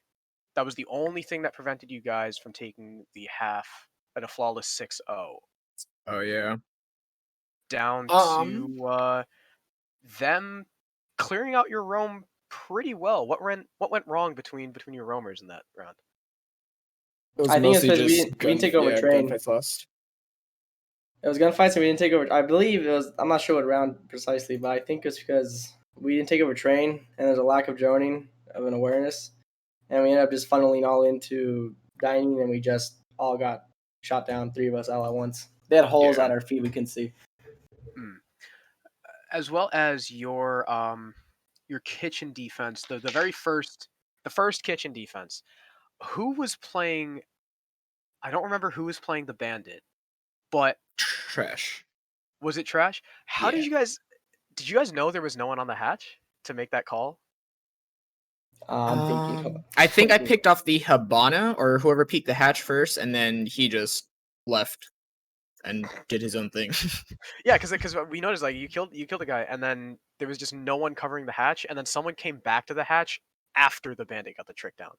That was the only thing that prevented you guys from taking the half at a flawless 6-0. Oh yeah. Down to them clearing out your roam pretty well. What went wrong between your roamers in that round? It was I think it's mostly because we just didn't take over train. gunfights lost. It was gunfights, and we didn't take over. I believe it was. I'm not sure what round precisely, but I think it's because we didn't take over train, and there's a lack of droning of an awareness, and we ended up just funneling all into dining, and we just all got shot down. 3 of us all at once. They had holes Yeah. at our feet we couldn't see. As well as your kitchen defense, the first kitchen defense. Who was playing? I don't remember who was playing the bandit, but Trash. was it Trash? How Yeah. did you guys know there was no one on the hatch to make that call? I'm thinking. I think I picked off the Habana or whoever peeked the hatch first, and then he just left and did his own thing. Yeah, because we noticed like you killed the guy, and then there was just no one covering the hatch, and then someone came back to the hatch after the bandit got the trick down.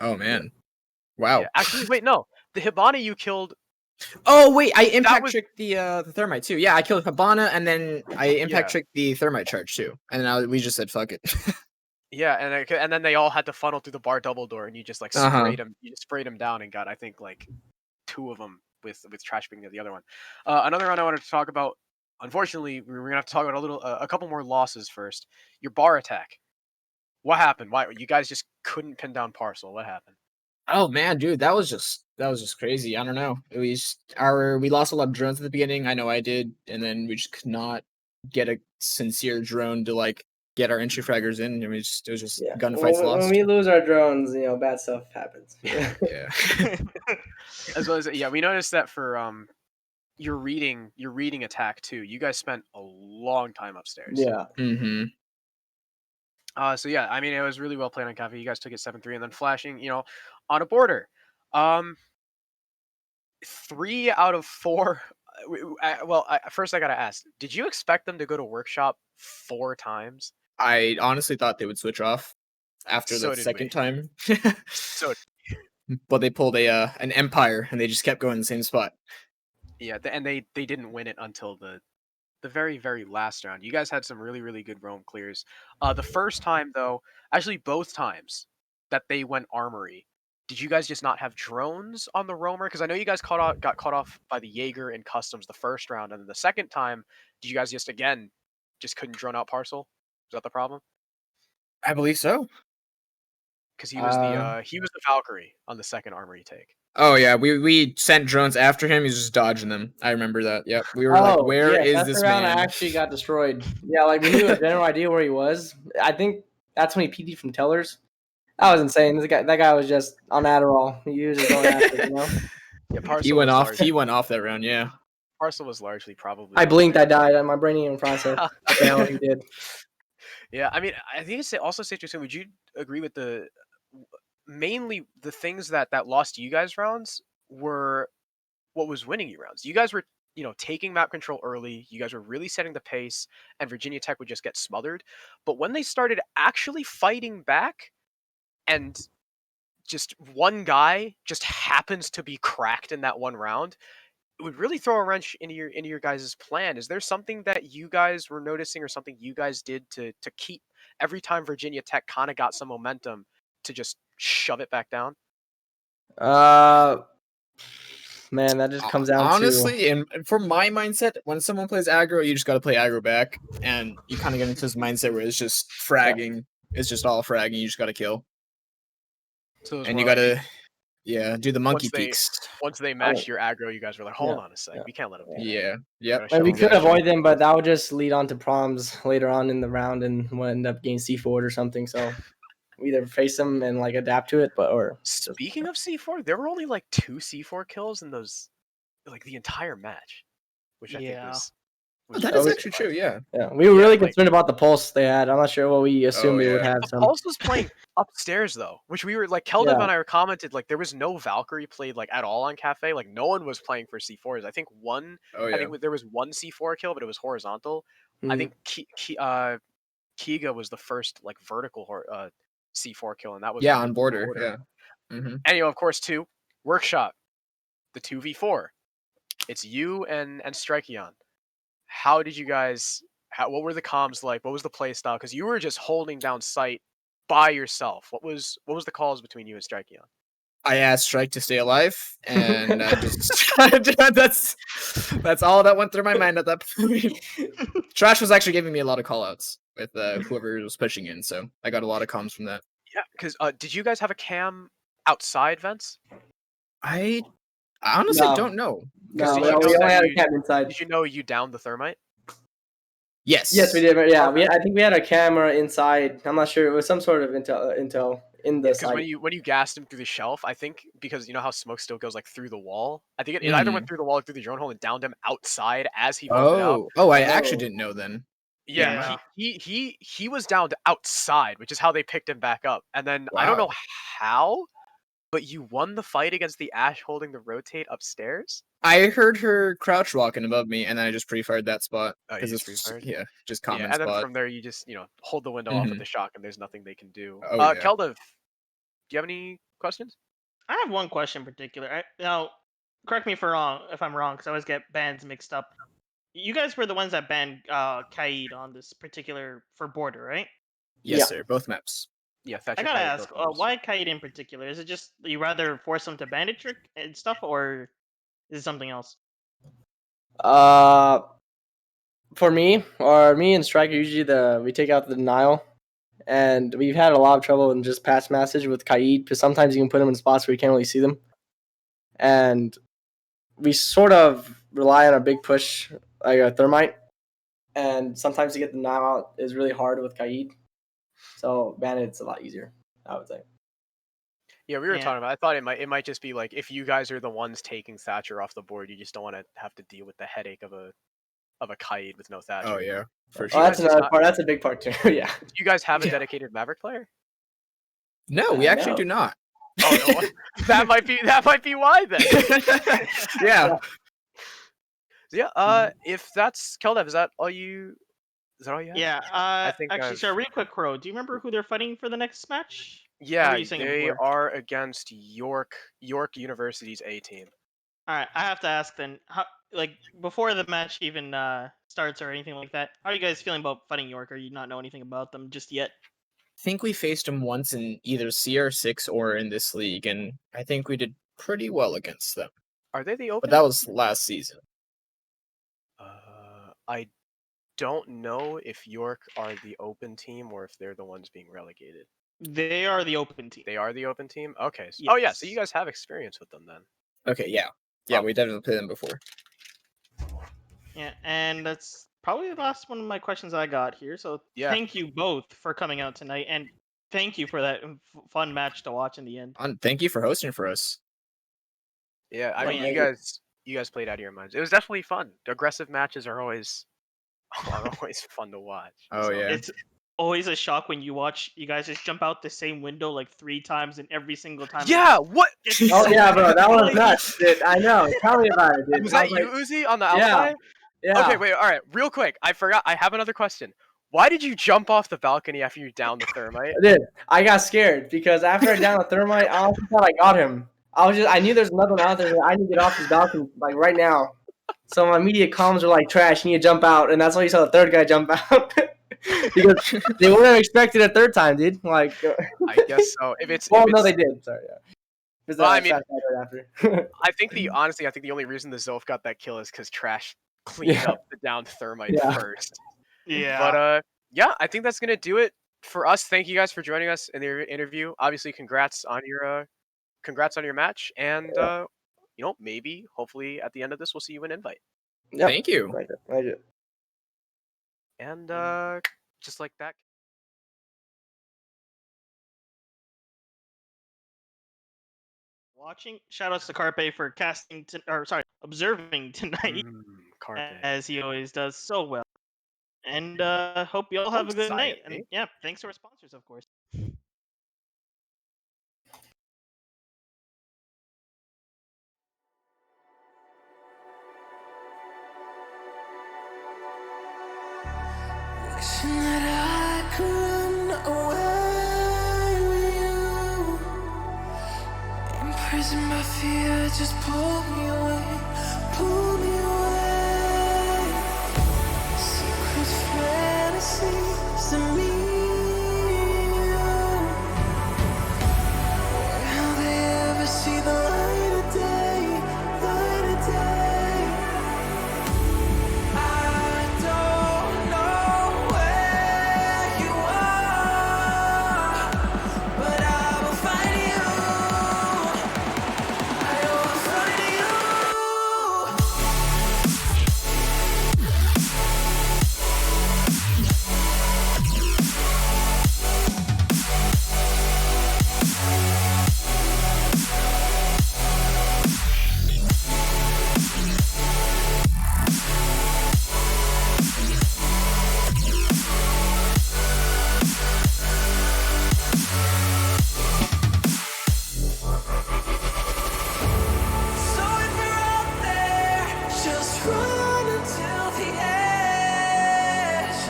Oh man. Wow. Yeah. Actually, wait, no, the Hibana you killed. Oh wait, I impact was- tricked the thermite too. Yeah, I killed Habana, and then I impact Yeah. tricked the thermite charge too. And then we just said fuck it. Yeah, and then they all had to funnel through the bar double door, and you just like Uh-huh. sprayed them. You just sprayed them down and got I think like 2 of them with Trash being the other one. Another one I wanted to talk about. Unfortunately, we're gonna have to talk about a couple more losses first. Your bar attack. What happened? Why you guys just couldn't pin down Parcel? What happened? Oh man, dude, that was just crazy. I don't know. We lost a lot of drones at the beginning. I know I did, and then we just could not get a sincere drone to like get our entry fraggers in. I mean, it was just gunfights when lost. we lose our drones, bad stuff happens. Yeah. As well as we noticed that for your reading attack too. You guys spent a long time upstairs. Yeah. Mm-hmm. So yeah, I mean it was really well played on Cafe. You guys took it 7-3, and then flashing, on a border. 3 out of 4. First I gotta ask: did you expect them to go to workshop 4 times? I honestly thought they would switch off after So the did second we. time. So But they pulled an empire, and they just kept going in the same spot. yeah, and they didn't win it until the very, very last round. You guys had some really, really good roam clears. The first time though, actually both times that they went armory, did you guys just not have drones on the roamer? Because I know you guys got caught off by the Jaeger in customs the first round, and then the second time, did you guys just couldn't drone out Parcel? Was that the problem? I believe so. because he was the Valkyrie on the second armor retake. Oh yeah, we sent drones after him. He's just dodging them. I remember that. Yep. We were like, Oh, where yeah, is that's this around man? I actually got destroyed. Yeah, like we knew a general idea where he was. I think that's when he PD'd from Tellers. That was insane. That guy was just on Adderall. He was just going after it, Yeah, He Parcel went was off. largely He went off that round. Yeah. Parcel was largely probably. I blinked, I died. My brain didn't even process what the hell he did. Yeah, I mean, I think it's also safe to assume. Would you agree with mainly the things that lost you guys rounds were what was winning you rounds? You guys were taking map control early. You guys were really setting the pace, and Virginia Tech would just get smothered. But when they started actually fighting back, and just one guy just happens to be cracked in that one round, it would really throw a wrench into your guys' plan. Is there something that you guys were noticing or something you guys did to keep every time Virginia Tech kind of got some momentum to just shove it back down? Man, that just comes down to Honestly, and for my mindset, when someone plays aggro, you just got to play aggro back, and you kind of get into this mindset where it's just fragging. It's just all fragging. You just got to kill, So it was and more you like got to do the monkey once they peeks. once they matched your aggro, you guys were like, hold on a sec, yeah. we can't let him do that. Yeah. Yep. Gotta we show could him. avoid them, but that would just lead on to proms later on in the round, and we'll end up getting C4 or something. So we either face them and like adapt to it, or Speaking of C4, there were only like 2 C4 kills in those, like the entire match, which I think Yeah. was That is really actually true. surprising. Yeah. we were Yeah, really like- concerned about the pulse they had. I'm not sure what we assumed they would yeah. have. The Some Pulse was playing upstairs though, which we were like Keldev Yeah. and I were commented like there was no Valkyrie played like at all on Cafe. Like no one was playing for C4s. I think Oh yeah. there was one C4 kill, but it was horizontal. I think Kiga was the first like vertical C4 kill, and that was Yeah, on border. Yeah. And of course, too, Workshop, the 2v4. It's you and Strikeon. How did you guys? What were the comms like? What was the play style? Because you were just holding down sight by yourself. What was the calls between you and Strikeon? I asked Strike to stay alive, and I just that's all that went through my mind at that point. Trash was actually giving me a lot of callouts with whoever was pushing in, so I got a lot of comms from that. Yeah, because did you guys have a cam outside vents? I honestly No. don't know. No, did we you know only that had a you- cam inside. Did you know you downed the thermite? Yes. We did. But yeah, Okay. I think we had a camera inside. I'm not sure. It was some sort of intel in the Because site. when you gassed him through the shelf, I think because you know how smoke still goes like through the wall. I think it either went through the wall or through the drone hole and downed him outside as he vaulted out. Oh, I actually didn't know then. Yeah, he was downed outside, which is how they picked him back up. And then I don't know Wow. how, but you won the fight against the Ash holding the rotate upstairs. I heard her crouch walking above me, and then I just pre-fired that spot Oh, you because just it's pre-fired? just common And then spot. from there you just hold the window off with the shock, and there's nothing they can do. Oh, yeah. Keldev, do you have any questions? I have one question in particular. Now, correct me if I'm wrong, because I always get bans mixed up. You guys were the ones that banned Kaid on this particular for border, right? Yes, Yeah. sir. Both maps. Yeah, I Thatcher. gotta Kite ask, both ways. why Kaid in particular? Is it just you rather force them to bandit trick and stuff, or is it something else? For me and Striker usually we take out the denial, and we've had a lot of trouble in just pass message with Kaid because sometimes you can put them in spots where you can't really see them, and we sort of rely on a big push like a thermite, and sometimes to get the denial out is really hard with Kaid. So bandit's a lot easier, I would say. Yeah, we were Yeah. talking about. I thought it might just be like if you guys are the ones taking Thatcher off the board, you just don't want to have to deal with the headache of a Kaid with no Thatcher. Oh yeah, for Oh, sure. that's guys just another not- part. That's a big part too. Yeah. Do you guys have a Yeah. dedicated Maverick player? No, we actually No. do not. Oh no, that might be why then. Yeah. Yeah. If that's Keldev, is that all you have? Yeah. think Actually, I've- so real quick, Crow, do you remember who they're fighting for the next match? Yeah, you saying it they before? are against York University's A team. All right, I have to ask then. How, like before the match even starts or anything like that, how are you guys feeling about fighting York? Or you not know anything about them just yet? I think we faced them once in either CR6 or in this league, and I think we did pretty well against them. Are they the open? But that was last season. I don't know if York are the open team or if they're the ones being relegated. They are the open team. They are the open team? Okay. Oh, yeah, so you Yes. guys have experience with them then. Okay, yeah. Yeah, Oh. we definitely played them before. Yeah, and that's probably the last one of my questions I got here. So Yeah. thank you both for coming out tonight, and thank you for that fun match to watch in the end. Thank you for hosting for us. Yeah, I Oh, mean, yeah. you guys played out of your minds. It was definitely fun. The aggressive matches are always fun to watch. Oh, yeah. It's always a shock when you watch you guys just jump out the same window like 3 times, and every single time. Yeah, what? Oh yeah, bro, that was nuts, dude. I know. Tell me about it, dude. Was I that you, like, Uzi, on the yeah, outside? yeah. Okay, wait, alright, real quick. I forgot. I have another question. Why did you jump off the balcony after you downed the thermite? Dude, I got scared because after I downed the thermite, I honestly thought I got him. I knew there's another one out there. I need to get off this balcony like right now. So my immediate comms were like, "Trash, you need to jump out," and that's why you saw the third guy jump out because they wouldn't have expected a third time, dude. Like, I guess so. If it's well, if no, it's, they did. Sorry, yeah. Because Well, I mean- right after. honestly, I think the only reason the Zilf got that kill is because Trash cleaned Yeah. up the downed thermite Yeah. first. Yeah. But yeah, I think that's gonna do it for us. Thank you guys for joining us in the interview. Obviously, congrats on your match, and maybe hopefully at the end of this we'll see you an invite. Yep. Thank you. Right. And just like that. Watching. Shout outs to Carpe for observing tonight, Carpe. as he always does so well. And hope you all have a good night. And Society. yeah, thanks to our sponsors, of course. Wishing that I could run away with you. Imprisoned by fear, just pull me away, pull me away. Secret fantasies of me. Will they ever see the light of day, light of day? I don't know where you are, but I will find you. I will find you. So if you're out there, just run until the edge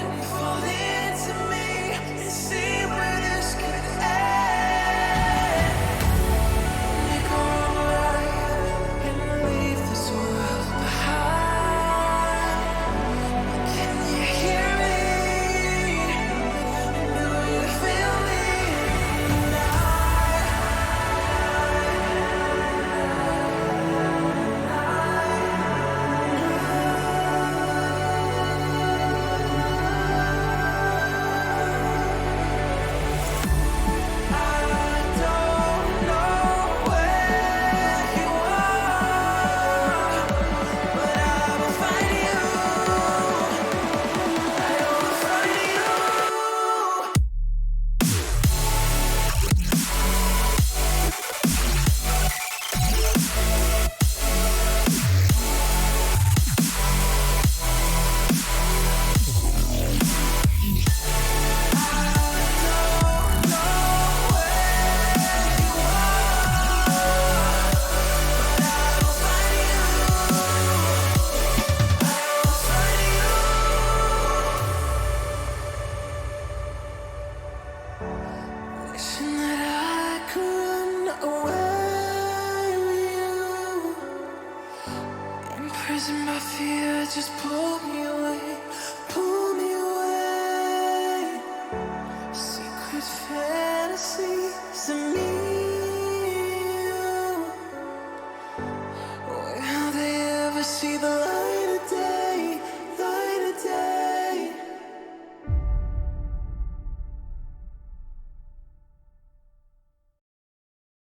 and fall into me and see where this could end. You go right and leave this world behind. Can you hear me? Do you feel me? Wishing that I could run away with you. Imprisoned by fear, just pull me away.